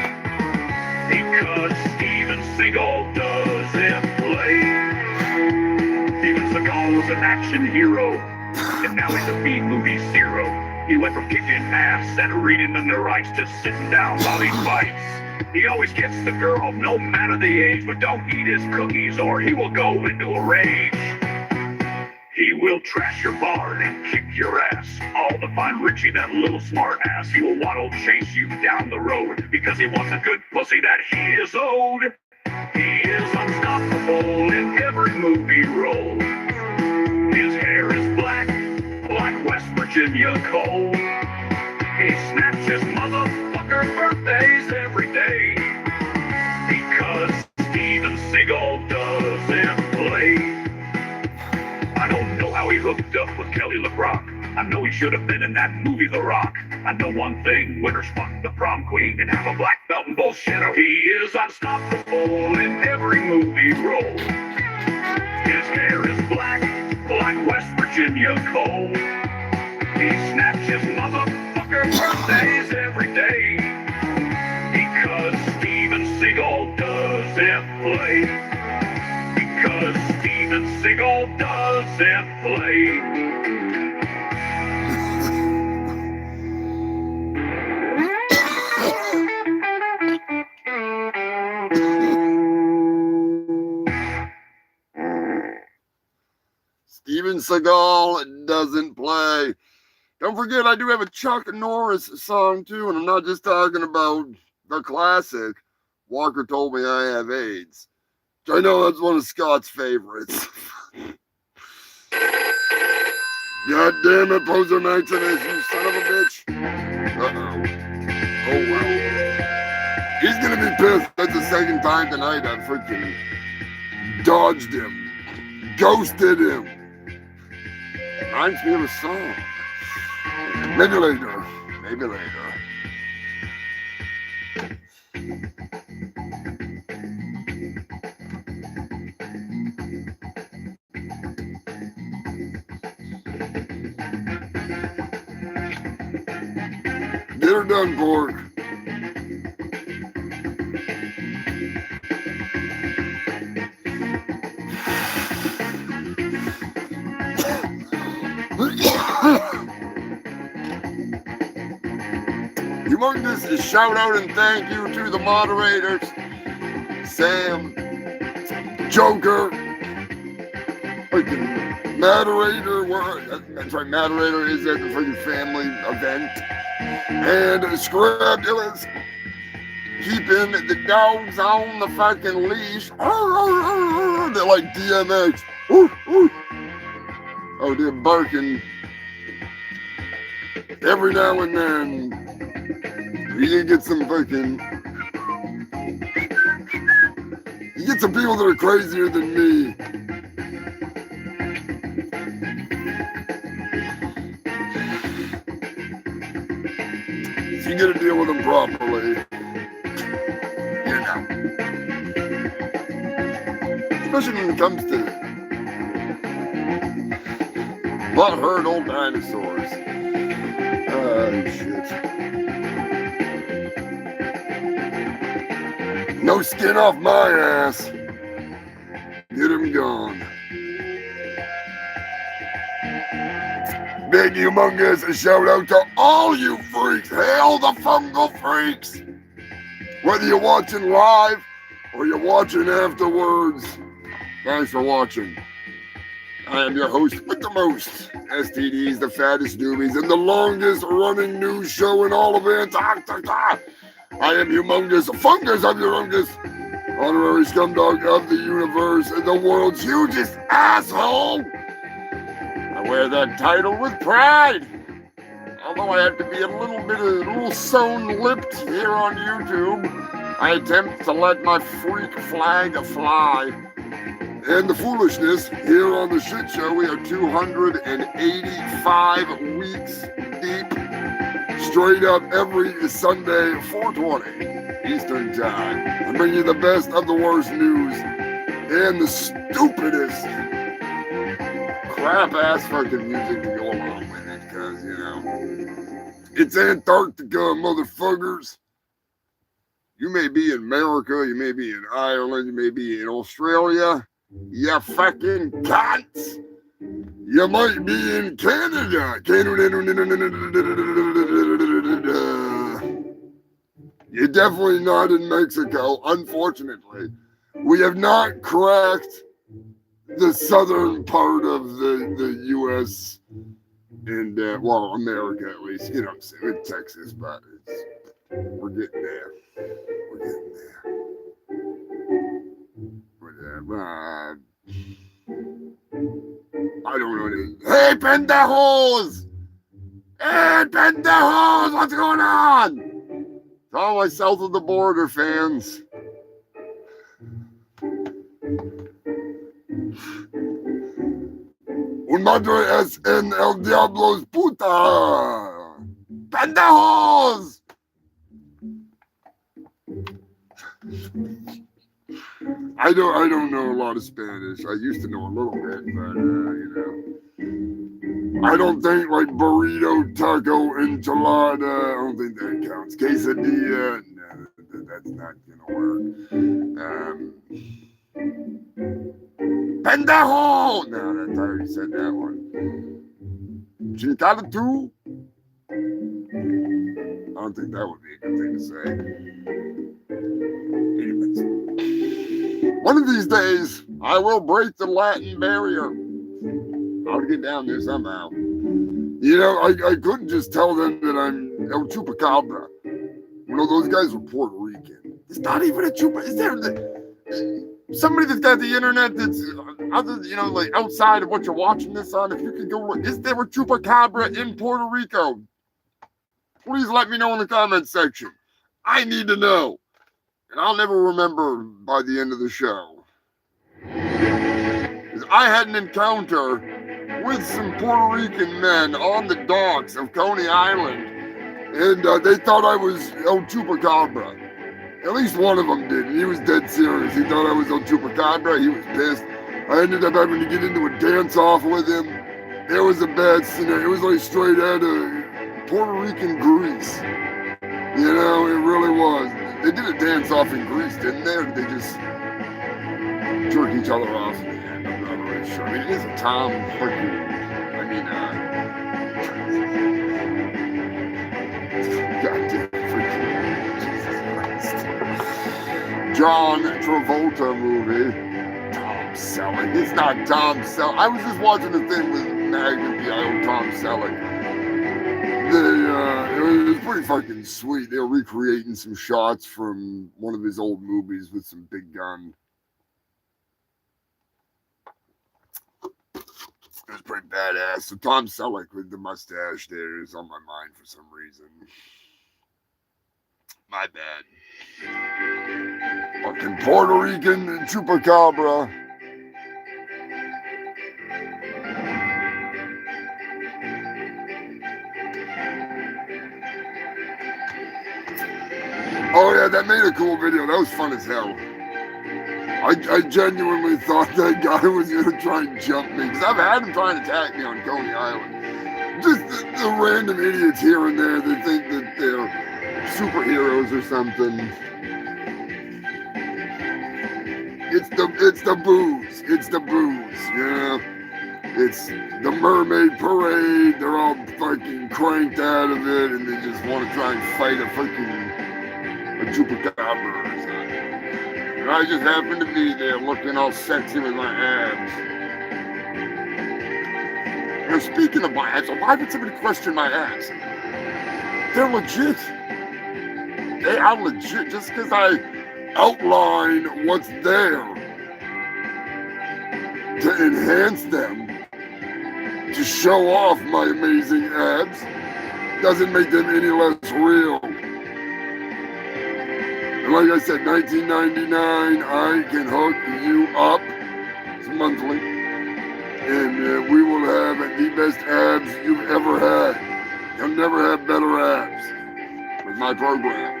Because Steven Seagal doesn't play. Steven Seagal was an action hero, and now he's a B-movie zero. He went from kicking ass and reading the rights to sitting down while he fights. He always gets the girl, no matter the age, but don't eat his cookies or he will go into a rage. He will trash your barn and kick your ass, all to find Richie, that little smart ass. He will waddle chase you down the road because he wants a good pussy that he is owed. He is unstoppable in every movie role. His hair is black, like West Virginia coal. He snatches motherfucker birthdays every day. Because Steven Seagal doesn't play. I don't know how he hooked up with Kelly LeBrock. I know he should have been in that movie The Rock. I know one thing, winners fuck the prom queen and have a black belt and bullshit. He is unstoppable in every movie role. His hair is black, like West Virginia coal. He snatches motherfucker birthdays every day. Because Steven Seagal doesn't play. Because Steven Seagal doesn't play. Steven Seagal doesn't play. Don't forget, I do have a Chuck Norris song too, and I'm not just talking about the classic, Walker Told Me I Have AIDS. I know that's one of Scott's favorites. God damn it, Poser Maximus, you son of a bitch. Uh-oh. Oh, wow. He's gonna be pissed. That's the second time tonight I freaking dodged him. Ghosted him. Reminds me of a song. Maybe later. Maybe later. Get her done, Borg. Humongous shout out and thank you to the moderators, Sam, Joker, freaking moderator. That's right, moderator is at the freaking family event. And Scrabulous, keeping the dogs on the fucking leash. They're like DMX. Oh, they're barking. Every now and then, you can get some fucking... You get some people that are crazier than me. You gotta deal with them properly. You know. Especially when it comes to butthurt old dinosaurs. Oh, shit. No skin off my ass. Get him gone. Big humongous shout out to all you freaks. Hail the fungal freaks. Whether you're watching live or you're watching afterwards, thanks for watching. I am your host with the most STDs, the fattest newbies, and the longest running news show in all of Antarctica. I am Humongous Fungus of Humongous, honorary scumdog of the universe, and the world's hugest asshole. I wear that title with pride. Although I have to be a little sewn-lipped here on YouTube, I attempt to let my freak flag fly. And the foolishness here on the Shit Show, we are 285 weeks deep, straight up every Sunday, 4:20 Eastern Time. I bring you the best of the worst news and the stupidest crap-ass fucking music to go along with it, because, you know, it's Antarctica, motherfuckers. You may be in America, you may be in Ireland, you may be in Australia, you fucking cunts. You might be in Canada. You're definitely not in Mexico, unfortunately. We have not cracked the southern part of the U.S. and, well, America at least. You know what I'm saying? With Texas, but we're getting there. We're getting there. I don't know. Hey, pendejos! Hey, pendejos! What's going on? To all my south of the border fans. Un madre es en el diablo's puta! Pendejos! I don't know a lot of Spanish. I used to know a little bit, but you know, I don't think like burrito, taco, enchilada. I don't think that counts. Quesadilla, no, that's not gonna work. Pendejo! No, I already said that one. Chingada too? I don't think that would be a good thing to say. Anyways. One of these days, I will break the Latin barrier. I'll get down there somehow. You know, I couldn't just tell them that I'm El Chupacabra. You know, those guys were Puerto Rican. It's not even a chupa. Is there somebody that's got the internet that's other, you know, like outside of what you're watching this on? If you could go look, is there a Chupacabra in Puerto Rico? Please let me know in the comments section. I need to know. And I'll never remember by the end of the show. Because I had an encounter with some Puerto Rican men on the docks of Coney Island. And they thought I was El Chupacabra. At least one of them did. And he was dead serious. He thought I was El Chupacabra. He was pissed. I ended up having to get into a dance-off with him. It was a bad scenario. It was like straight out of Puerto Rican Greece. You know, it really was. They did a dance-off in Greece, didn't they? Or did they just jerk each other off in the end? I'm not really sure. I mean, it is a Tom fucking... I mean, goddamn freaking Jesus Christ. John Travolta movie. Tom Selleck. It's not Tom Selleck. I was just watching the thing with Magnum P.I.O. Tom Selleck. It was pretty fucking sweet. They were recreating some shots from one of his old movies with some big gun. It was pretty badass. So Tom Selleck with the mustache there is on my mind for some reason. My bad. Fucking Puerto Rican Chupacabra. Oh yeah, that made a cool video. That was fun as hell. I genuinely thought that guy was gonna try and jump me, because I've had him trying to attack me on Coney Island. Just the random idiots here and there that think that they're superheroes or something. It's the booze. It's the booze, you know? It's the mermaid parade. They're all fucking cranked out of it, and they just want to try and fight a chupacabra or something. And I just happened to be there looking all sexy with my abs. Now, speaking of my abs, why would somebody question my abs? They're legit. They are legit. Just because I outline what's there to enhance them, to show off my amazing abs, doesn't make them any less real. And like I said, $19.99, I can hook you up. It's monthly. And we will have the best abs you've ever had. You'll never have better abs with my program.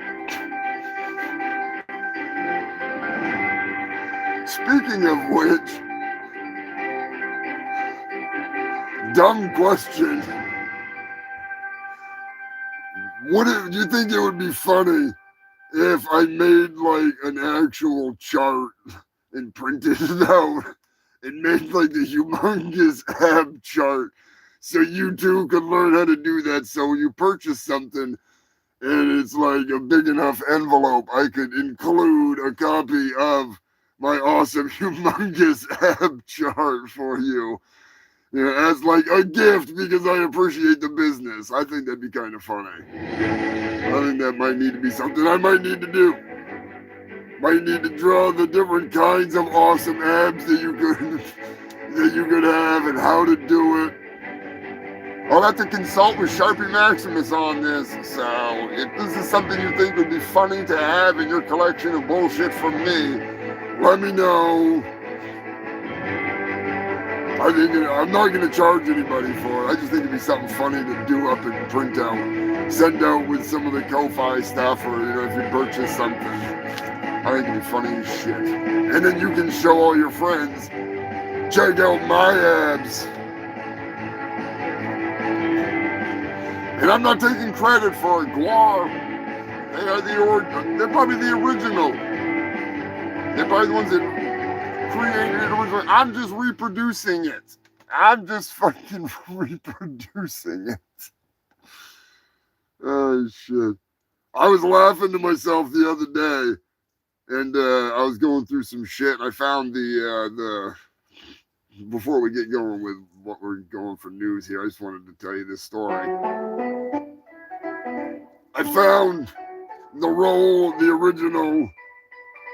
Speaking of which, dumb question. Do you think it would be funny if I made like an actual chart and printed it out and made like a humongous ab chart so you too could learn how to do that? So when you purchase something and it's like a big enough envelope, I could include a copy of my awesome humongous ab chart for you. Yeah, as like a gift because I appreciate the business. I think that'd be kind of funny. I think that might need to be something I might need to do. Might need to draw the different kinds of awesome abs that you could have and how to do it. I'll have to consult with Sharpie Maximus on this. So if this is something you think would be funny to have in your collection of bullshit from me, let me know. I'm not going to charge anybody for it. I just think it'd be something funny to do up and print out. Send out with some of the Ko-Fi stuff, or if you purchase something. I think it'd be funny as shit. And then you can show all your friends, check out my abs. And I'm not taking credit for it. Guar. They're probably the original. They're probably the ones that created it originally. I'm just reproducing it. I'm just fucking reproducing it. Oh shit. I was laughing to myself the other day, and I was going through some shit, and I found the before we get going with what we're going for news here, I just wanted to tell you this story. I found the roll, the original,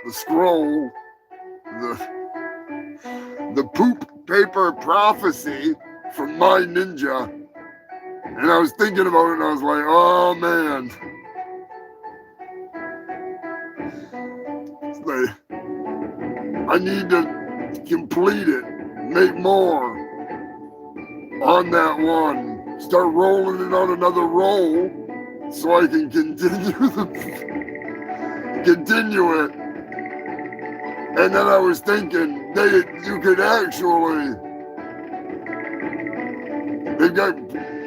the scroll, the poop paper prophecy from My Ninja. And I was thinking about it and I was like, oh man. It's like, I need to complete it, make more on that one. Start rolling it on another roll so I can continue it. And then I was thinking, you could actually, they've got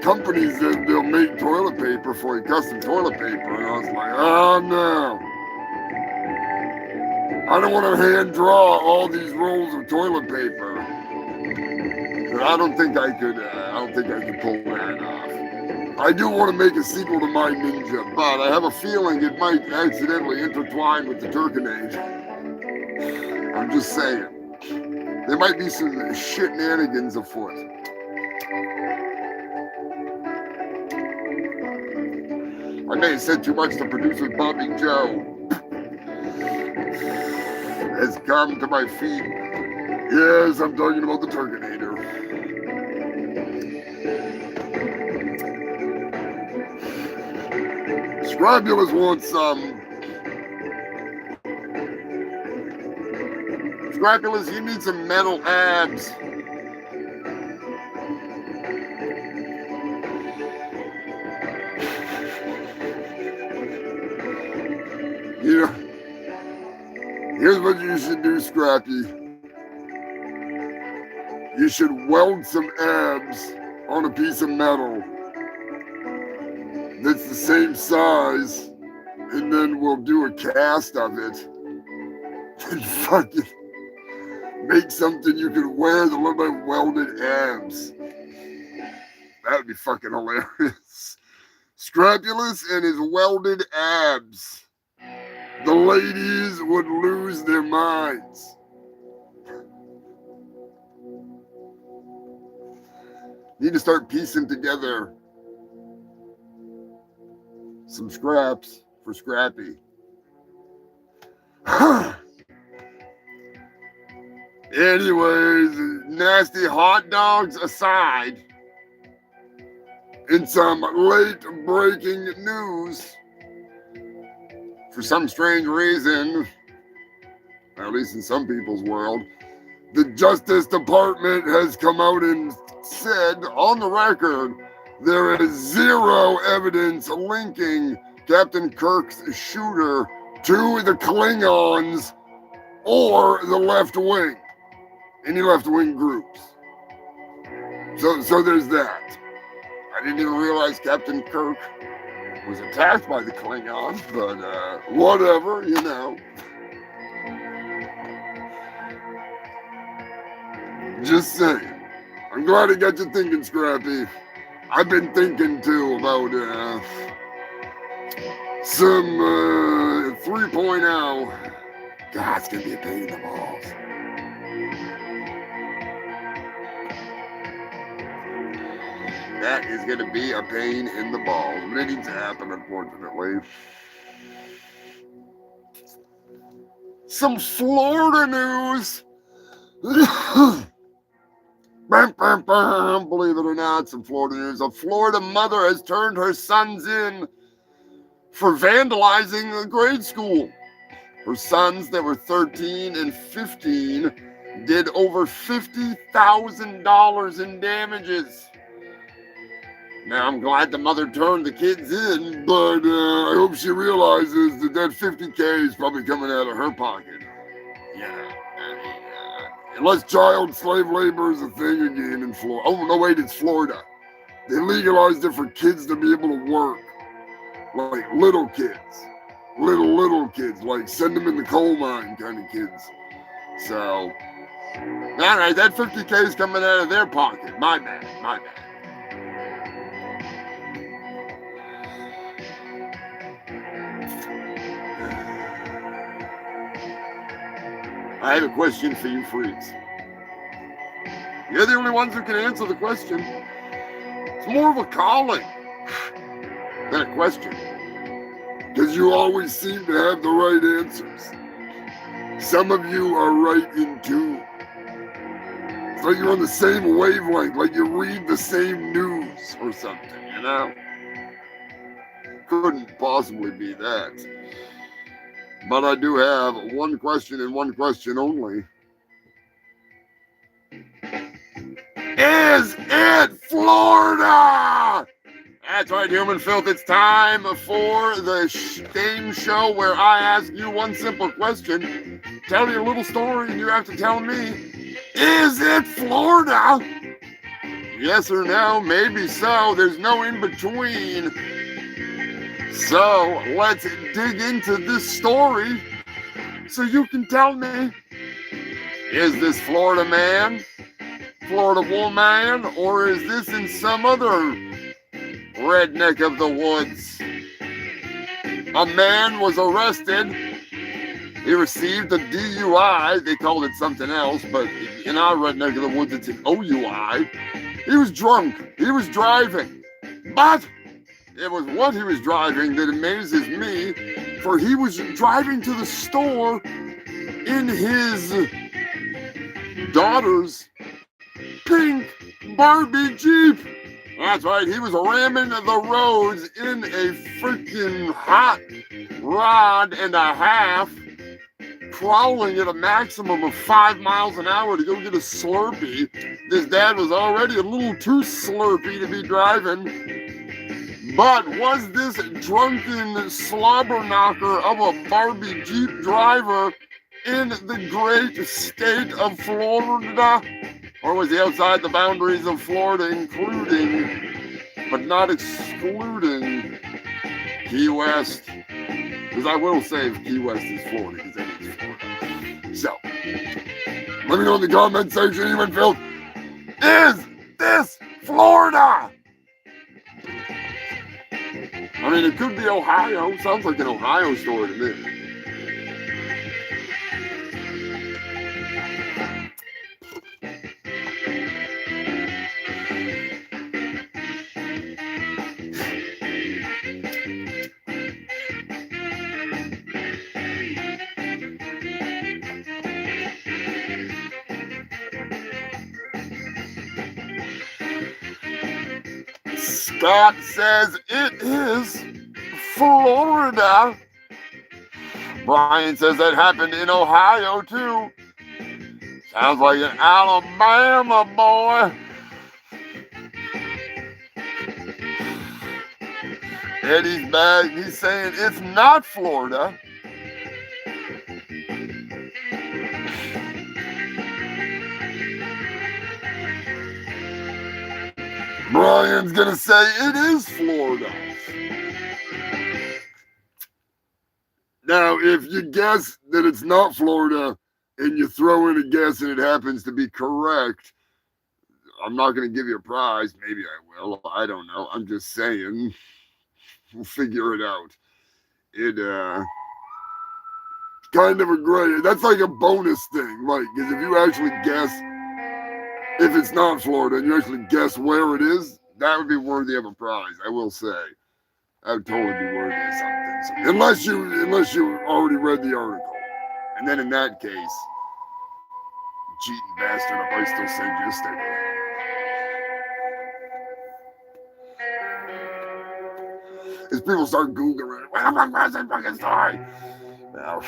companies that they'll make toilet paper for you, custom toilet paper. And I was like, oh no. I don't want to hand draw all these rolls of toilet paper. But I don't think I could pull that off. I do want to make a sequel to My Ninja, but I have a feeling it might accidentally intertwine with the Turkinade. I'm just saying. There might be some shenanigans afoot. I may have said too much to producer Bobby Joe. Has come to my feet. Yes, I'm talking about the Turkinator. Scrobulous wants some. Scrobulous, you need some metal abs. You know, here's what you should do, Scrappy. You should weld some abs on a piece of metal that's the same size, and then we'll do a cast of it and fucking make something you could wear that look like welded abs. That would be fucking hilarious. Scrapulous and his welded abs. The ladies would lose their minds. Need to start piecing together some scraps for Scrappy. Anyways, nasty hot dogs aside, in some late breaking news, for some strange reason, at least in some people's world, the Justice Department has come out and said on the record there is zero evidence linking Captain Kirk's shooter to the Klingons or the left wing, any left wing groups. So there's that. I didn't even realize Captain Kirk was attacked by the Klingons, but whatever, you know. Just saying. I'm glad it got you thinking, Scrappy. I've been thinking too about some 3.0. God, it's gonna be a pain in the balls. That is gonna be a pain in the balls, but it needs to happen, unfortunately. Some Florida news. Believe it or not, some Florida news. A Florida mother has turned her sons in for vandalizing a grade school. Her sons that were 13 and 15 did over $50,000 in damages. Now, I'm glad the mother turned the kids in, but I hope she realizes that 50K is probably coming out of her pocket. Yeah, I mean, unless child slave labor is a thing again in Florida. Oh, no, wait, it's Florida. They legalized it for kids to be able to work. Like little kids. Little kids. Like send them in the coal mine kind of kids. So, all right, that 50K is coming out of their pocket. My bad. I have a question for you freaks. You're the only ones who can answer the question. It's more of a calling than a question. Because you always seem to have the right answers. Some of you are right in tune. It's like you're on the same wavelength, like you read the same news or something, you know? Couldn't possibly be that. But I do have one question and one question only. Is it Florida? That's right, Human Filth. It's time for the game show where I ask you one simple question, tell you a little story, and you have to tell me, is it Florida? Yes or no? Maybe so. There's no in between. So let's dig into this story so you can tell me, is this Florida man, Florida woman, or is this in some other redneck of the woods? A man was arrested. He received a DUI. They called it something else, but in our redneck of the woods, it's an OUI. He was drunk. He was driving. But it was what he was driving that amazes me, for he was driving to the store in his daughter's pink Barbie Jeep. That's right, he was ramming the roads in a freaking hot rod and a half, crawling at a maximum of 5 miles an hour to go get a Slurpee. This dad was already a little too slurpy to be driving. But was this drunken slobber knocker of a Barbie Jeep driver in the great state of Florida? Or was he outside the boundaries of Florida, including, but not excluding, Key West? Because I will say if Key West is Florida, because that is Florida. So, let me know in the comment section, Human Filth, is this Florida? I mean, it could be Ohio. Sounds like an Ohio story to me. Scott says it is Florida. Brian says that happened in Ohio too. Sounds like an Alabama boy. Eddie's back. He's saying it's not Florida. Brian's gonna say it is Florida. Now, if you guess that it's not Florida and you throw in a guess and it happens to be correct, I'm not going to give you a prize. Maybe I will. I don't know. I'm just saying. We'll figure it out. It, kind of a gray. That's like a bonus thing, like, because if you actually guess if it's not Florida and you actually guess where it is, that would be worthy of a prize, I will say. That would totally be worthy of something. Unless you already read the article. And then in that case, cheating bastard, I might still send you a sticker. As people start Googling it, where's that fucking story? Now,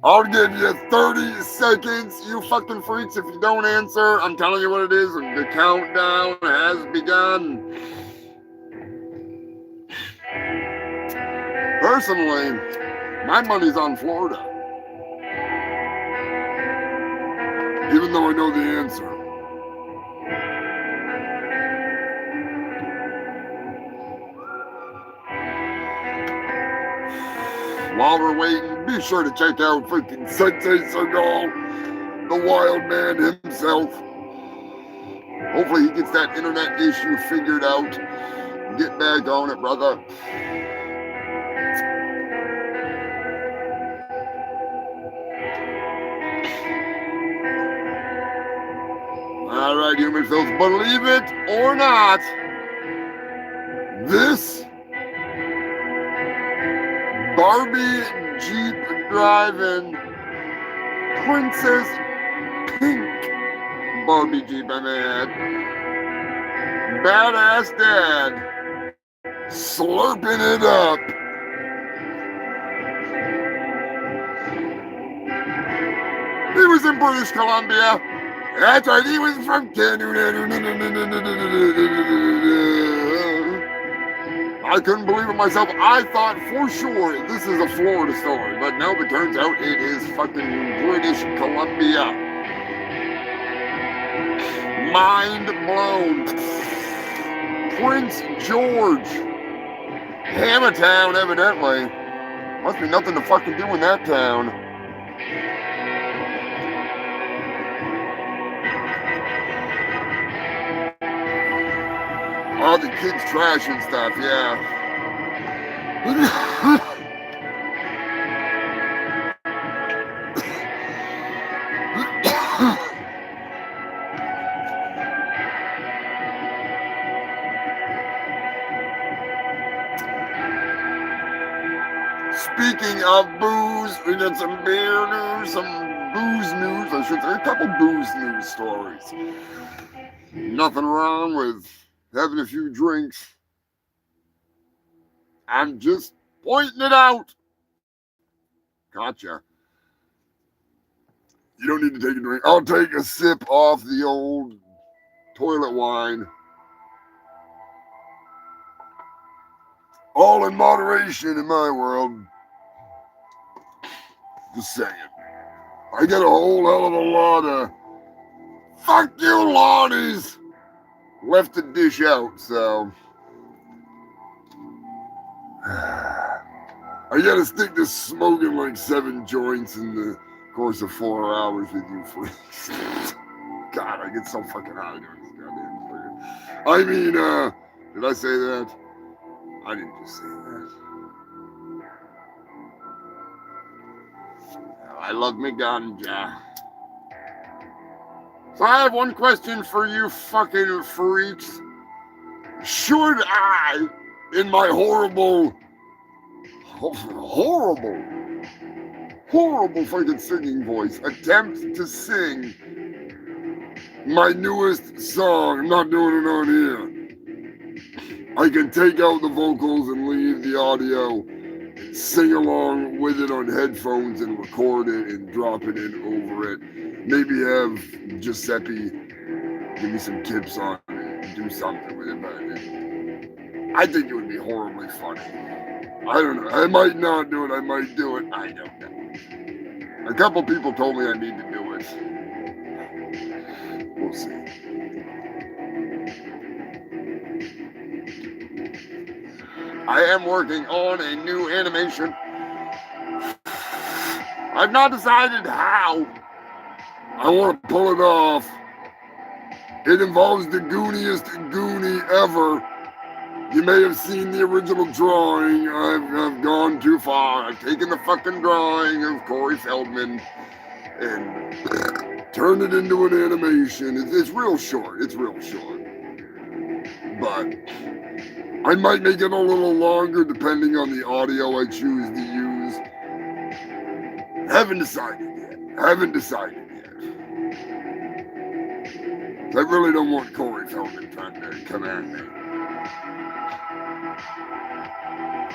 I'll give you 30 seconds, you fucking freaks. If you don't answer, I'm telling you what it is. The countdown has begun. Personally, my money's on Florida. Even though I know the answer. While we're waiting, be sure to check out freaking Sensei Seagal, the wild man himself. Hopefully he gets that internet issue figured out. Get back on it, brother. All right, human filth, believe it or not, this Barbie Jeep driving Princess Pink Barbie Jeep, I may add. Badass dad slurping it up. He was in British Columbia. That's right, he was from Canada. I couldn't believe it myself. I thought for sure this is a Florida story, but no, it turns out it is fucking British Columbia. Mind blown. Prince George. Hammertown, evidently. Must be nothing to fucking do in that town. All the kids trash and stuff, yeah. Speaking of booze, we got some beer news, some booze news, I should say, a couple booze news stories. Nothing wrong with having a few drinks. I'm just pointing it out. Gotcha. You don't need to take a drink. I'll take a sip off the old toilet wine. All in moderation in my world. Just saying. I get a whole hell of a lot of fuck you, Lonnies left to dish out, so I gotta stick to smoking like 7 joints in the course of 4 hours with you freaks. God, I get so fucking high doing this goddamn thing. I mean, did I say that? I didn't just say that. I love me ganja. So I have one question for you fucking freaks. Should I, in my horrible fucking singing voice, attempt to sing my newest song. I'm not doing it on here. I can take out the vocals and leave the audio and sing along with it on headphones and record it and drop it in over it. Maybe have Giuseppe give me some tips on it and do something with it. But I think it would be horribly funny. I don't know. I might not do it. I might do it. I don't know. A couple people told me I need to do it. We'll see. I am working on a new animation. I've not decided how I want to pull it off. It involves the gooniest goonie ever. You may have seen the original drawing. I've gone too far. I've taken the fucking drawing of Corey Feldman and turned it into an animation. It's real short. It's real short. But I might make it a little longer depending on the audio I choose to use. Haven't decided yet. I really don't want Corey Feldman trying to come at me.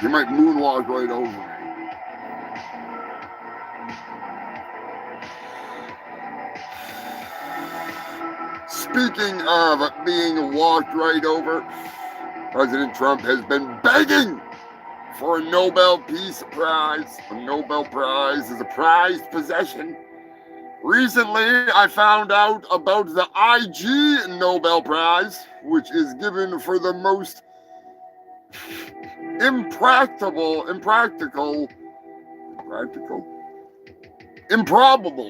He might moonwalk right over me. Speaking of being walked right over, President Trump has been begging for a Nobel Peace Prize. A Nobel Prize is a prized possession. Recently, I found out about the IG Nobel Prize, which is given for the most improbable,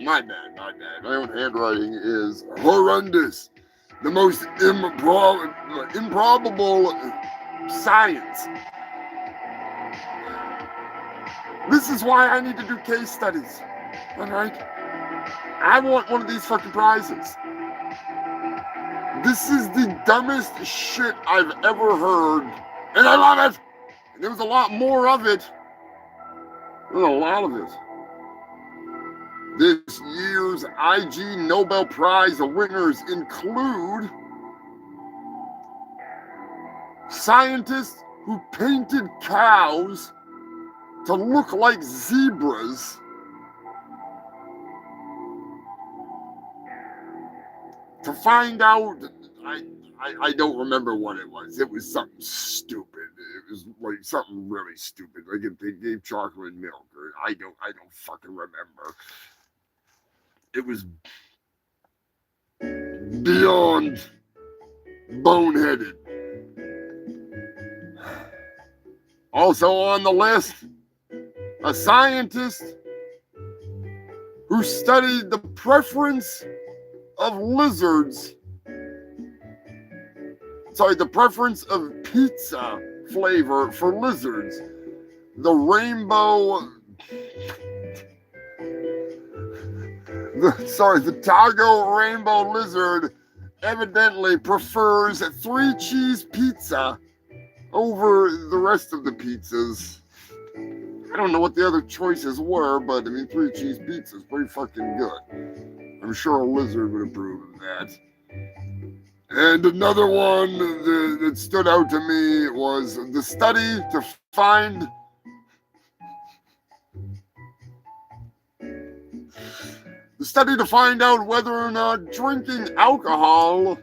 my bad. My own handwriting is horrendous. The most improbable science. This is why I need to do case studies, all right? I want one of these fucking prizes. This is the dumbest shit I've ever heard, and I love it. And there was a lot more of it. There's a lot of it. This year's IG Nobel Prize winners include scientists who painted cows to look like zebras, to find out, I don't remember what it was. It was something stupid. It was like something really stupid. Like if they gave chocolate milk, or I don't fucking remember. It was beyond boneheaded. Also on the list, a scientist who studied the preference of pizza flavor for lizards. The Tago rainbow lizard evidently prefers 3-cheese pizza over the rest of the pizzas. I don't know what the other choices were, but I mean, 3-cheese pizza is pretty fucking good. I'm sure a lizard would approve of that. And another one that stood out to me was the study to find out whether or not drinking alcohol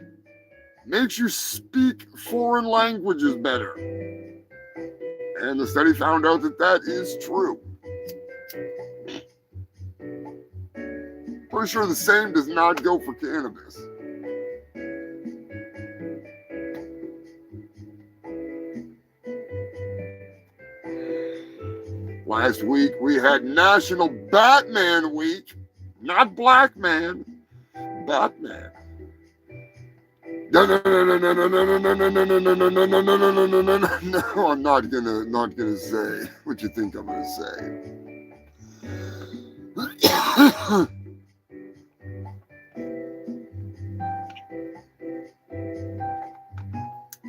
makes you speak foreign languages better. And the study found out that is true. Pretty sure the same does not go for cannabis. Last week we had National Batman Week, not Black Man, Batman. No, I'm not gonna say what you think I'm gonna say.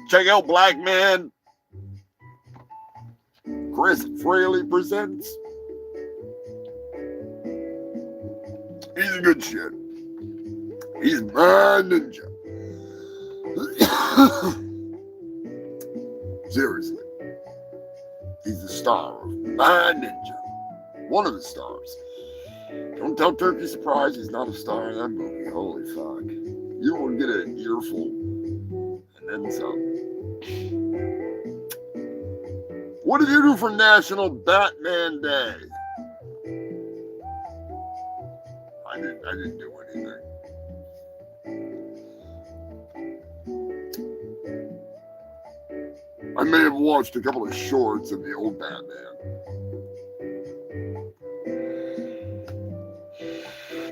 Check out Black Man. Chris Fraley presents. He's a good shit. He's my ninja. Seriously. He's the star of My Ninja. One of the stars. Don't tell Turkey Surprise he's not a star in that movie. Holy fuck. You will get an earful. And then some. What did you do for National Batman Day? I didn't do anything. I may have watched a couple of shorts of the old Batman.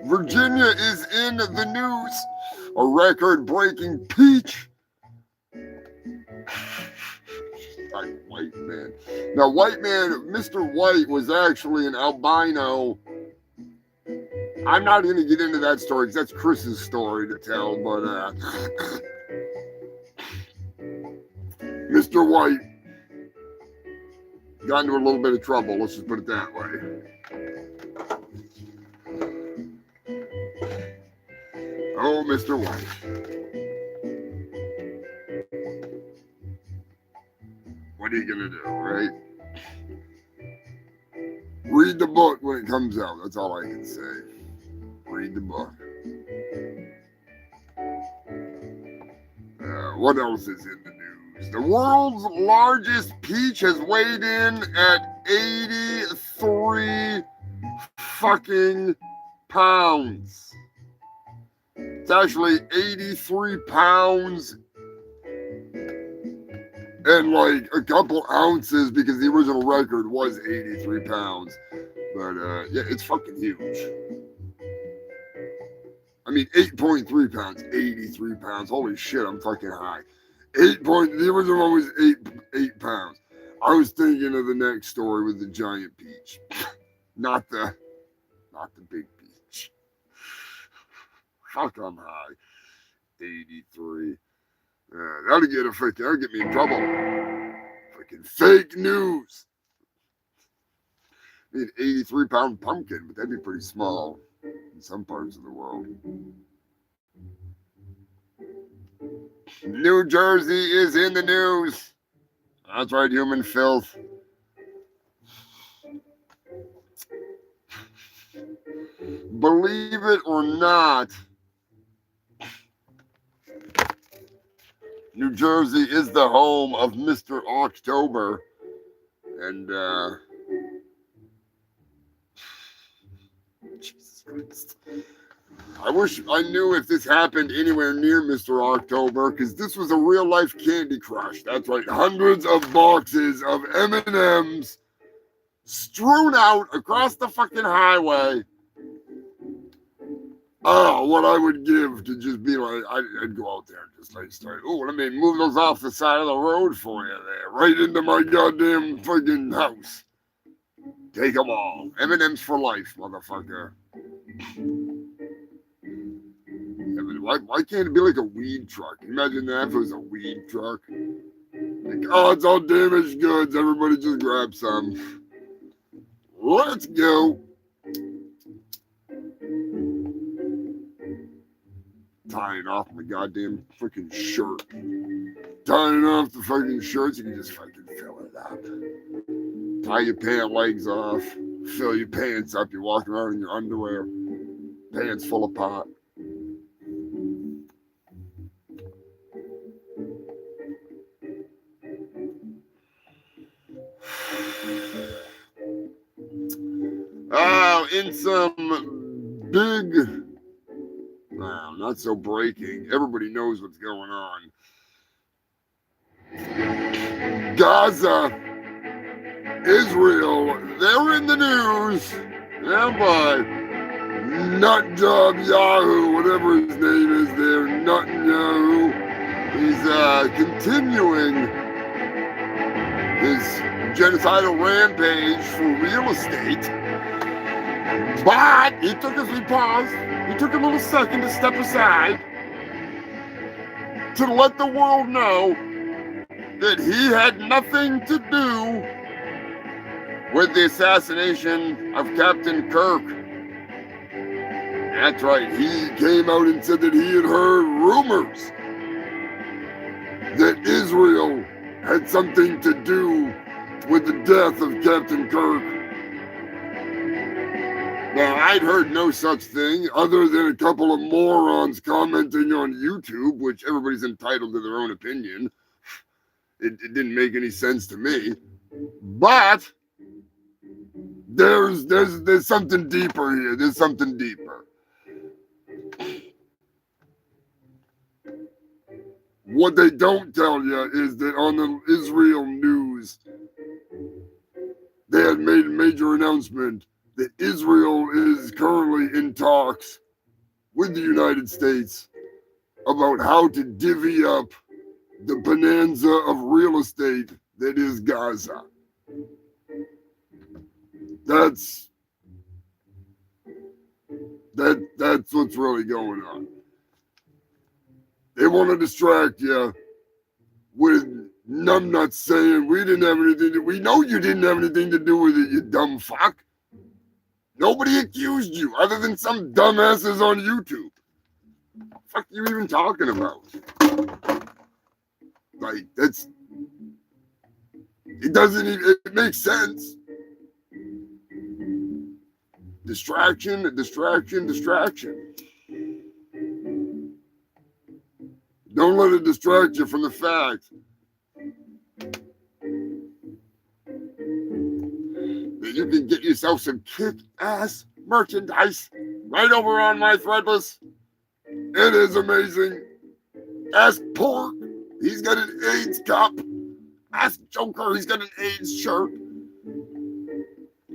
Virginia is in the news. A record-breaking peach. White man. Now, white man, Mr. White was actually an albino. I'm not going to get into that story because that's Chris's story to tell, but Mr. White got into a little bit of trouble, let's just put it that way. Oh, Mr. White. What are you going to do, right? Read the book when it comes out. That's all I can say. Read the book. What else is in the news? The world's largest peach has weighed in at 83 fucking pounds. It's actually 83 pounds and like a couple ounces because the original record was 83 pounds. But yeah, it's fucking huge. I mean, 8.3 pounds, 83 pounds. Holy shit, I'm fucking high. The original one was 8 pounds. I was thinking of the next story with the giant peach. Not the big peach. Fuck, I'm high. 83. That'll get me in trouble. Freaking fake news. I mean, 83-pound pumpkin, but that'd be pretty small in some parts of the world. New Jersey is in the news. That's right, human filth. Believe it or not, New Jersey is the home of Mr. October. And, Jesus Christ. I wish I knew if this happened anywhere near Mr. October, because this was a real-life Candy Crush. That's right, hundreds of boxes of M&Ms strewn out across the fucking highway. Oh, what I would give to just be like, I'd go out there and just like start, oh, let me move those off the side of the road for you there, right into my goddamn fucking house. Take them all. M&M's for life, motherfucker. Why can't it be like a weed truck? Imagine that if it was a weed truck. Like, oh, it's all damaged goods. Everybody just grab some. Let's go. Tying off my goddamn freaking shirt. Tying off the fucking shirts, you can just fucking fill it up. Tie your pant legs off. Fill your pants up. You're walking around in your underwear. Pants full of pot. Oh, in some big, well, not so breaking. Everybody knows what's going on. Gaza, Israel, they're in the news. Yeah, boy. Nut job Yahoo, whatever his name is there, Nut Yahoo. He's continuing his genocidal rampage for real estate. But he took a little second to step aside to let the world know that he had nothing to do with the assassination of Captain Kirk. That's right. He came out and said that he had heard rumors that Israel had something to do with the death of Captain Kirk. Now, I'd heard no such thing other than a couple of morons commenting on YouTube, which everybody's entitled to their own opinion. It didn't make any sense to me. But there's something deeper here. There's something deeper. What they don't tell you is that on the Israel news, they had made a major announcement that Israel is currently in talks with the United States about how to divvy up the bonanza of real estate that is Gaza. That's what's really going on. They want to distract you with numbnuts saying we didn't have anything to. We know you didn't have anything to do with it, you dumb fuck. Nobody accused you other than some dumbasses on YouTube. What the fuck are you even talking about? Like, that's. It doesn't even. It makes sense. Distraction, distraction, distraction. Don't let it distract you from the fact that you can get yourself some kick-ass merchandise right over on my Threadless. It is amazing. Ask Pork, he's got an AIDS cup. Ask Joker, he's got an AIDS shirt.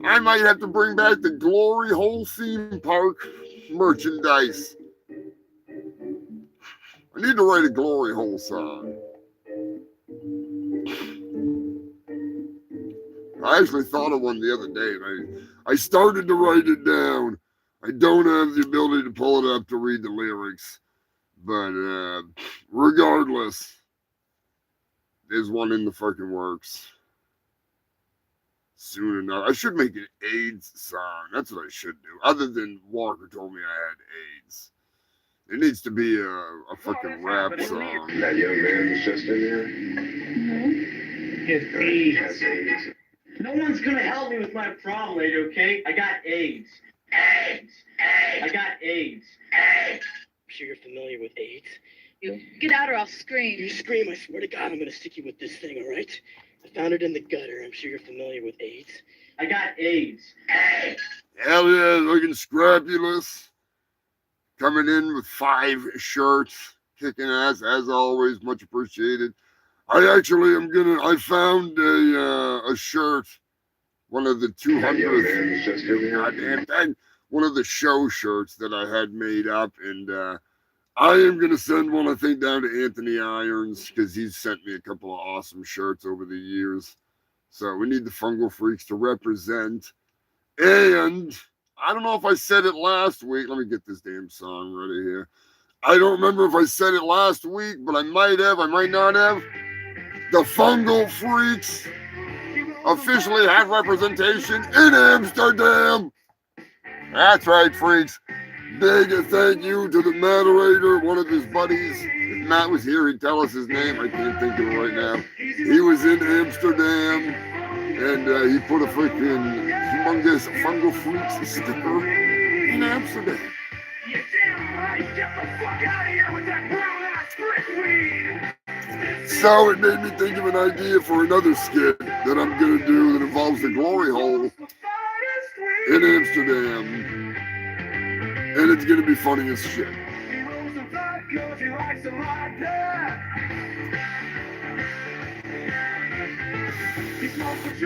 I might have to bring back the Glory Hole theme park merchandise. I need to write a Glory Hole song. I actually thought of one the other day, and I started to write it down. I don't have the ability to pull it up to read the lyrics, but regardless, there's one in the fucking works. Soon enough. I should make an AIDS song. That's what I should do. Other than Walker told me I had AIDS. It needs to be a fucking rap song. That young man was just in here? Mm-hmm. He has AIDS. No one's gonna help me with my problem, lady, okay? I got AIDS. AIDS! AIDS! I got AIDS. AIDS! I'm sure you're familiar with AIDS. You get out or I'll scream. You scream, I swear to God, I'm gonna stick you with this thing, all right? I found it in the gutter. I'm sure you're familiar with AIDS. I got AIDS. AIDS! Hell yeah, looking scrapulous. Coming in with 5 shirts, kicking ass as always, much appreciated. I found a shirt, one of the 200th, goddamn thing, one of the show shirts that I had made up, and I am gonna send one, I think, down to Anthony Irons because he's sent me a couple of awesome shirts over the years. So we need the Fungal Freaks to represent, and I don't know if I said it last week. Let me get this damn song ready here. I don't remember if I said it last week, but I might have. I might not have. The Fungal Freaks officially have representation in Amsterdam. That's right, freaks. Big thank you to the moderator, one of his buddies. If Matt was here, he'd tell us his name. I can't think of it right now. He was in Amsterdam, and he put a freaking humongous Fungal Freaks sticker in Amsterdam. You're damn right. Get the fuck out of here with that brown-ass brickweed. So it made me think of an idea for another skit that I'm going to do that involves the Glory Hole in Amsterdam. And it's going to be funny as shit.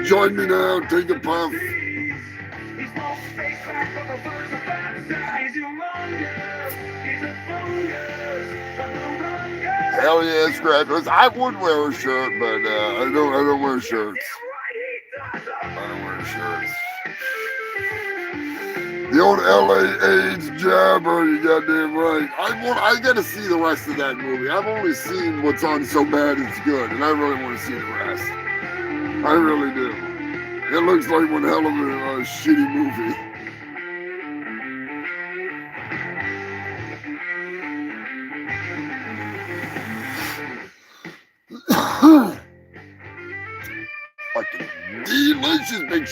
Join me now, take a puff. Hell yeah, scrappers. I would wear a shirt, but I don't wear shirts. I don't wear shirts. The old LA AIDS jabber, you goddamn right. I gotta see the rest of that movie. I've only seen what's on So Bad It's Good, and I really want to see the rest. I really do. It looks like one hell of a shitty movie.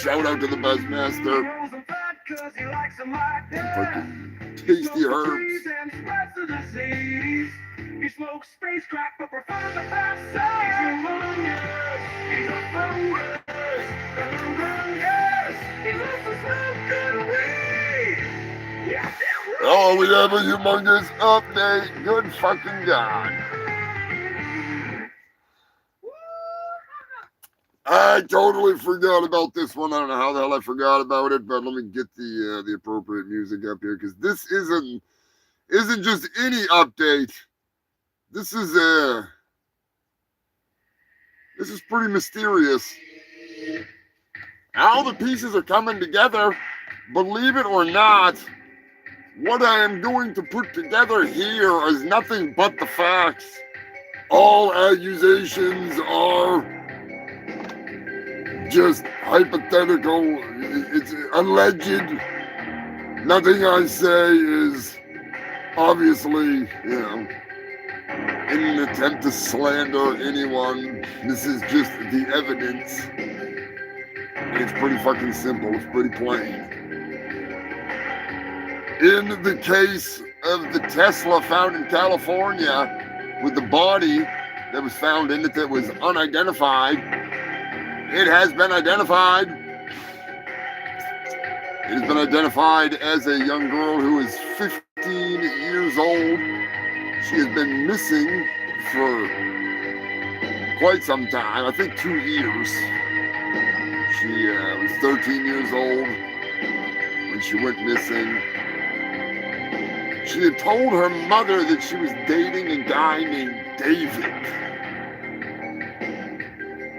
Shout out to the Buzzmaster. Fucking tasty herbs. He smokes space crack, but prefers the fast side. He's a fungus. He loves to smoke good weed. Yeah, damn right. Oh, we have a humongous update. Good fucking God. I totally forgot about this one. I don't know how the hell I forgot about it, but let me get the appropriate music up here, because this isn't just any update. This is pretty mysterious. How the pieces are coming together, believe it or not, what I am going to put together here is nothing but the facts. All accusations are just hypothetical. It's alleged. Nothing I say is obviously, in an attempt to slander anyone. This is just the evidence. It's pretty fucking simple. It's pretty plain. In the case of the Tesla found in California, with the body that was found in it that was unidentified, it has been identified. It has been identified as a young girl who is 15 years old. She has been missing for quite some time, I think 2 years. She was 13 years old when she went missing. She had told her mother that she was dating a guy named David.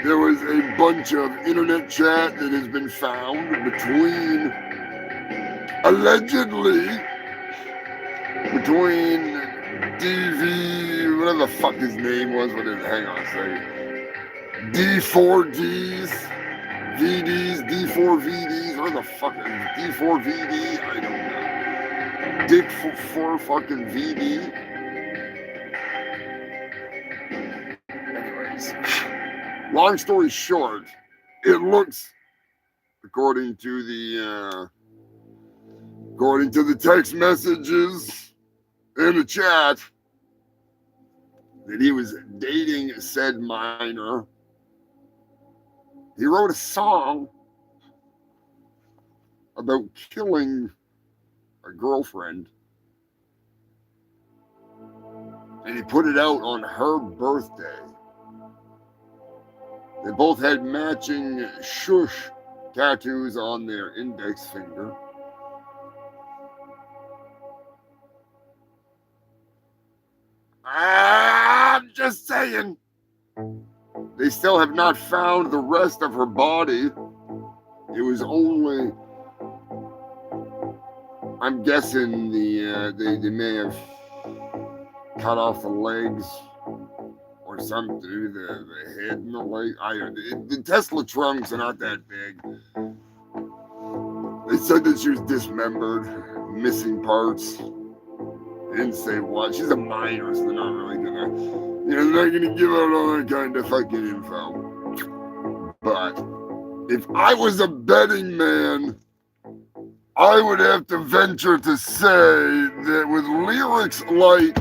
There was a bunch of internet chat that has been found allegedly between DV, whatever the fuck his name was, hang on a second. D4Ds, VDs, D4VDs, where the fuck is D4VD? I don't know. Dick for fucking VD. Anyways, long story short, it looks, according to the text messages in the chat, that he was dating said minor. He wrote a song about killing a girlfriend, and he put it out on her birthday. They both had matching shush tattoos on their index finger. I'm just saying. They still have not found the rest of her body. It was only, I'm guessing they may have cut off the legs or something, the head and the leg. The Tesla trunks are not that big. They said that she was dismembered, missing parts. They didn't say what. She's a minor, so they're not really gonna, they're not gonna give out all that kind of fucking info. But if I was a betting man, I would have to venture to say that with lyrics like,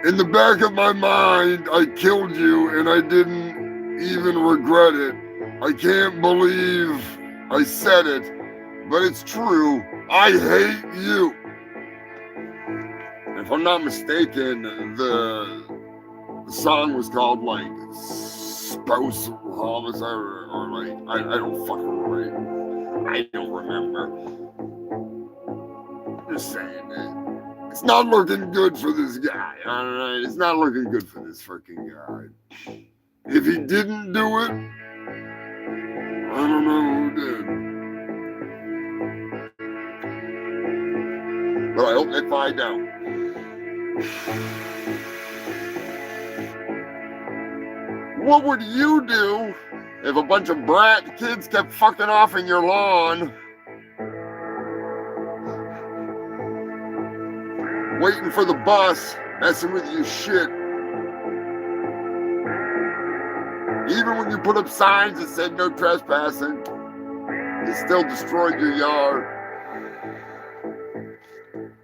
in the back of my mind, I killed you and I didn't even regret it. I can't believe I said it, but it's true. I hate you. If I'm not mistaken, the song was called like Spousal Homicide or like, I don't fucking remember. I don't remember. Just saying that. It's not looking good for this guy, alright? It's not looking good for this freaking guy. If he didn't do it, I don't know who did. But I hope they find out. What would you do if a bunch of brat kids kept fucking off in your lawn, waiting for the bus, messing with your shit? Even when you put up signs that said no trespassing. They still destroyed your yard.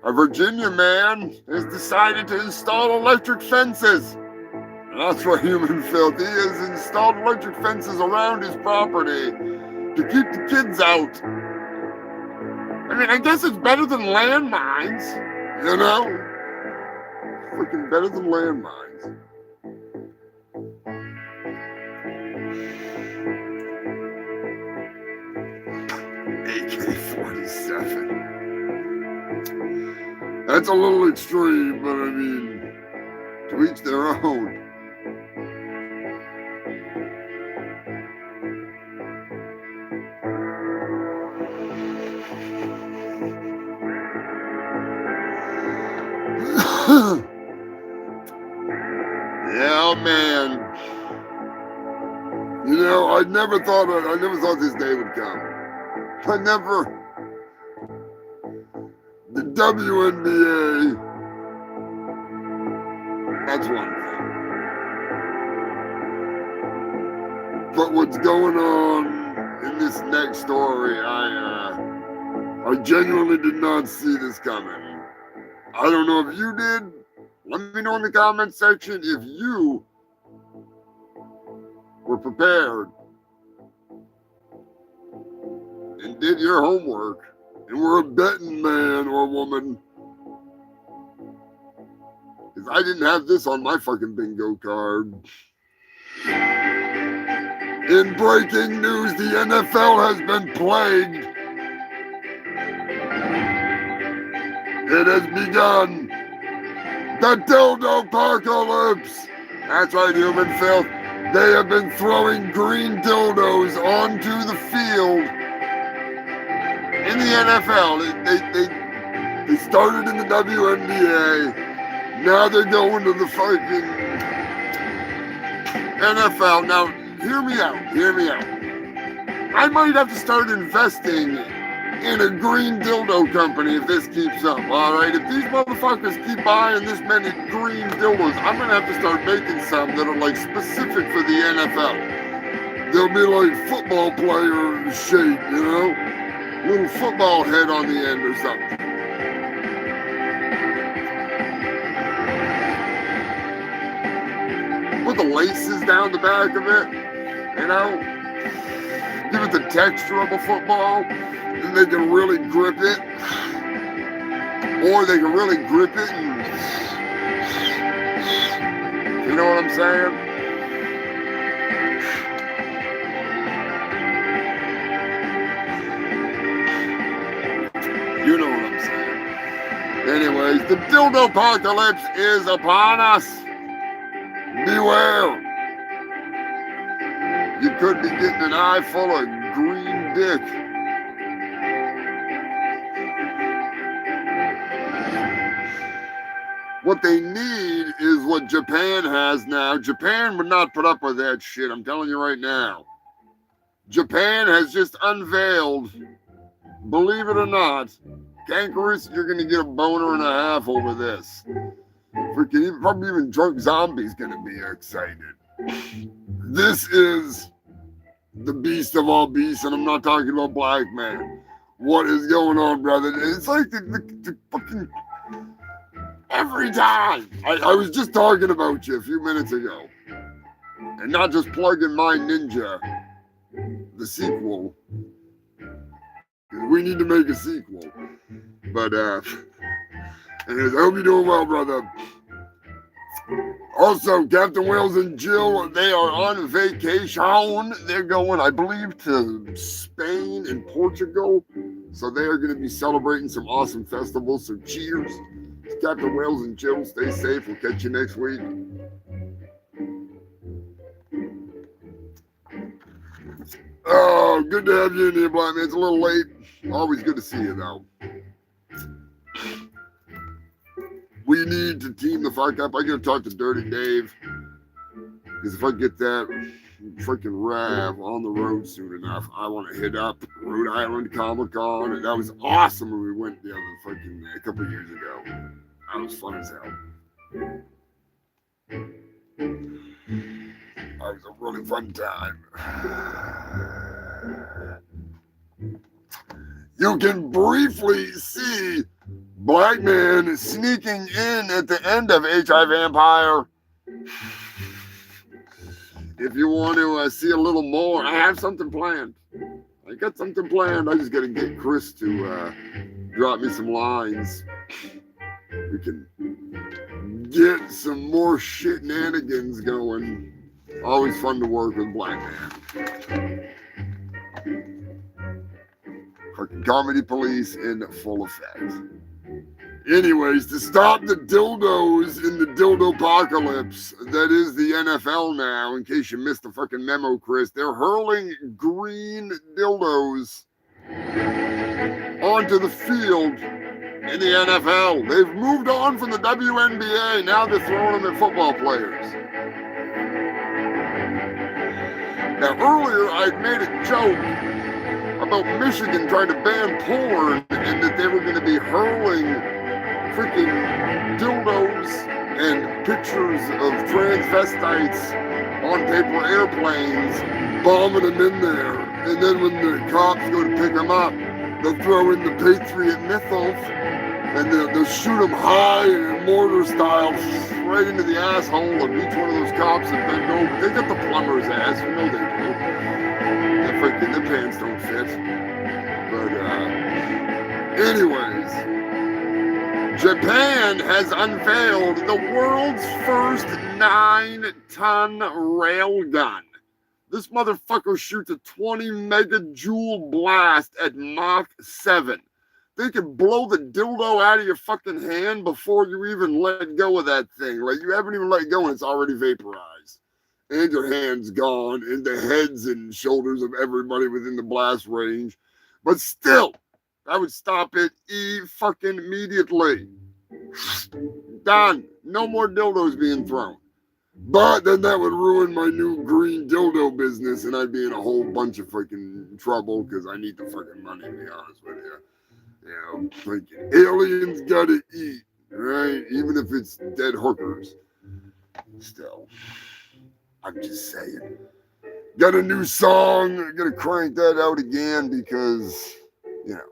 A Virginia man has decided to install electric fences. And that's what human filth. He has installed electric fences around his property to keep the kids out. I mean, I guess it's better than landmines, you know? Freaking better than landmines. AK-47. That's a little extreme, but I mean, to each their own. Yeah, man. You know, I never thought this day would come. The WNBA, that's one thing. But what's going on in this next story, I genuinely did not see this coming. I don't know if you did. Let me know in the comment section if you were prepared and did your homework and were a betting man or woman. Because I didn't have this on my fucking bingo card. In breaking news, the NFL has been plagued. It has begun. The dildo apocalypse. That's right, human filth. They have been throwing green dildos onto the field in the NFL. They started in the WNBA. Now they're going to the fucking NFL. Now, hear me out. I might have to start investing in a green dildo company if this keeps up, all right? If these motherfuckers keep buying this many green dildos, I'm gonna have to start making some that are like specific for the NFL. They'll be like football player shape, you know? Little football head on the end or something. Put the laces down the back of it, you know? Give it the texture of a football. Then they can really grip it. Or they can really grip it and... You know what I'm saying? You know what I'm saying. Anyways, the dildo apocalypse is upon us. Beware. You could be getting an eye full of green dick. What they need is what Japan has now. Japan would not put up with that shit, I'm telling you right now. Japan has just unveiled, believe it or not, Kangaroos, you're going to get a boner and a half over this. Freaking, probably even drunk zombies going to be excited. This is the beast of all beasts, and I'm not talking about black man. What is going on, brother? It's like the fucking... Every time. I was just talking about you a few minutes ago. And not just plugging my Ninja, the sequel. We need to make a sequel. But, anyways, I hope you're doing well, brother. Also, Captain Wales and Jill, they are on vacation. They're going, I believe, to Spain and Portugal. So they are going to be celebrating some awesome festivals. So cheers. Captain Wales and Jill, stay safe. We'll catch you next week. Oh, good to have you in here, Black Man. It's a little late. Always good to see you, though. We need to team the fuck up. I gotta talk to Dirty Dave. Because if I get that freaking Rav on the road soon enough, I want to hit up Rhode Island Comic Con. And that was awesome when we went the other fucking a couple years ago. That was fun as hell. That was a really fun time. You can briefly see Black Man sneaking in at the end of HI Vampire. If you want to see a little more, I have something planned. I got something planned. I just got to get Chris to drop me some lines. We can get some more shenanigans going. Always fun to work with Black Man. Fucking comedy police in full effect. Anyways, to stop the dildos in the dildo apocalypse that is the NFL now, in case you missed the fucking memo, Chris, they're hurling green dildos onto the field in the NFL. They've moved on from the WNBA. Now they're throwing them at football players. Now, earlier I'd made a joke about Michigan trying to ban porn and that they were going to be hurling freaking dildos and pictures of transvestites on paper airplanes, bombing them in there. And then when the cops go to pick them up, they'll throw in the Patriot Mythos and they'll shoot them high in mortar style right into the asshole of each one of those cops that bend over. They got the plumber's ass, you know they do. Their pants don't fit. But anyways, Japan has unveiled the world's first 9-ton railgun. This motherfucker shoots a 20 megajoule blast at Mach 7. They can blow the dildo out of your fucking hand before you even let go of that thing. Like, you haven't even let go and it's already vaporized. And your hand's gone, and the heads and shoulders of everybody within the blast range. But still, I would stop it fucking immediately. Done. No more dildos being thrown. But then that would ruin my new green dildo business, and I'd be in a whole bunch of freaking trouble because I need the fucking money, to be honest with you. You know, freaking aliens gotta eat, right? Even if it's dead hookers. Still. I'm just saying. Got a new song. I'm gonna crank that out again because, you know,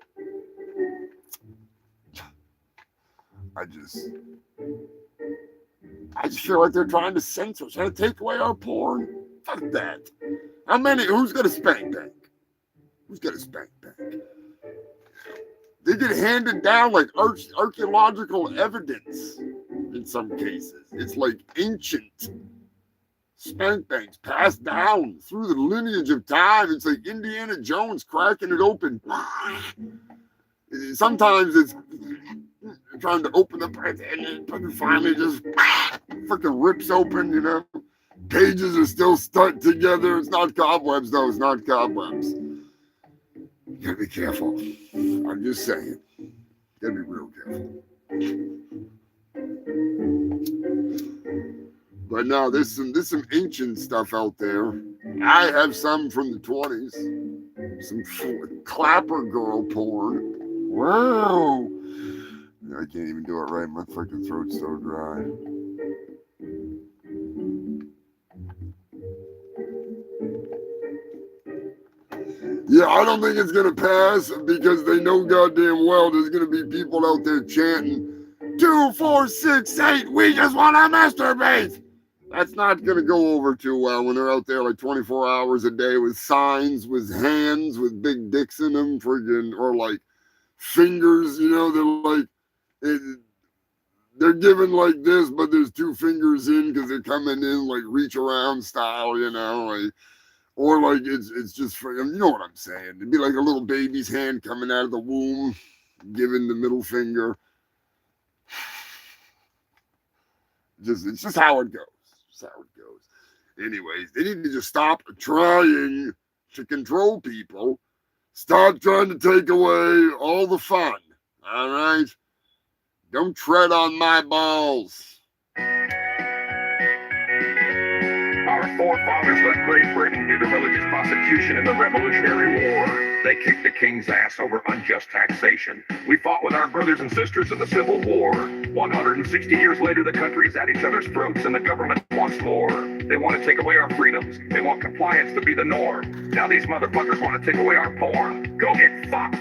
I just feel like they're trying to censor us, trying to take away our porn. Fuck that. Who's got a spank bank? Who's got a spank bank? They get handed down like archaeological evidence in some cases. It's like ancient spank banks passed down through the lineage of time. It's like Indiana Jones cracking it open. Sometimes it's trying to open the press and it finally just freaking rips open, you know. Pages are still stuck together. It's not cobwebs, though. It's not cobwebs. You gotta be careful. I'm just saying. You gotta be real careful. But no, there's some ancient stuff out there. I have some from the 20s. Some clapper girl porn. Wow. I can't even do it right. My freaking throat's so dry. Yeah, I don't think it's going to pass because they know goddamn well there's going to be people out there chanting, 2, 4, 6, 8, we just want to masturbate. That's not going to go over too well when they're out there like 24 hours a day with signs, with hands, with big dicks in them, friggin', or like fingers, you know, they're like, they're given like this, but there's 2 fingers in because they're coming in like reach around style, you know, like, or like it's just for, you know what I'm saying. It'd be like a little baby's hand coming out of the womb, giving the middle finger. It's just how it goes. Just how it goes. Anyways, they need to just stop trying to control people. Stop trying to take away all the fun. All right? Don't tread on my balls. Our forefathers led Great Britain into religious prosecution in the Revolutionary War. They kicked the king's ass over unjust taxation. We fought with our brothers and sisters in the Civil War. 160 years later, the country's at each other's throats and the government wants more. They want to take away our freedoms. They want compliance to be the norm. Now these motherfuckers want to take away our porn. Go get fucked.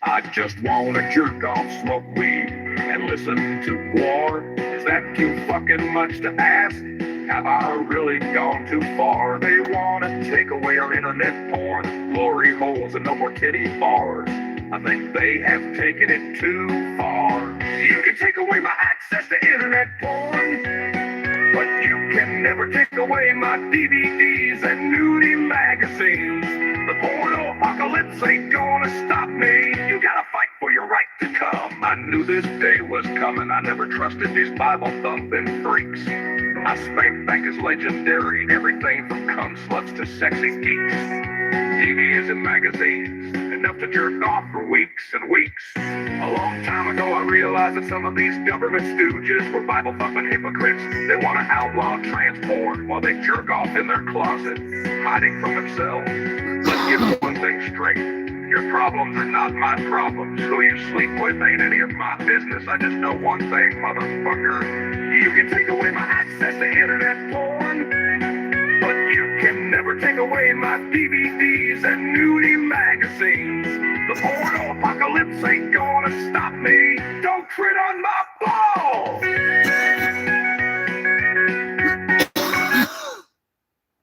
I just want to jerk off, smoke weed, and listen to war. Is that too fucking much to ask? Have I really gone too far? They want to take away our internet porn, glory holes, and no more titty bars. I think they have taken it too far. You can take away my access to internet porn, but you can never take away my DVDs and nudie magazines. The porno apocalypse ain't gonna stop me. You gotta fight for your right to come. I knew this day was coming. I never trusted these Bible-thumping freaks. I spank bank is legendary. Everything from cum sluts to sexy geeks. TVs and magazines, enough to jerk off for weeks and weeks. A long time ago I realized that some of these government stooges were Bible-thumping hypocrites. They want to outlaw trans porn while they jerk off in their closet, hiding from themselves. Let's get one thing straight. Your problems are not my problems. Who you sleep with ain't any of my business. I just know one thing, motherfucker. You can take away my access to internet porn, but you can never take away my DVDs and nudie magazines. The porno apocalypse ain't gonna stop me. Don't tread on my balls.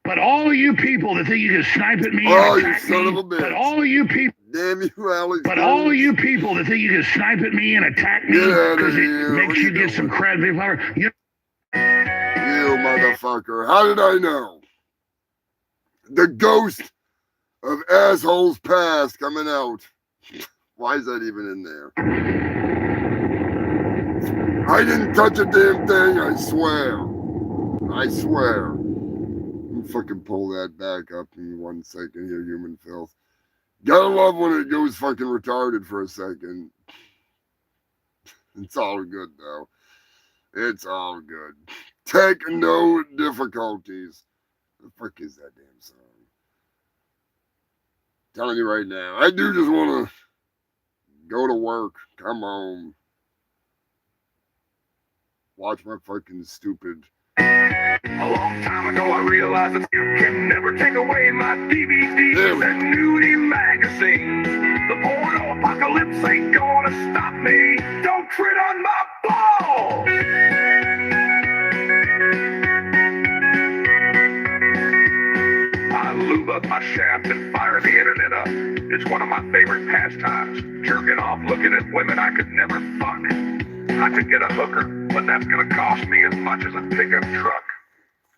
But all you people that think you can snipe at me, Oh, and you attack son me, of a bitch. but all you people. Damn you, Alex. But all you people that think you can snipe at me and attack me Get outta because it here. makes What you are get you some doing? cred, big flower. You You motherfucker. How did I know? The ghost of assholes past coming out. Why is that even in there? I didn't touch a damn thing, I swear. I swear. I'll fucking pull that back up in 1 second here, human filth. Gotta love when it goes fucking retarded for a second. It's all good though. It's all good. Techno difficulties. The fuck is that damn song? Telling you right now, I do just want to go to work, come home, watch my fucking stupid. A long time ago I realized that you can never take away my DVDs and nudie magazines. The porno apocalypse ain't gonna stop me. Don't tread on my balls. I lube up my shaft and fire the internet up. It's one of my favorite pastimes. Jerking off looking at women I could never fuck. I could get a hooker, but that's gonna cost me as much as a pickup truck.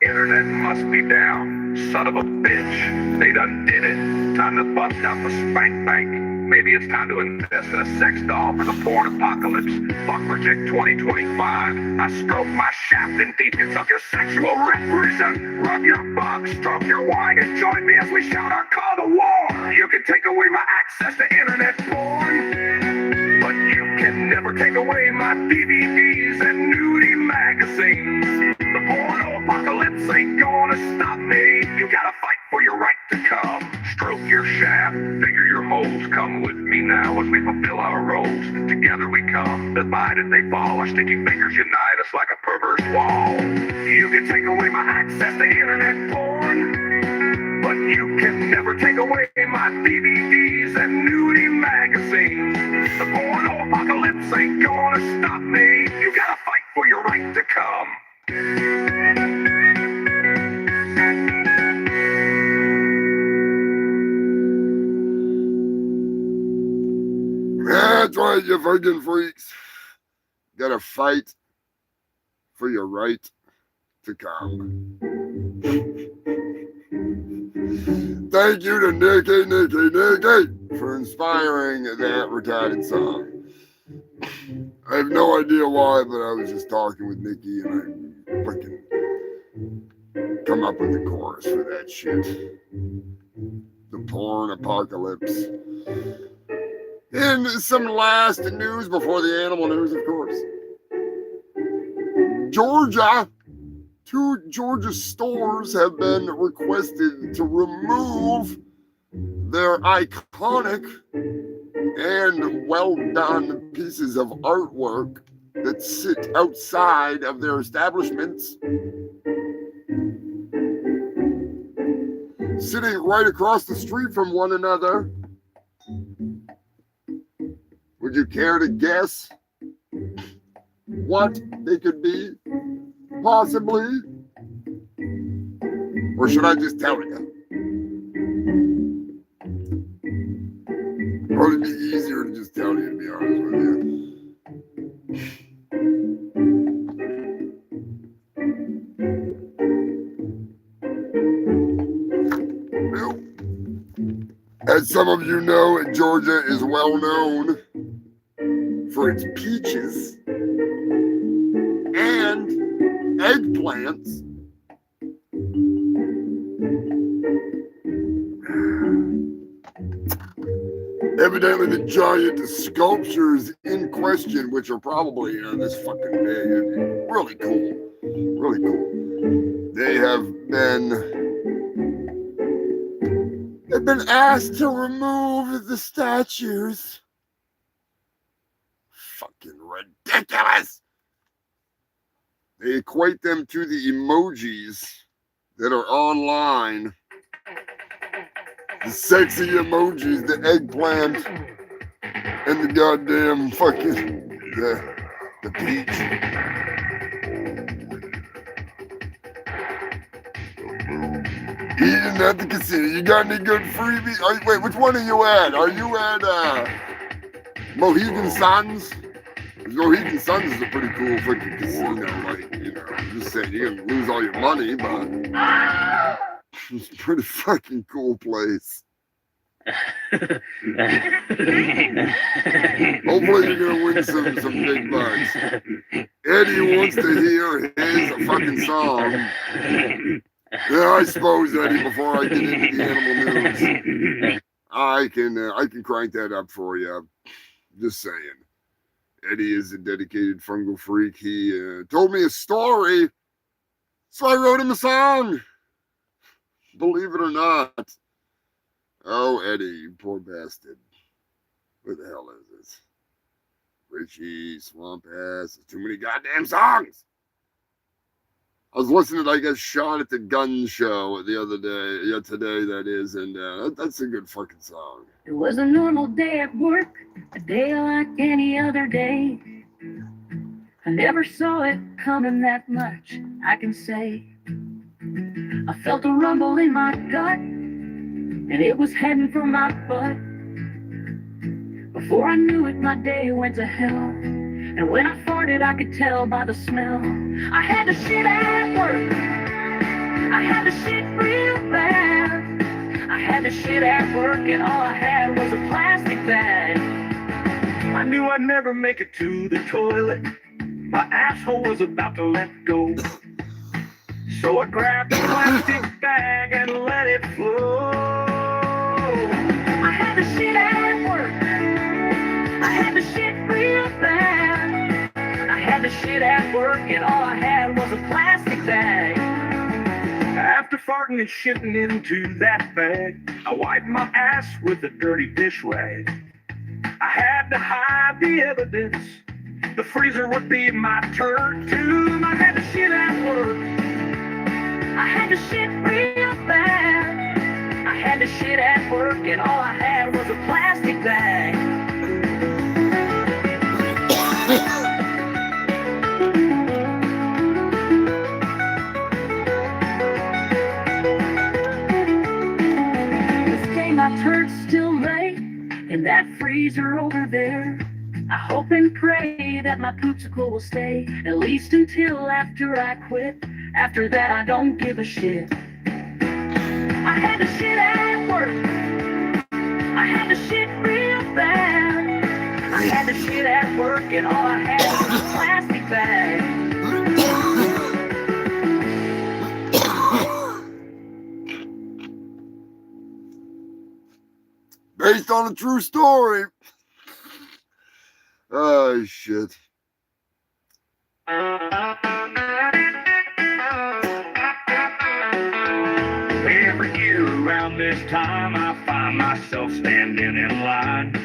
Internet must be down. Son of a bitch. They done did it. Time to bust out the spank bank. Maybe it's time to invest in a sex doll for the porn apocalypse. Fuck Project 2025. I stroke my shaft and deep inside your sexual repression. Rub your butt, stroke your wine, and join me as we shout our call to war. You can take away my access to internet porn, but you can never take away my DVDs and nudie magazines. The porno apocalypse ain't gonna stop me. You gotta fight for your right to come. Stroke your shaft, figure your holes. Come with me now as we fulfill our roles. Together we come, divided they fall. Our sticky fingers unite us like a perverse wall. You can take away my access to internet porn, but you can never take away my DVDs and nudie magazines. The porno apocalypse ain't gonna stop me. You gotta fight for your right to come. That's right, you fucking freaks. Gotta fight for your right to come. Thank you to Nikki for inspiring that retarded song. I have no idea why, but I was just talking with Nikki and I freaking come up with the chorus for that shit. The porn apocalypse. In some last news before the animal news, of course. Georgia. 2 Georgia stores have been requested to remove their iconic and well-done pieces of artwork that sit outside of their establishments sitting right across the street from one another. Would you care to guess what they could be, possibly? Or should I just tell you? Probably be easier to just tell you, to be honest with you. Well, as some of you know, Georgia is well known for its peaches and eggplants. Evidently, the giant sculptures in question, which are probably this fucking big, really cool, really cool. They've been asked to remove the statues. Fucking ridiculous. They equate them to the emojis that are online. The sexy emojis, the eggplant, and the goddamn fucking, the peach. Eating at the casino. You got any good freebies? Wait, which one are you at? Are you at Mohegan Suns? Mohegan Suns is a pretty cool freaking casino. Like, you know, I'm just saying, you're going to lose all your money, but it's a pretty fucking cool place. Hopefully you're going to win some big bucks. Eddie wants to hear his fucking song. Yeah, I suppose, Eddie, before I get into the animal news, I can crank that up for you. Just saying. Eddie is a dedicated fungal freak. He told me a story, so I wrote him a song. Believe it or not. Oh, Eddie, you poor bastard. What the hell is this? Richie, Swamp Ass. Too many goddamn songs. I was listening to, I guess, Shot at the Gun Show the other day. Yeah, today, that is. And that's a good fucking song. It was a normal day at work, a day like any other day. I never saw it coming that much, I can say. I felt a rumble in my gut, and it was heading for my butt. Before I knew it, my day went to hell. And when I farted, I could tell by the smell. I had to shit at work. I had to shit real bad. I had to shit at work, and all I had was a plastic bag. I knew I'd never make it to the toilet. My asshole was about to let go. So I grabbed the plastic bag and let it flow. I had to shit at work. I had to shit real bad. I had to shit at work, and all I had was a plastic bag. After farting and shitting into that bag, I wiped my ass with a dirty dish rag. I had to hide the evidence. The freezer would be my turd tomb. I had to shit at work. I had to shit real bad. I had to shit at work, and all I had was a plastic bag. My turds still lay in that freezer over there. I hope and pray that my poopsicle will stay, at least until after I quit. After that, I don't give a shit. I had to shit at work. I had to shit real bad. I had to shit at work, and all I had was a plastic bag. Based on a true story. Oh, shit. Every year around this time, I find myself standing in line.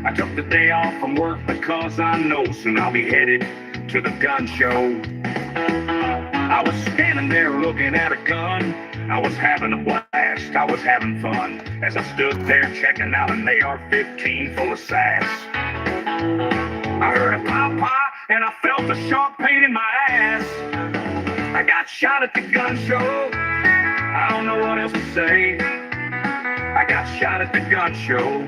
I took the day off from work because I know soon I'll be headed to the gun show. I was standing there looking at a gun. I was having a blast, I was having fun, as I stood there checking out an AR-15 full of sass. I heard a pop, and I felt a sharp pain in my ass. I got shot at the gun show, I don't know what else to say. I got shot at the gun show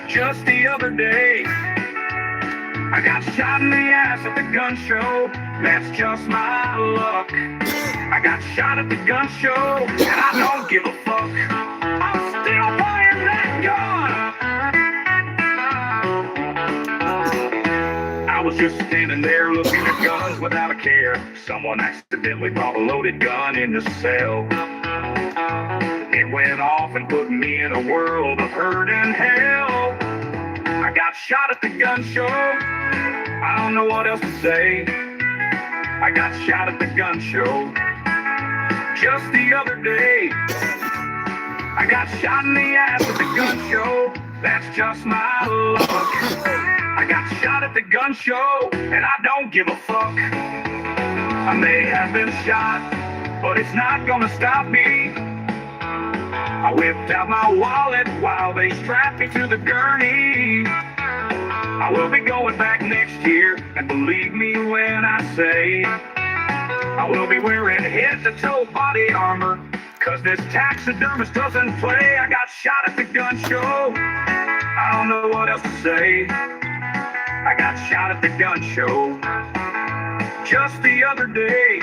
just the other day. I got shot in the ass at the gun show, that's just my luck. I got shot at the gun show, and I don't give a fuck. I'm still buying that gun. I was just standing there looking at guns without a care. Someone accidentally brought a loaded gun in the cell. It went off and put me in a world of hurt and hell. I got shot at the gun show, I don't know what else to say. I got shot at the gun show just the other day. I got shot in the ass at the gun show, that's just my luck. I got shot at the gun show, and I don't give a fuck. I may have been shot, but it's not gonna stop me. I whipped out my wallet while they strapped me to the gurney. I will be going back next year, and believe me when I say I will be wearing head-to-toe body armor, cause this taxidermist doesn't play. I got shot at the gun show, I don't know what else to say. I got shot at the gun show just the other day.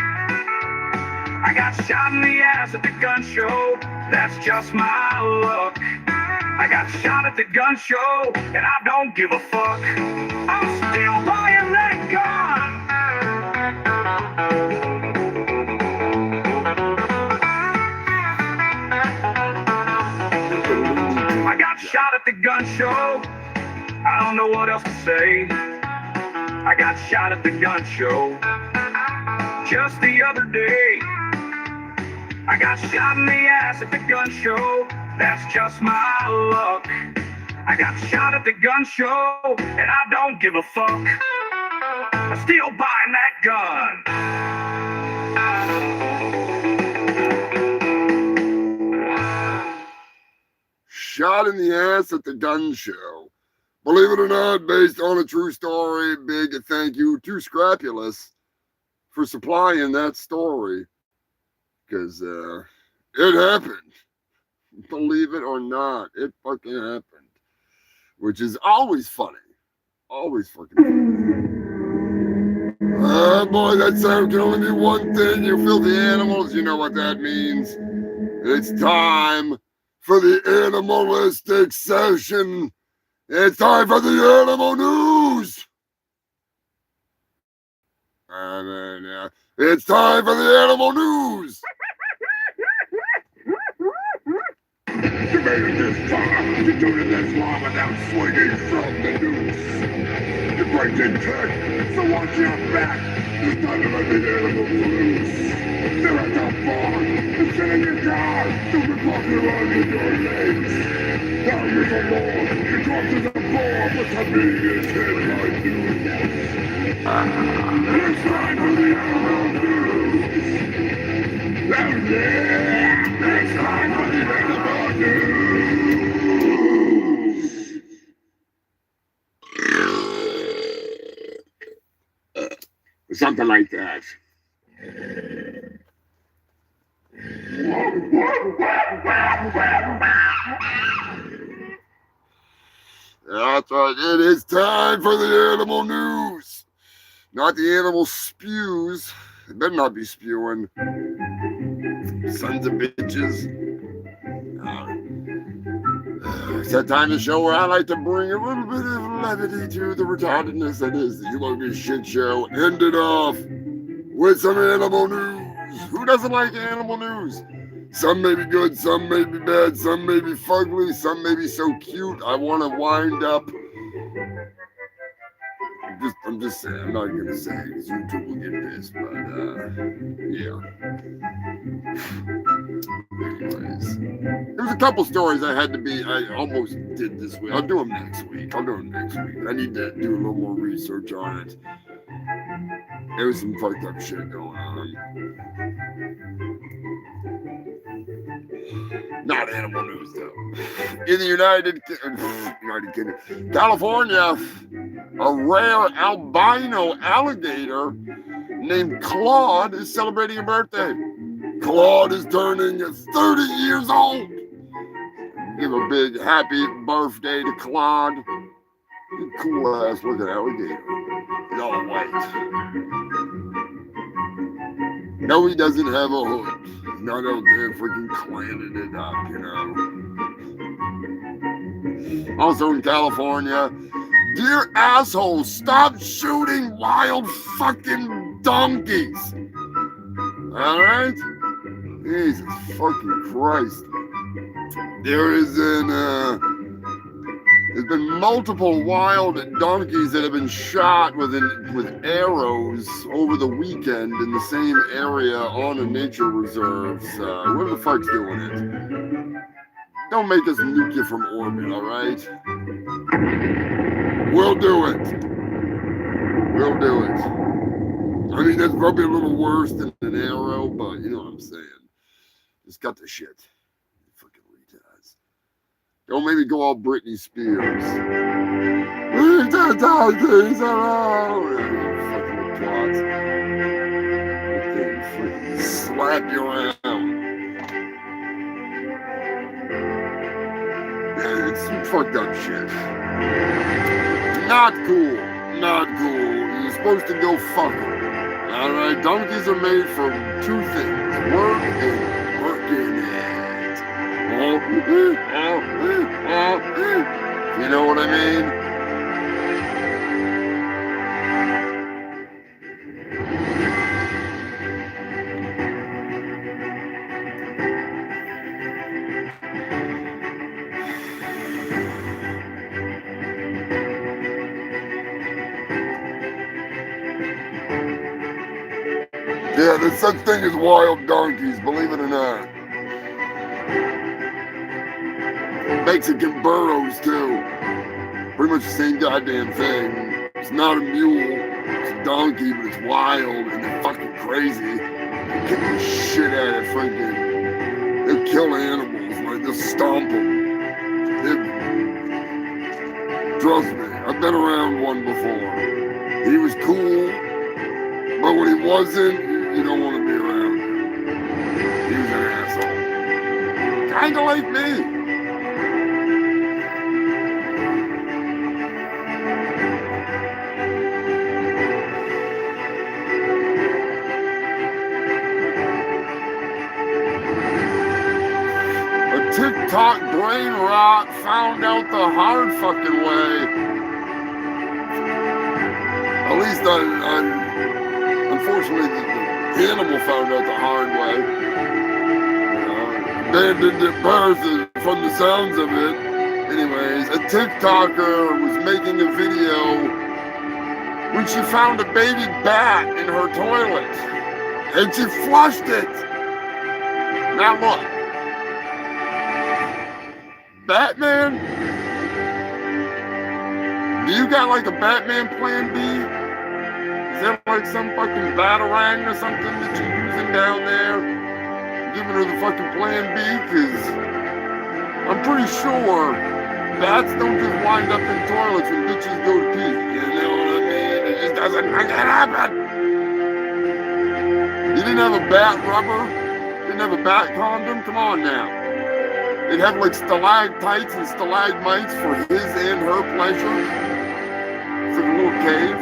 I got shot in the ass at the gun show, that's just my luck. I got shot at the gun show, and I don't give a fuck. I'm still buying that gun. I got shot at the gun show, I don't know what else to say. I got shot at the gun show just the other day. I got shot in the ass at the gun show, that's just my luck. I got shot at the gun show, and I don't give a fuck. I'm still buying that gun. Shot in the ass at the gun show. Believe it or not, based on a true story. Big thank you to Scrapulous for supplying that story. Because it happened. Believe it or not, it fucking happened. Which is always funny. Always fucking funny. Oh boy, that sound can only be one thing. You filthy animals, you know what that means. It's time for the animalistic session. It's time for the animal news. It's time for the animal news. You made it this far. You doing it this long without swinging from the noose. You break in tech, so watch your back. It's time to let the animals loose. They're at the bar, and sit in your car. They'll be walking around in your legs. Now you're the Lord. You talk to the bar, but the meeting is headline news. It's time for the animal news. Oh yeah! It's time for the animal news. Something like that. That's right. It is time for the animal news. Not the animal spews. It better not be spewing. Sons of bitches. It's that time of the show where I like to bring a little bit of levity to the retardedness that is the Humongous Shit Show. End it off with some animal news. Who doesn't like animal news? Some may be good, some may be bad, some may be fugly, some may be so cute. I want to wind up. I'm just saying, I'm not going to say because YouTube will get pissed, but yeah. Anyways, there's a couple stories I almost did this week. I'll do them next week. I need to do a little more research on it. There was some fucked up shit going on. Not animal news, though. In the United Kingdom, California, a rare albino alligator named Claude is celebrating a birthday. Claude is turning 30 years old. Give a big happy birthday to Claude. Cool ass looking alligator. He's all white. No, he doesn't have a hood. He's not out there freaking clanning it up, you know. Also in California, dear assholes, stop shooting wild fucking donkeys. Alright? Jesus fucking Christ. There's been multiple wild donkeys that have been shot with arrows over the weekend in the same area on a nature reserve. Where the fuck's doing it? Don't make us nuke you from orbit, alright? We'll do it. We'll do it. I mean, that's probably a little worse than an arrow, but you know what I'm saying. Just cut the shit. Fucking retards. Don't maybe go all Britney Spears. Leave the donkeys alone. Fucking twats. Fucking slap you around. Yeah, it's some fucked up shit. Not cool. Not cool. You're supposed to go fuck them. Alright, donkeys are made for two things. Work and working it. You know what I mean? Yeah, there's such thing as wild donkeys, believe it or not. Mexican burros, too. Pretty much the same goddamn thing. It's not a mule, it's a donkey, but it's wild and they're fucking crazy. They kick the shit out of freaking. They kill animals, like they'll stomp them. Trust me, I've been around one before. He was cool, but when he wasn't, you don't want to be around him. He was an asshole. Kinda like me. A TikTok brain rot found out the hard fucking way. At least unfortunately, the animal found out the hard way. Abandoned at birth from the sounds of it. Anyways, a TikToker was making a video when she found a baby bat in her toilet. And she flushed it. Now look. Batman? Do you got like a Batman plan B? Is that like some fucking batarang or something that you're using down there? Giving her the fucking plan B? Because I'm pretty sure bats don't just wind up in toilets when bitches go to pee. You know what I mean? It just doesn't fucking happen. You didn't have a bat rubber? Didn't have a bat condom? Come on now. They'd have like stalactites and stalagmites for his and her pleasure. For the little cave.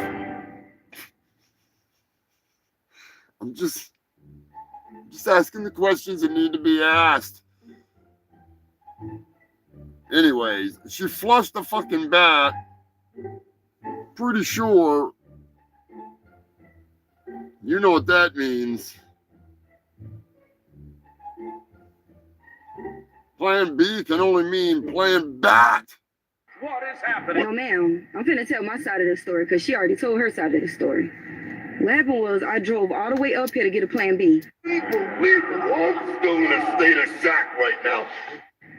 I'm just asking the questions that need to be asked. Anyways, she flushed the fucking bat. Pretty sure you know what that means. Plan B can only mean plan bat. What is happening? No, ma'am. I'm finna tell my side of the story because she already told her side of the story. What happened was I drove all the way up here to get a plan B. I'm still in a state of shock right now.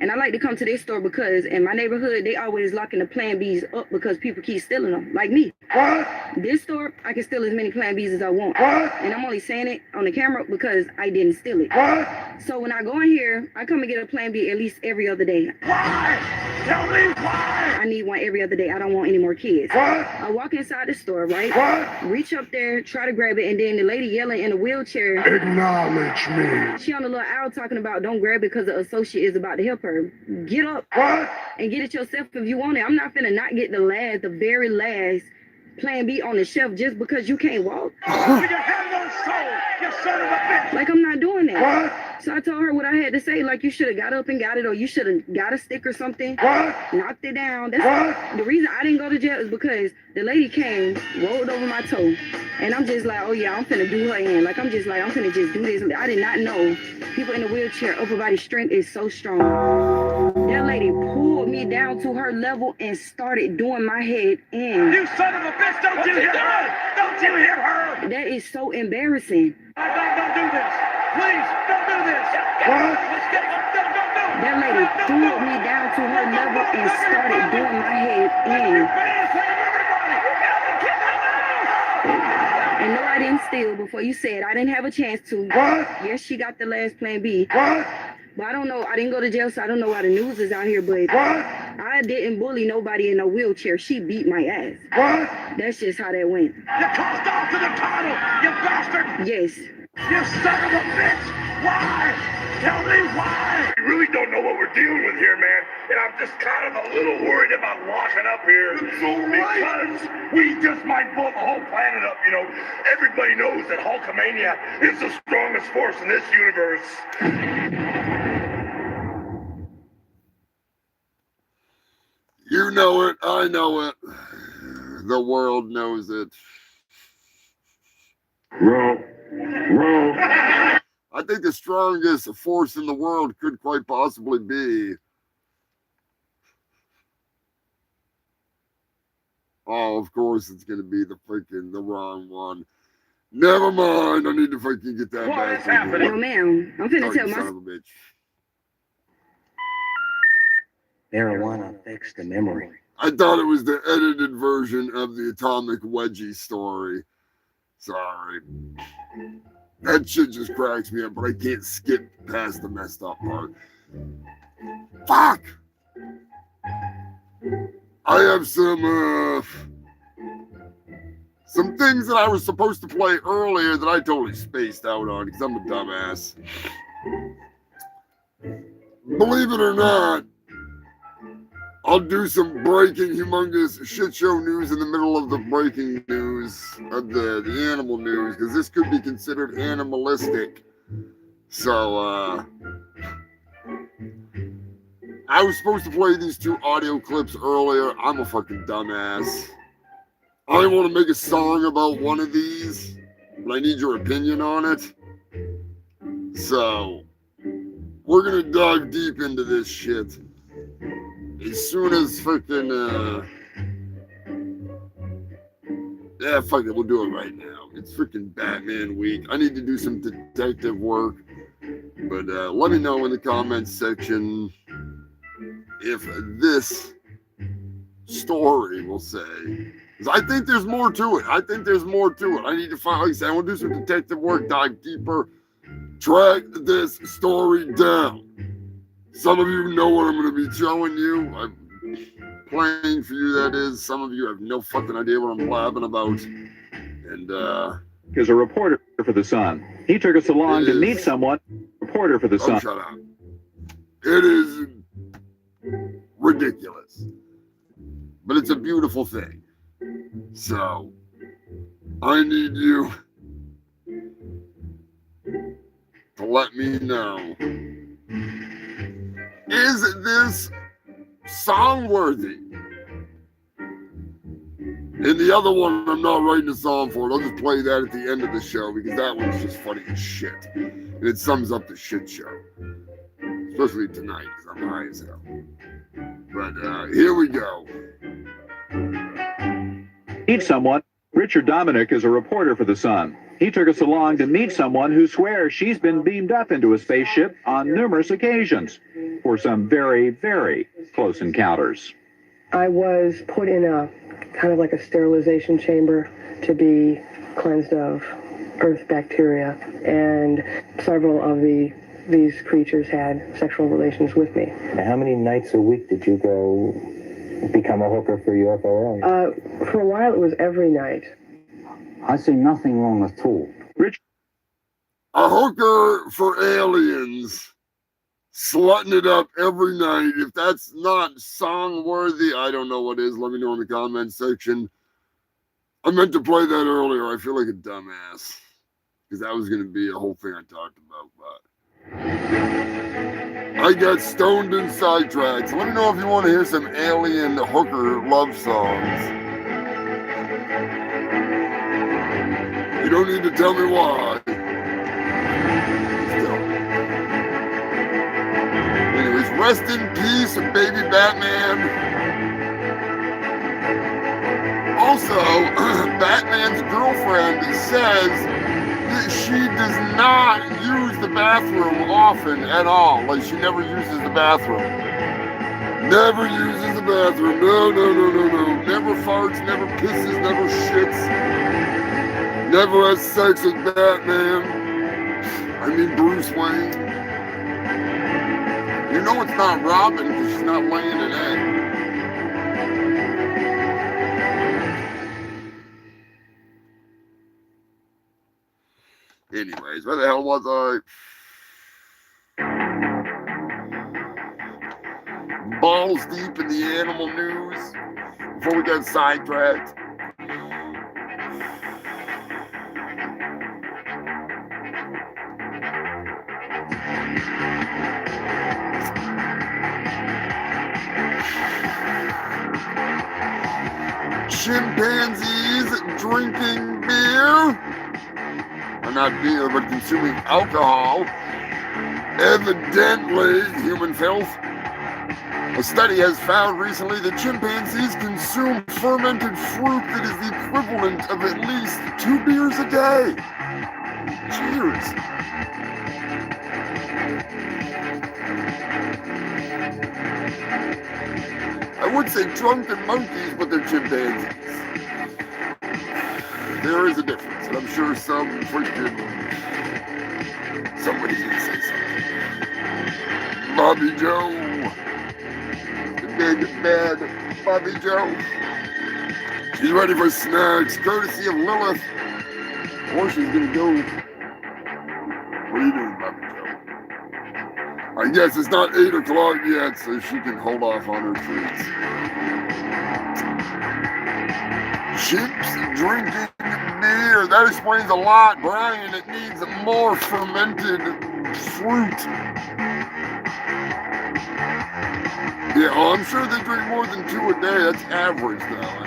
And I like to come to this store because in my neighborhood, they always locking the Plan Bs up because people keep stealing them, like me. What? This store, I can steal as many Plan Bs as I want. What? And I'm only saying it on the camera because I didn't steal it. What? So when I go in here, I come and get a Plan B at least every other day. Why? Tell me why. I need one every other day. I don't want any more kids. What? I walk inside the store, right? What? Reach up there, try to grab it, and then the lady yelling in a wheelchair. Acknowledge me. She on the little owl talking about don't grab it because the associate is about to help her. Get up What? and get it yourself if you want it. I'm not finna not get the very last Plan B on the shelf just because you can't walk. You have no soul, you son of a bitch. Like, I'm not doing that. What? So I told her what I had to say, like, you should have got up and got it, or you should have got a stick or something. What? Knocked it down. That's What? the reason I didn't go to jail is because the lady came, rolled over my toe, and I'm just like, oh yeah, I'm finna do her in. Like, I'm finna just do this. I did not know people in a wheelchair, upper body strength is so strong. That lady pulled me down to her level and started doing my head in. You son of a bitch, don't you hear her? Don't you hear her? That is so embarrassing. Don't do this. Please, don't do this. What? That lady pulled me down to her level and started doing my head in. And no, I didn't steal before you said I didn't have a chance to. What? Yes, she got the last Plan B. What? But I don't know. I didn't go to jail, so I don't know why the news is out here. But What? I didn't bully nobody in a wheelchair. She beat my ass. What? That's just how that went. You crossed off to the title, you bastard! Yes. You son of a bitch! Why? Tell me why! We really don't know what we're dealing with here, man. And I'm just kind of a little worried about locking up here. Because we just might blow the whole planet up, you know. Everybody knows that Hulkamania is the strongest force in this universe. You know it. I know it. The world knows it. Roll. I think the strongest force in the world could quite possibly be. Oh, of course it's going to be the wrong one. Never mind. I need to freaking get that What back. is happening? No, ma'am. I'm finna tell Son my... of a bitch. Marijuana affects the memory. I thought it was the edited version of the Atomic Wedgie story. Sorry. That shit just cracks me up, but I can't skip past the messed up part. Fuck! I have some things that I was supposed to play earlier that I totally spaced out on because I'm a dumbass. Believe it or not, I'll do some breaking humongous shit show news in the middle of the breaking news of the animal news because this could be considered animalistic. So I was supposed to play these two audio clips earlier. I'm a fucking dumbass. I want to make a song about one of these, but I need your opinion on it. So we're gonna dive deep into this shit. As soon as freaking, fuck it, we'll do it right now. It's freaking Batman week. I need to do some detective work, but let me know in the comments section if this story will say. 'Cause I think there's more to it. I need to find, like I said, I want to do some detective work, dive deeper, track this story down. Some of you know what I'm going to be showing you. I'm playing for you, that is. Some of you have no fucking idea what I'm blabbing about. And, is a reporter for The Sun. He took us along to meet someone, reporter for The Sun. Oh, shut up. It is ridiculous. But it's a beautiful thing. So, I need you to let me know. Is this song worthy? And the other one, I'm not writing a song for it. I'll just play that at the end of the show because that one's just funny as shit. And it sums up the shit show. Especially tonight because I'm high as hell. But here we go. Meet someone. Richard Dominic is a reporter for The Sun. He took us along to meet someone who swears she's been beamed up into a spaceship on numerous occasions. for some very, very close encounters. I was put in a kind of like a sterilization chamber to be cleansed of earth bacteria, and several of these creatures had sexual relations with me. How many nights a week did you go become a hooker for UFO? For a while, it was every night. I see nothing wrong at all. A hooker for aliens. Slutting it up every night. If that's not song worthy, I don't know what is. Let me know in the comment section. I meant to play that earlier. I feel like a dumbass. Because that was going to be a whole thing I talked about. But I got stoned and sidetracked. So let me know if you want to hear some alien hooker love songs. You don't need to tell me why. Anyways, rest in peace, baby Batman. Also, Batman's girlfriend says that she does not use the bathroom often at all. Like, she never uses the bathroom. Never uses the bathroom. No. Never farts, never pisses, never shits. Never has sex with Batman. I mean Bruce Wayne. You know it's not Robin because she's not laying an egg. Anyways, where the hell was I? Balls deep in the animal news before we got sidetracked. Chimpanzees drinking beer, or not beer, but consuming alcohol, evidently human filth. A study has found recently that chimpanzees consume fermented fruit that is the equivalent of at least 2 beers a day. Cheers. I would say drunken monkeys, but they're chimpanzees. There is a difference, and I'm sure somebody's gonna say something. Bobby Joe. The big bad Bobby Joe. She's ready for snacks, courtesy of Lilith. Or she's gonna go. What are you doing, Bobby Joe? I guess it's not 8 o'clock yet, so she can hold off on her treats. Chimps drinking beer. That explains a lot, Brian. It needs more fermented fruit. Yeah, oh, I'm sure they drink more than 2 a day. That's average, though. I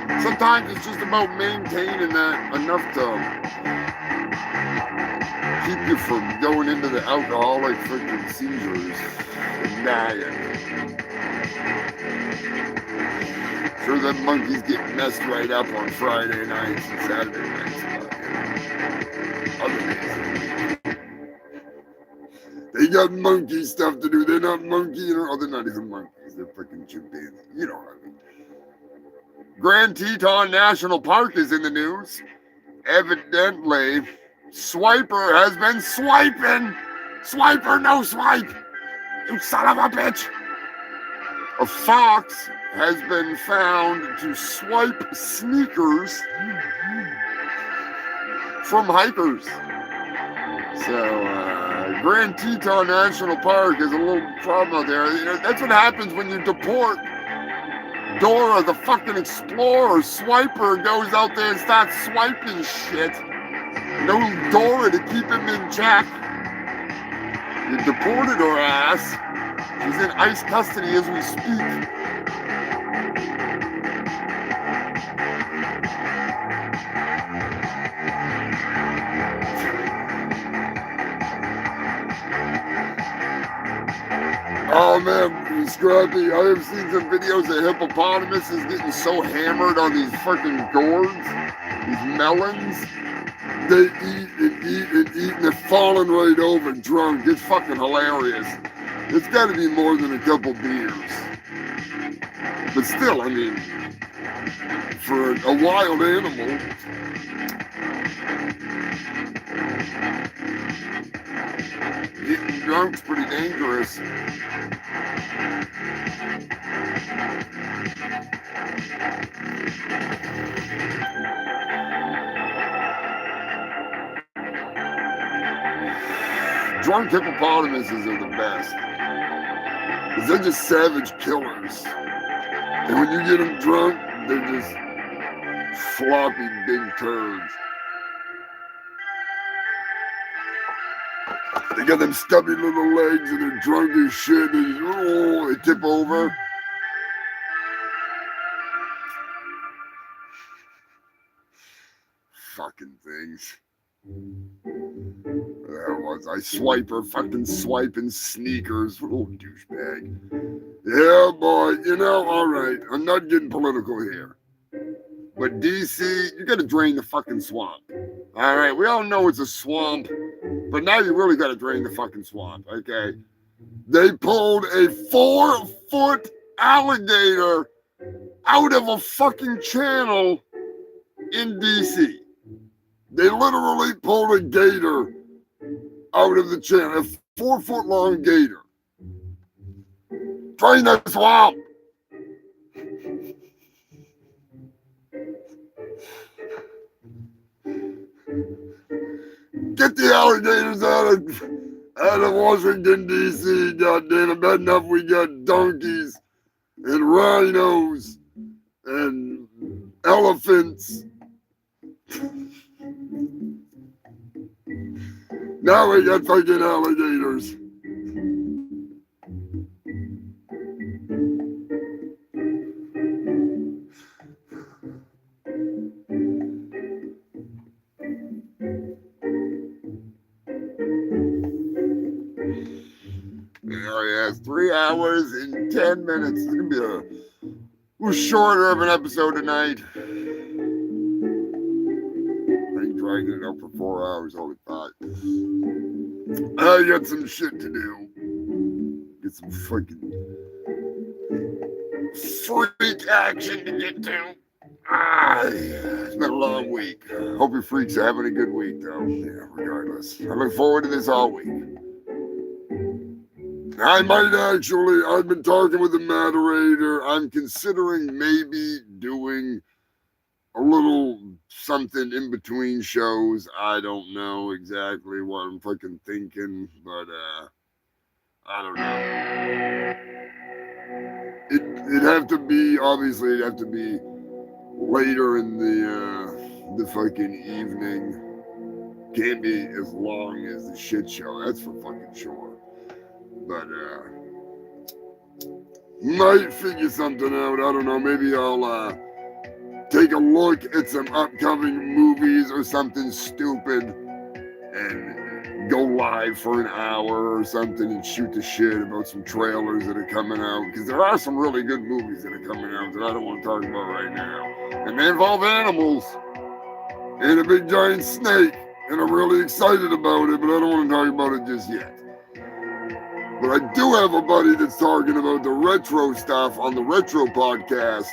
mean, sometimes it's just about maintaining that enough to keep you from going into the alcoholic freaking seizures and dying. Sure, them monkeys get messed right up on Friday nights and Saturday nights. Other days of the week. They got monkey stuff to do. They're not monkey, oh, they're not even monkeys. They're freaking chimpanzees. You know what I mean. Grand Teton National Park is in the news. Evidently, Swiper has been swiping. Swiper, no swipe. You son of a bitch. A fox has been found to swipe sneakers from hikers. So, Grand Teton National Park is a little problem out there. You know, that's what happens when you deport Dora the fucking Explorer. Swiper goes out there and starts swiping shit. No Dora to keep him in check. You deported her ass. She's in ICE custody as we speak. Oh man, Scrappy, I have seen some videos of hippopotamuses getting so hammered on these freaking gourds, these melons. they eat and eat and eat, and they're falling right over drunk. It's fucking hilarious. It's got to be more than a couple beers. But still, I mean, for a wild animal, getting drunk's pretty dangerous. Drunk hippopotamuses are the best. Because they're just savage killers. And when you get them drunk, they're just floppy big turds. They got them stubby little legs and they're drunk as shit. And they tip over. Fucking things. There was I swiper, fucking swiping sneakers. Little douchebag. Yeah, boy. You know, all right. I'm not getting political here. But DC, you gotta drain the fucking swamp. All right, we all know it's a swamp, but now you really gotta drain the fucking swamp, okay? They pulled a 4-foot alligator out of a fucking channel in DC. They literally pulled a gator out of the channel, a 4-foot long gator. Drain the swamp. Get the alligators out of Washington, D.C., goddamn. Bad enough we got donkeys and rhinos and elephants. Now we got fucking alligators. There he is, 3 hours and 10 minutes. It's gonna be a little shorter of an episode tonight. I ain't dragging it out for 4 hours, holy fuck. I got some shit to do. Get some fucking freak action to get to. It's been a long week. Hope you freaks are having a good week, though. Yeah, regardless. I look forward to this all week. I might actually, I've been talking with the moderator. I'm considering maybe doing a little something in between shows. I don't know exactly what I'm fucking thinking, but I don't know. It'd have to be, obviously, it'd have to be later in the fucking evening. Can't be as long as the shit show, that's for fucking sure. But might figure something out. I don't know. Maybe I'll take a look at some upcoming movies or something stupid and go live for an hour or something and shoot the shit about some trailers that are coming out. Because there are some really good movies that are coming out that I don't want to talk about right now. And they involve animals and a big giant snake. And I'm really excited about it, but I don't want to talk about it just yet. But I do have a buddy that's talking about the retro stuff on the Retro Podcast.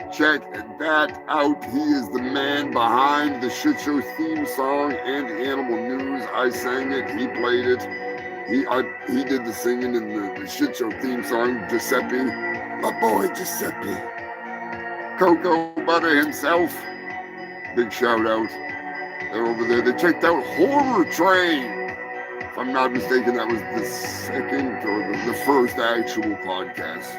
Check that out. He is the man behind the Shit Show theme song and the Animal News. I sang it. He played it. He did the singing in the Shit Show theme song. Giuseppe, my boy Giuseppe, Cocoa Butter himself. Big shout out. They're over there. They checked out Horror Train. If I'm not mistaken, that was the second or the first actual podcast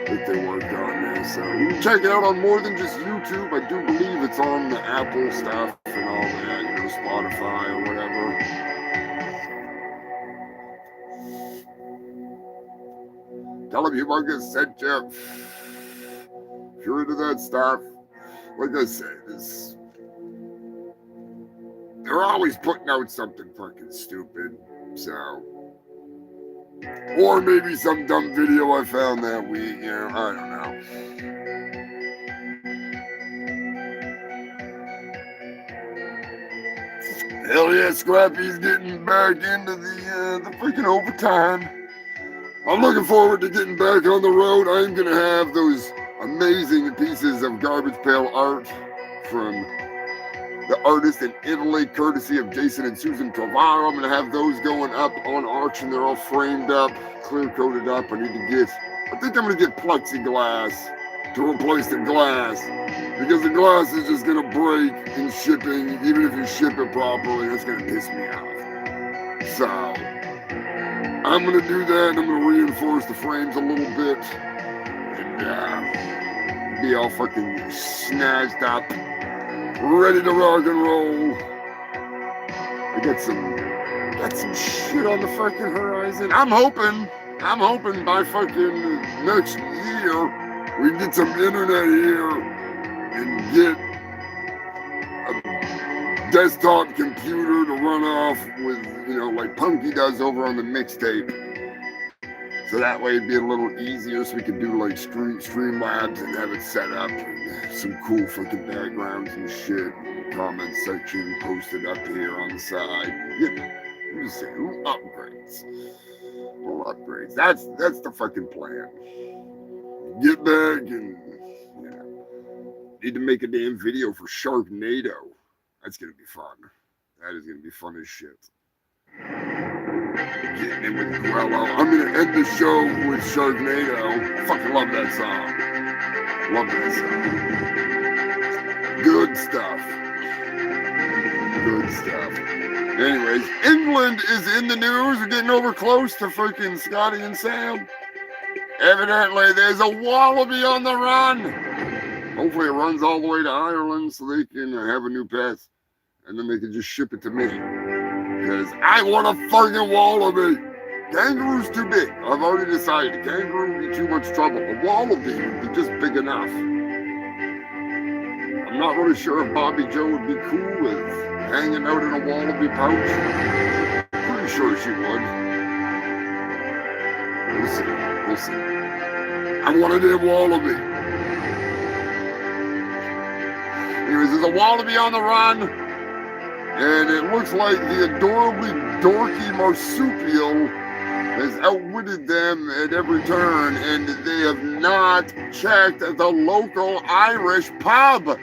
that they worked on there. So you can check it out on more than just YouTube. I do believe it's on the Apple stuff and all that, you know, Spotify or whatever. Tell them Humongous sent you. If you're into that stuff, like I said, they're always putting out something fucking stupid, so. Or maybe some dumb video I found that week, you know, I don't know. Hell yeah, Scrappy's getting back into the freaking overtime. I'm looking forward to getting back on the road. I'm gonna have those amazing pieces of garbage pail art from the artist in Italy, courtesy of Jason and Susan Trovaro. I'm gonna have those going up on auction. They're all framed up, clear coated up. I think I'm gonna get plexiglass to replace the glass, because the glass is just gonna break in shipping. Even if you ship it properly, it's gonna piss me off. So I'm gonna do that, and I'm gonna reinforce the frames a little bit, and be all fucking snazed up, ready to rock and roll. I got some shit on the fucking horizon. I'm hoping by fucking next year we can get some internet here and get a desktop computer to run off with, like Punky does over on the mixtape. So that way it'd be a little easier, so we could do like Streamlabs and have it set up and some cool fucking backgrounds and shit. Comment section posted up here on the side. I'm just saying, little upgrades. That's the fucking plan. Get back and need to make a damn video for Sharknado. That's gonna be fun. That is gonna be fun as shit. Getting in with Grello. I'm gonna end the show with Sharknado. I fucking love that song. Love that song. Good stuff. Good stuff. Anyways, England is in the news. We're getting over close to freaking Scotty and Sam. Evidently, there's a wallaby on the run. Hopefully it runs all the way to Ireland so they can have a new pet. And then they can just ship it to me. Because I want a fucking wallaby. Kangaroo's too big. I've already decided. Kangaroo would be too much trouble. A wallaby would be just big enough. I'm not really sure if Bobby Joe would be cool with hanging out in a wallaby pouch. Pretty sure she would. We'll see. I want a damn wallaby. Anyways, there's a wallaby on the run, and it looks like the adorably dorky marsupial has outwitted them at every turn, and they have not checked the local Irish pub.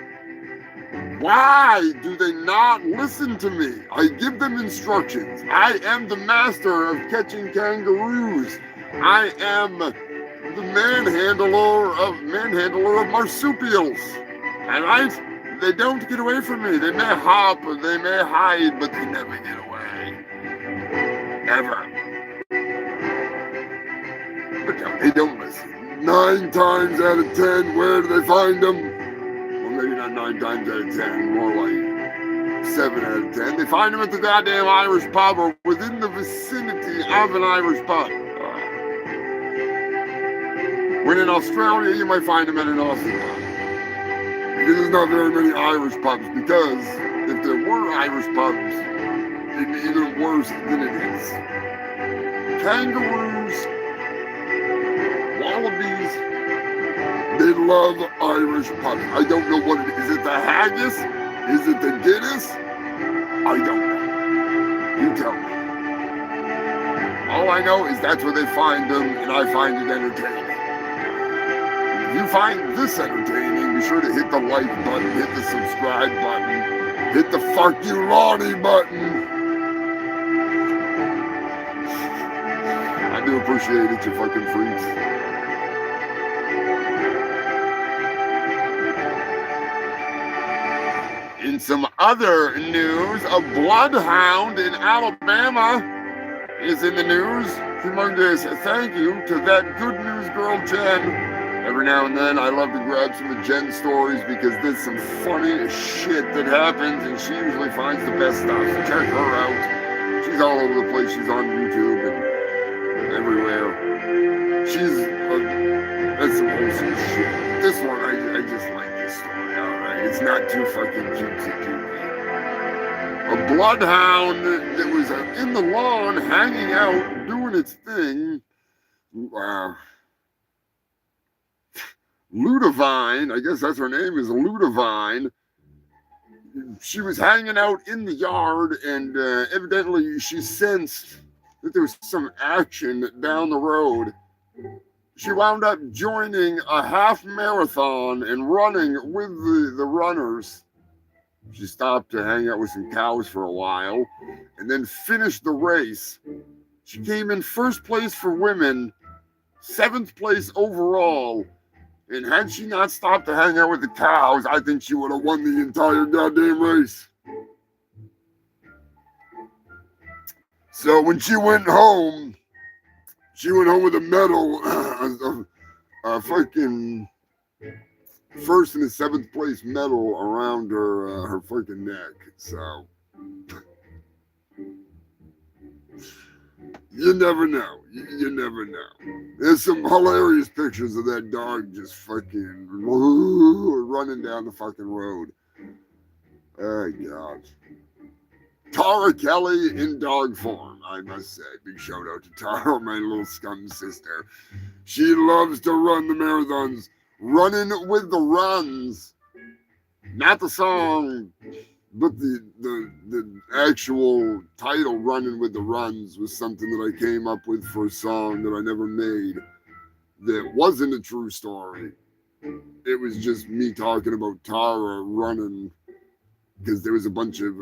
Why do they not listen to me? I give them instructions. I am the master of catching kangaroos. I am the manhandler of marsupials. Alright? They don't get away from me. They may hop, they may hide, but they never get away. Ever. But no, they don't listen. 9 times out of 10, where do they find them? Well, maybe not 9 times out of 10, more like 7 out of 10. They find them at the goddamn Irish pub or within the vicinity of an Irish pub. When in Australia, you might find them at an Aussie pub. Because there's not very many Irish pubs, because if there were Irish pubs, it'd be even worse than it is. Kangaroos, wallabies, they love Irish pubs. I don't know what it is. Is it the haggis? Is it the Guinness? I don't know. You tell me. All I know is that's where they find them, and I find it entertaining. If you find this entertaining, be sure to hit the like button, hit the subscribe button, hit the fuck you Lonnie button. I do appreciate it, you fucking freaks. In some other news, a bloodhound in Alabama is in the news. Humongous thank you to that good news girl, Jen. Every now and then, I love to grab some of Jen's stories because there's some funny shit that happens, and she usually finds the best stuff. So check her out. She's all over the place. She's on YouTube and everywhere. That's some wholesome shit. This one, I just like this story. All right, it's not too fucking cutesy. A bloodhound that was in the lawn, hanging out, doing its thing. Ludivine, I guess that's her name, is Ludivine, she was hanging out in the yard, and evidently she sensed that there was some action down the road. She wound up joining a half marathon and running with the runners. She stopped to hang out with some cows for a while and then finished the race. She came in first place for women, 7th place overall. And had she not stopped to hang out with the cows, I think she would have won the entire goddamn race. So when she went home with a medal, a fucking 1st and a 7th place medal around her fucking neck. So you never know. You never know. There's some hilarious pictures of that dog just fucking running down the fucking road. Oh, God. Tara Kelly in dog form, I must say. Big shout out to Tara, my little scum sister. She loves to run the marathons. Running with the Runs. Not the song, but the actual title, Running with the Runs, was something that I came up with for a song that I never made. That wasn't a true story. It was just me talking about Tara running, because there was a bunch of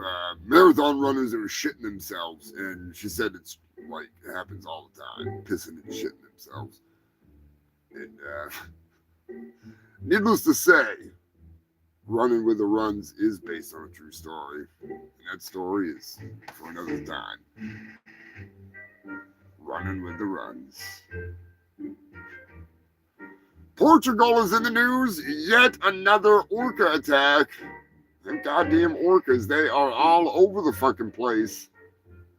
marathon runners that were shitting themselves, and she said it's like it happens all the time, pissing and shitting themselves. And needless to say, Running with the Runs is based on a true story, and that story is for another time. Running with the Runs. Portugal is in the news. Yet another orca attack. Them goddamn orcas, they are all over the fucking place.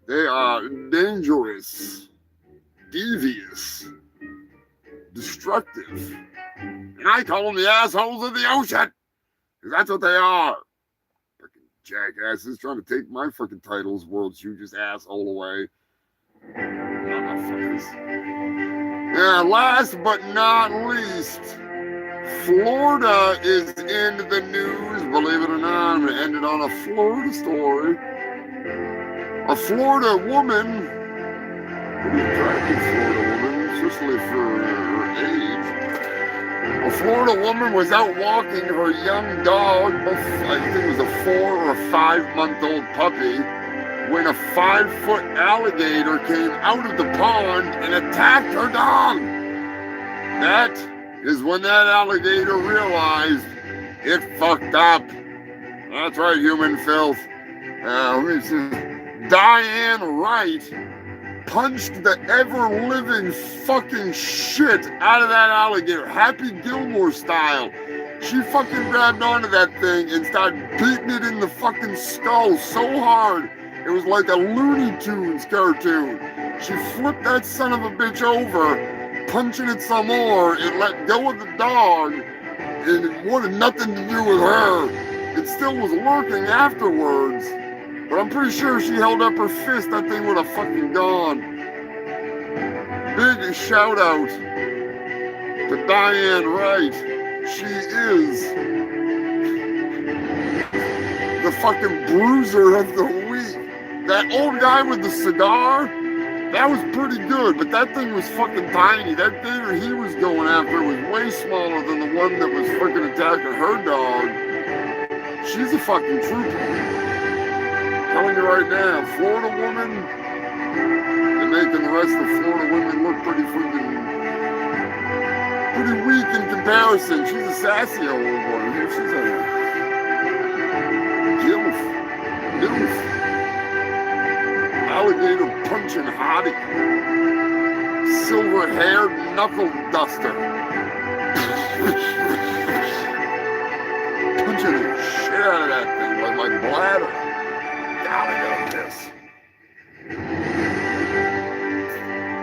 They are dangerous, devious, destructive. And I call them the assholes of the ocean. Because that's what they are. Fucking jackasses trying to take my fucking titles, world's hugest asshole, away. Motherfuckers. Yeah, last but not least, Florida is in the news. Believe it or not, I'm going to end it on a Florida story. A Florida woman, pretty attractive Florida woman, especially for her age. A Florida woman was out walking her young dog, I think it was a 4 or a 5-month-old puppy, when a 5-foot alligator came out of the pond and attacked her dog. That is when that alligator realized it fucked up. That's right, human filth. Let me see. Diane Wright punched the ever-living fucking shit out of that alligator, Happy Gilmore style. She fucking grabbed onto that thing and started beating it in the fucking skull so hard, it was like a Looney Tunes cartoon. She flipped that son of a bitch over, punching it some more. It let go of the dog, and it wanted nothing to do with her. It still was lurking afterwards. But I'm pretty sure if she held up her fist, that thing would have fucking gone. Big shout out to Diane Wright. She is the fucking bruiser of the week. That old guy with the cigar, that was pretty good, but that thing was fucking tiny. That gator he was going after was way smaller than the one that was fucking attacking her dog. She's a fucking trooper. Telling you right now, Florida woman, they're making the rest of Florida women look pretty weak in comparison. She's a sassy old one. She's a gilf, alligator punching hottie, silver-haired knuckle duster, punching the shit out of that thing like my bladder. Gotta go this.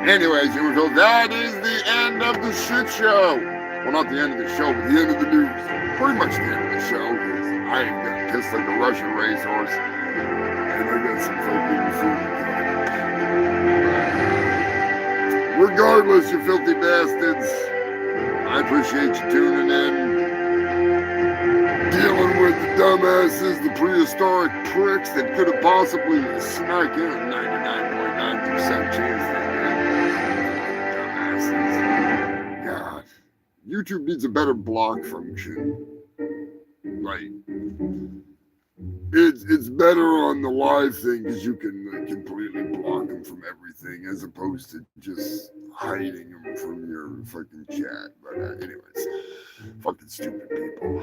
Anyways, that is the end of the shit show. Well, not the end of the show, but the end of the news. Pretty much the end of the show, because I ain't gonna piss like a Russian racehorse. And I got some fucking food. Regardless, you filthy bastards, I appreciate you tuning in, dealing with Alright, the dumbasses, the prehistoric pricks that could have possibly snuck in 99.9% chance they did. Dumbasses. God. YouTube needs a better block function. Like, it's better on the live thing because you can completely block them from everything as opposed to just hiding them from your fucking chat. But anyways, fucking stupid people.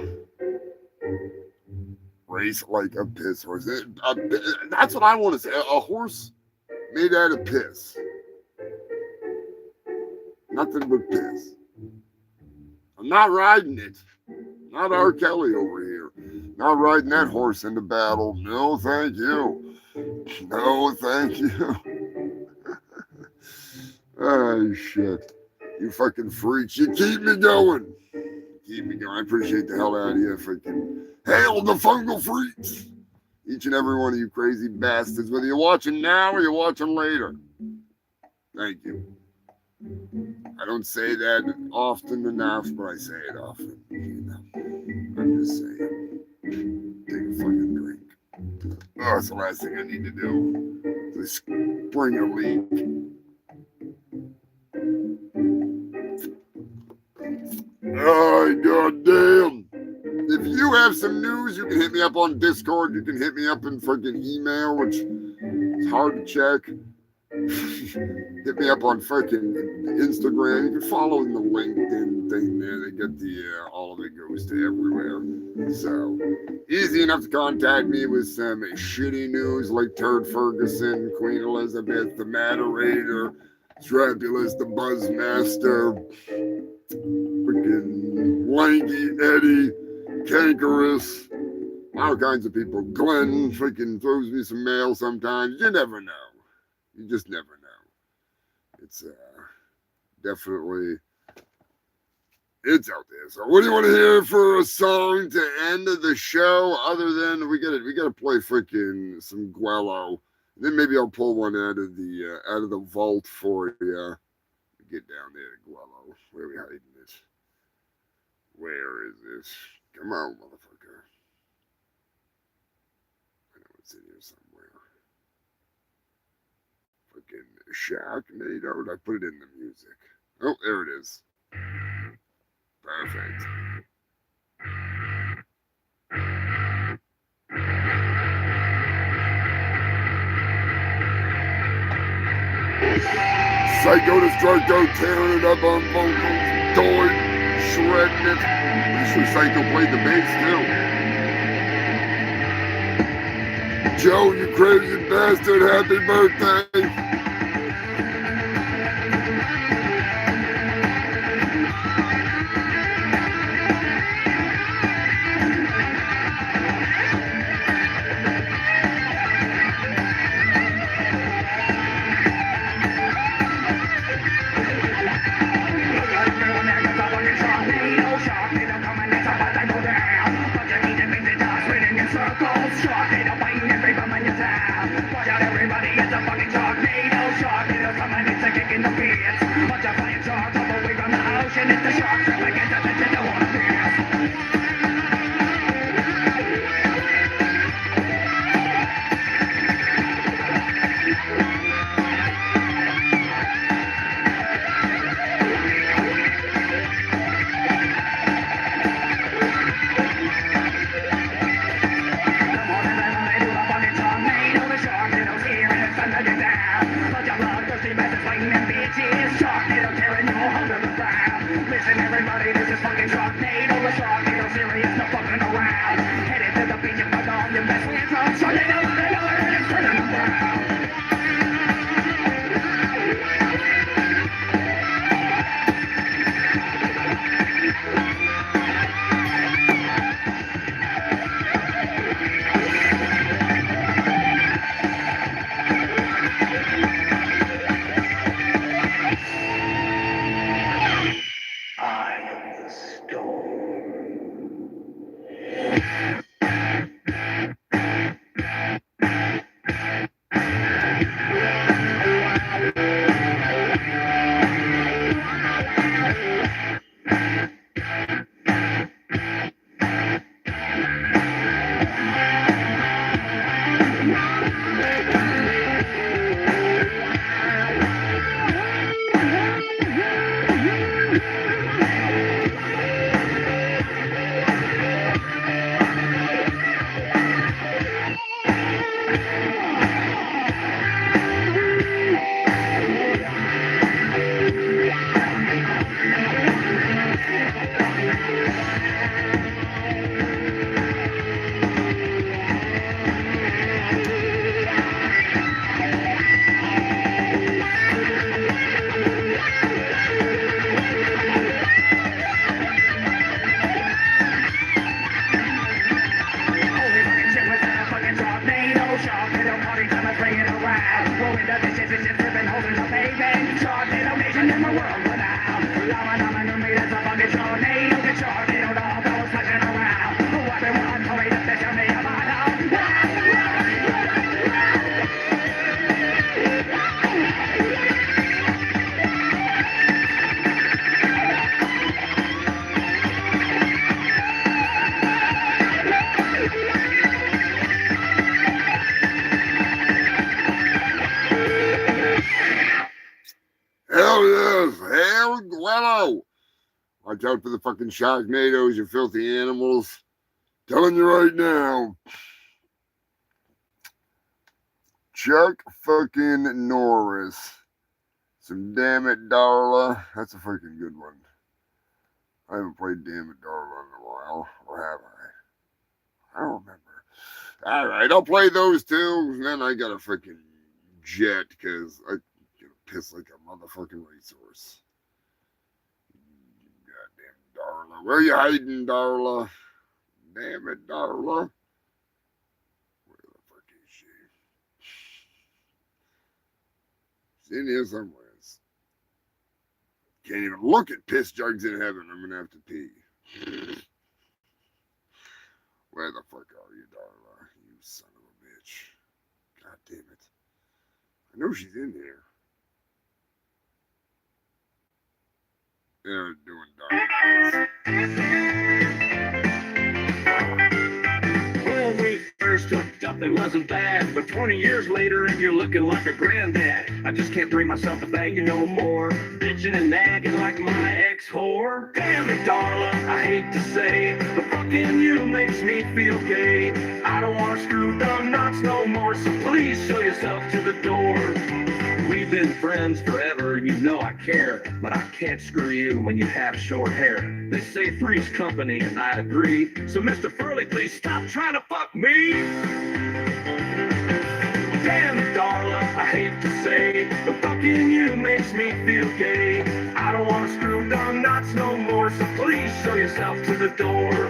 Race like a piss horse. That's what I want to say. A horse made out of piss. Nothing but piss. I'm not riding it. Not R. Kelly over here. Not riding that horse into battle. No, thank you. No, thank you. Oh, shit. You fucking freaks. You keep me going. Keep me going. I appreciate the hell out of you. Freaking hail the fungal freaks. Each and every one of you crazy bastards. Whether you're watching now or you're watching later. Thank you. I don't say that often enough, but I say it often. You know, I'm just saying. Take a fucking drink. Oh, that's the last thing I need to do. Is spring a leak. Oh, goddamn. If you have some news, you can hit me up on Discord. You can hit me up in freaking email, which is hard to check. Hit me up on freaking Instagram. You can follow in the LinkedIn thing there. They get the all of it goes to everywhere. So easy enough to contact me with some shitty news like Turd Ferguson, Queen Elizabeth, the Moderator, Strapulus, the Buzzmaster, freaking Lanky Eddie, Cankerous, all kinds of people. Glenn freaking throws me some mail sometimes. You never know. You just never know. It's definitely, it's out there. So what do you want to hear for a song to end the show? Other than we gotta play freaking some Guello. Then maybe I'll pull one out of the vault for you. Get down there to Guello. Where are we hiding it? Where is this? Come on, motherfucker. I know it's in here somewhere. Fucking Sharknado. I put it in the music. Oh, there it is. Perfect. Psycho to Striko, tearing it up on vocals, doing, shredding it. Pretty sure Psycho played the bass too. Joe, you crazy bastard, happy birthday. Sharknado tearing your Wello. Watch out for the fucking Sharknadoes, you filthy animals. Telling you right now. Chuck fucking Norris. Some Damn It Darla. That's a freaking good one. I haven't played Damn It Darla in a while. Or have I? I don't remember. Alright, I'll play those two. And then I got a freaking jet because I get pissed like a motherfucking racehorse. Goddamn Darla. Where you hiding, Darla? Damn it, Darla. Where the fuck is she? She's in here somewhere. Can't even look at piss jugs in heaven. I'm gonna have to pee. Where the fuck are you, Darla? You son of a bitch. God damn it. I know she's in here. They're doing Darla. When we first hooked up, it wasn't bad. But 20 years later, and you're looking like a granddad. I just can't bring myself to bang you no more. Bitching and nagging like my ex-whore. Damn it, Darla, I hate to say, but fucking you makes me feel gay. I don't want to screw dumb knots no more, so please show yourself to the door. We've been friends forever, you know I care, but I can't screw you when you have short hair. They say three's company, and I agree. So Mr. Furley, please stop trying to fuck me. Damn it, Darla, I hate to say, but fucking you makes me feel gay. I don't want to screw dumb knots no more, so please show yourself to the door.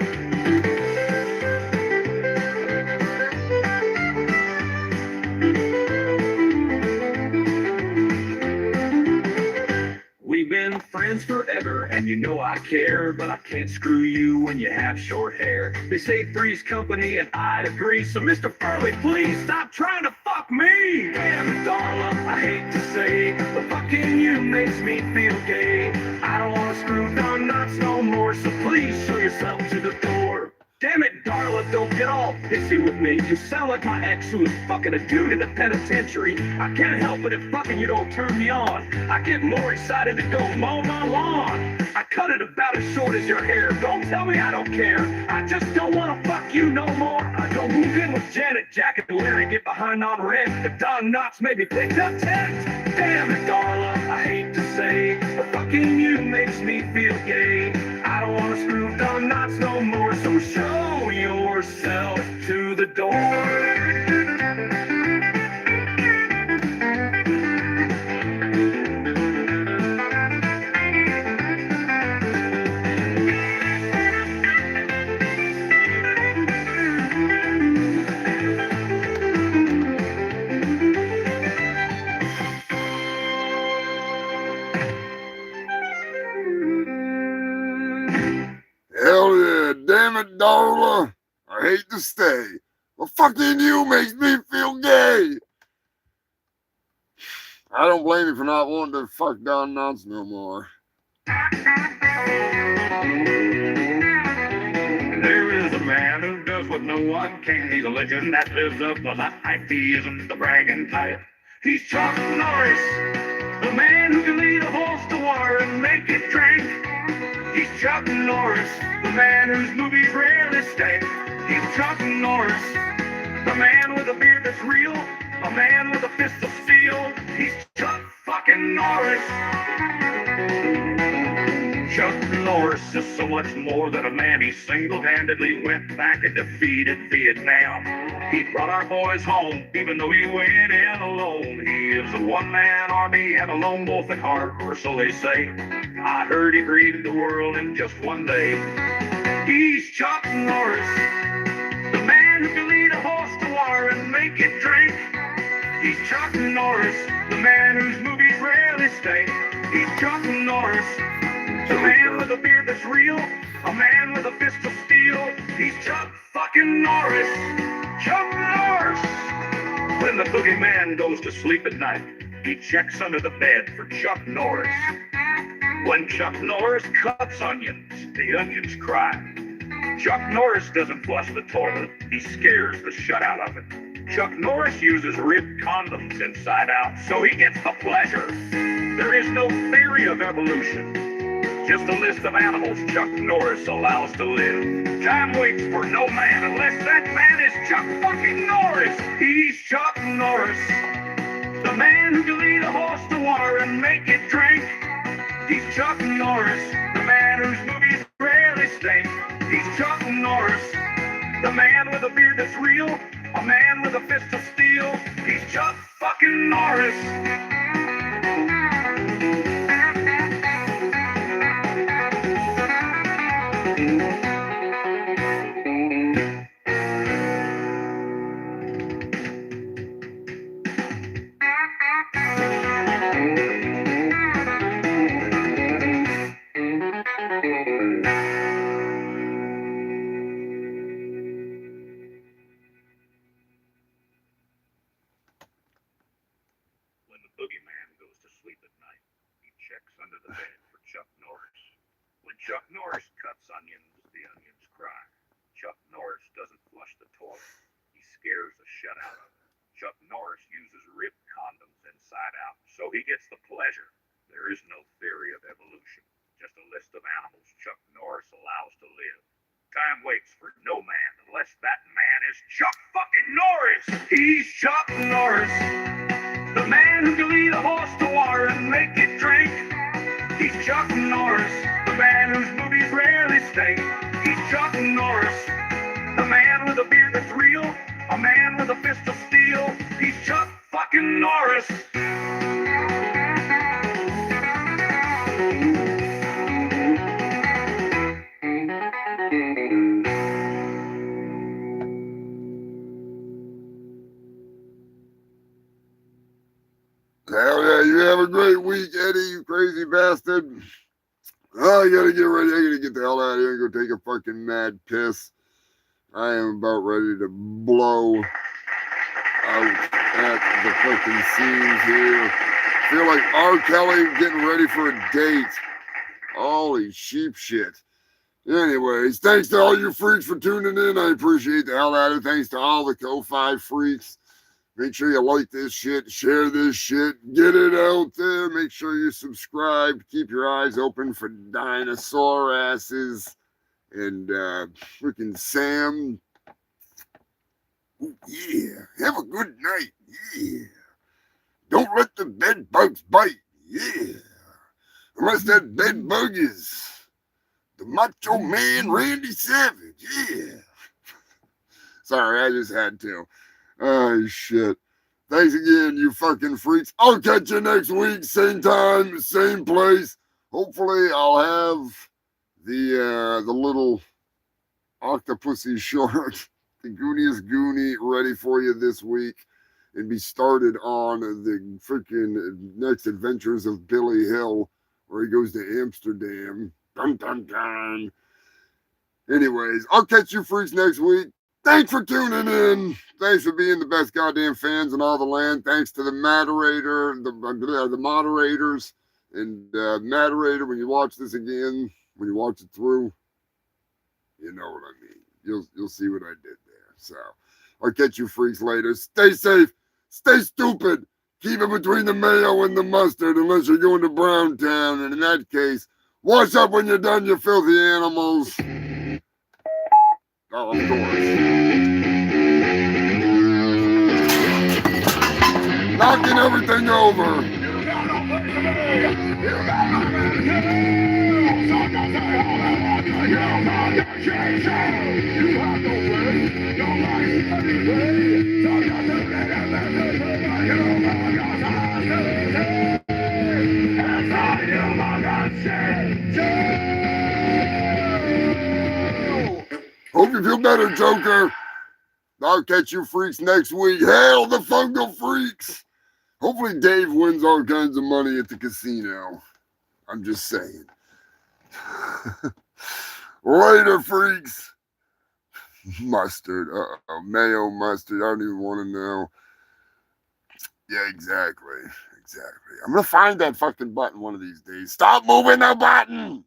We've been friends forever, and you know I care, but I can't screw you when you have short hair. They say three's company, and I'd agree, so Mr. Furley, please stop trying to fuck me. Damn it, Darla, I hate to say, but fucking you makes me feel gay. I don't want to screw dumb nuts no more, so please show yourself to the door. Damn it, Darla, don't get all pissy with me. You sound like my ex who was fucking a dude in the penitentiary. I can't help it if fucking you don't turn me on. I get more excited to go mow my lawn. I cut it about as short as your hair. Don't tell me I don't care. I just don't want to fuck you no more. I don't move in with Janet Jack and Larry, get behind on rent. If Don Knotts maybe picked up tent. Damn it, Darla, I hate to say, but fucking you makes me feel gay. I don't want to screw Don Knotts no more, so show yourself to the door. Hell yeah, damn it, Darla. I hate to stay, but fucking you makes me feel gay. I don't blame you for not wanting to fuck Don Knotts no more. There is a man who does what no one can. He's a legend that lives up the life. He isn't the bragging type. He's Chuck Norris, the man who can lead a horse to war and make it drink. He's Chuck Norris, the man whose movies rarely stay. He's Chuck Norris, the man with a beard that's real, a man with a fist of steel. He's Chuck fucking Norris. Chuck Norris is so much more than a man. He single-handedly went back and defeated Vietnam. He brought our boys home, even though he went in alone. He is a one-man army and a lone wolf at heart, or so they say. I heard he created the world in just one day. He's Chuck Norris, the man who can lead a horse to war and make it drink. He's Chuck Norris, the man whose movies rarely stay. He's Chuck Norris, the man with a beard that's real, a man with a fist of steel. He's Chuck fucking Norris. Chuck Norris. When the boogeyman goes to sleep at night, he checks under the bed for Chuck Norris. When Chuck Norris cuts onions, the onions cry. Chuck Norris doesn't flush the toilet, he scares the shut out of it. Chuck Norris uses ribbed condoms inside out, so he gets the pleasure. There is no theory of evolution, Just a list of animals Chuck Norris allows to live. Time waits for no man unless that man is Chuck fucking Norris. He's Chuck Norris, the man who can lead a horse to water and make it drink. He's Chuck Norris, the man whose movies rarely stink. He's Chuck Norris, the man with a beard that's real, a man with a fist of steel. He's Chuck fucking Norris. When the boogeyman goes to sleep at night, he checks under the bed for Chuck Norris. When Chuck Norris cuts onions, the onions cry. Chuck Norris doesn't flush the toilet. He scares the shit out of it. Chuck Norris uses ribbed condoms inside out, so he gets the pleasure. There is no theory of evolution, just a list of animals Chuck Norris allows to live. Time waits for no man unless that man is Chuck fucking Norris. He's Chuck Norris, the man who can lead a horse to water and make it drink. He's Chuck Norris, the man whose movies rarely stink. He's Chuck Norris, the man with a beard that's real, a man with a fist of steel. He's Chuck fucking Norris. Hell yeah, you have a great week, Eddie, you crazy bastard. Oh, I gotta get ready. I gotta get the hell out of here and go take a fucking mad piss. I am about ready to blow out at the fucking scenes here. Feel like R. Kelly getting ready for a date. Holy sheep shit. Anyways, thanks to all you freaks for tuning in. I appreciate the hell out of it. Thanks to all the Ko-Fi freaks. Make sure you like this shit, share this shit, get it out there. Make sure you subscribe. Keep your eyes open for dinosaur asses and freaking Sam. Ooh, yeah, have a good night. Yeah. Don't let the bed bugs bite. Yeah. Unless that bed bug is the Macho Man Randy Savage. Yeah. Sorry, I just had to. Oh, shit. Thanks again, you fucking freaks. I'll catch you next week. Same time, same place. Hopefully, I'll have the little Octopussy short, the Gooniest Goonie, ready for you this week and be started on the freaking next adventures of Billy Hill, where he goes to Amsterdam. Dun, dun, dun. Anyways, I'll catch you freaks next week. Thanks for tuning in. Thanks for being the best goddamn fans in all the land. Thanks to the moderator, the moderators, and moderator. When you watch this again, when you watch it through, you know what I mean. You'll see what I did there. So I'll catch you freaks later. Stay safe. Stay stupid. Keep it between the mayo and the mustard, unless you're going to Brown Town. And in that case, wash up when you're done, you filthy animals. Oh, of course. Knocking everything over. Hope you feel better, Joker. I'll catch you freaks next week. Hail the fungal freaks. Hopefully Dave wins all kinds of money at the casino. I'm just saying. Later, freaks. Mustard. Uh-oh. Mayo mustard. I don't even want to know. Yeah, exactly. Exactly. I'm going to find that fucking button one of these days. Stop moving the button.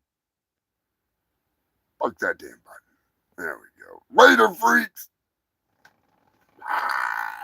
Fuck that damn button. There we go. Later, freaks. Ah.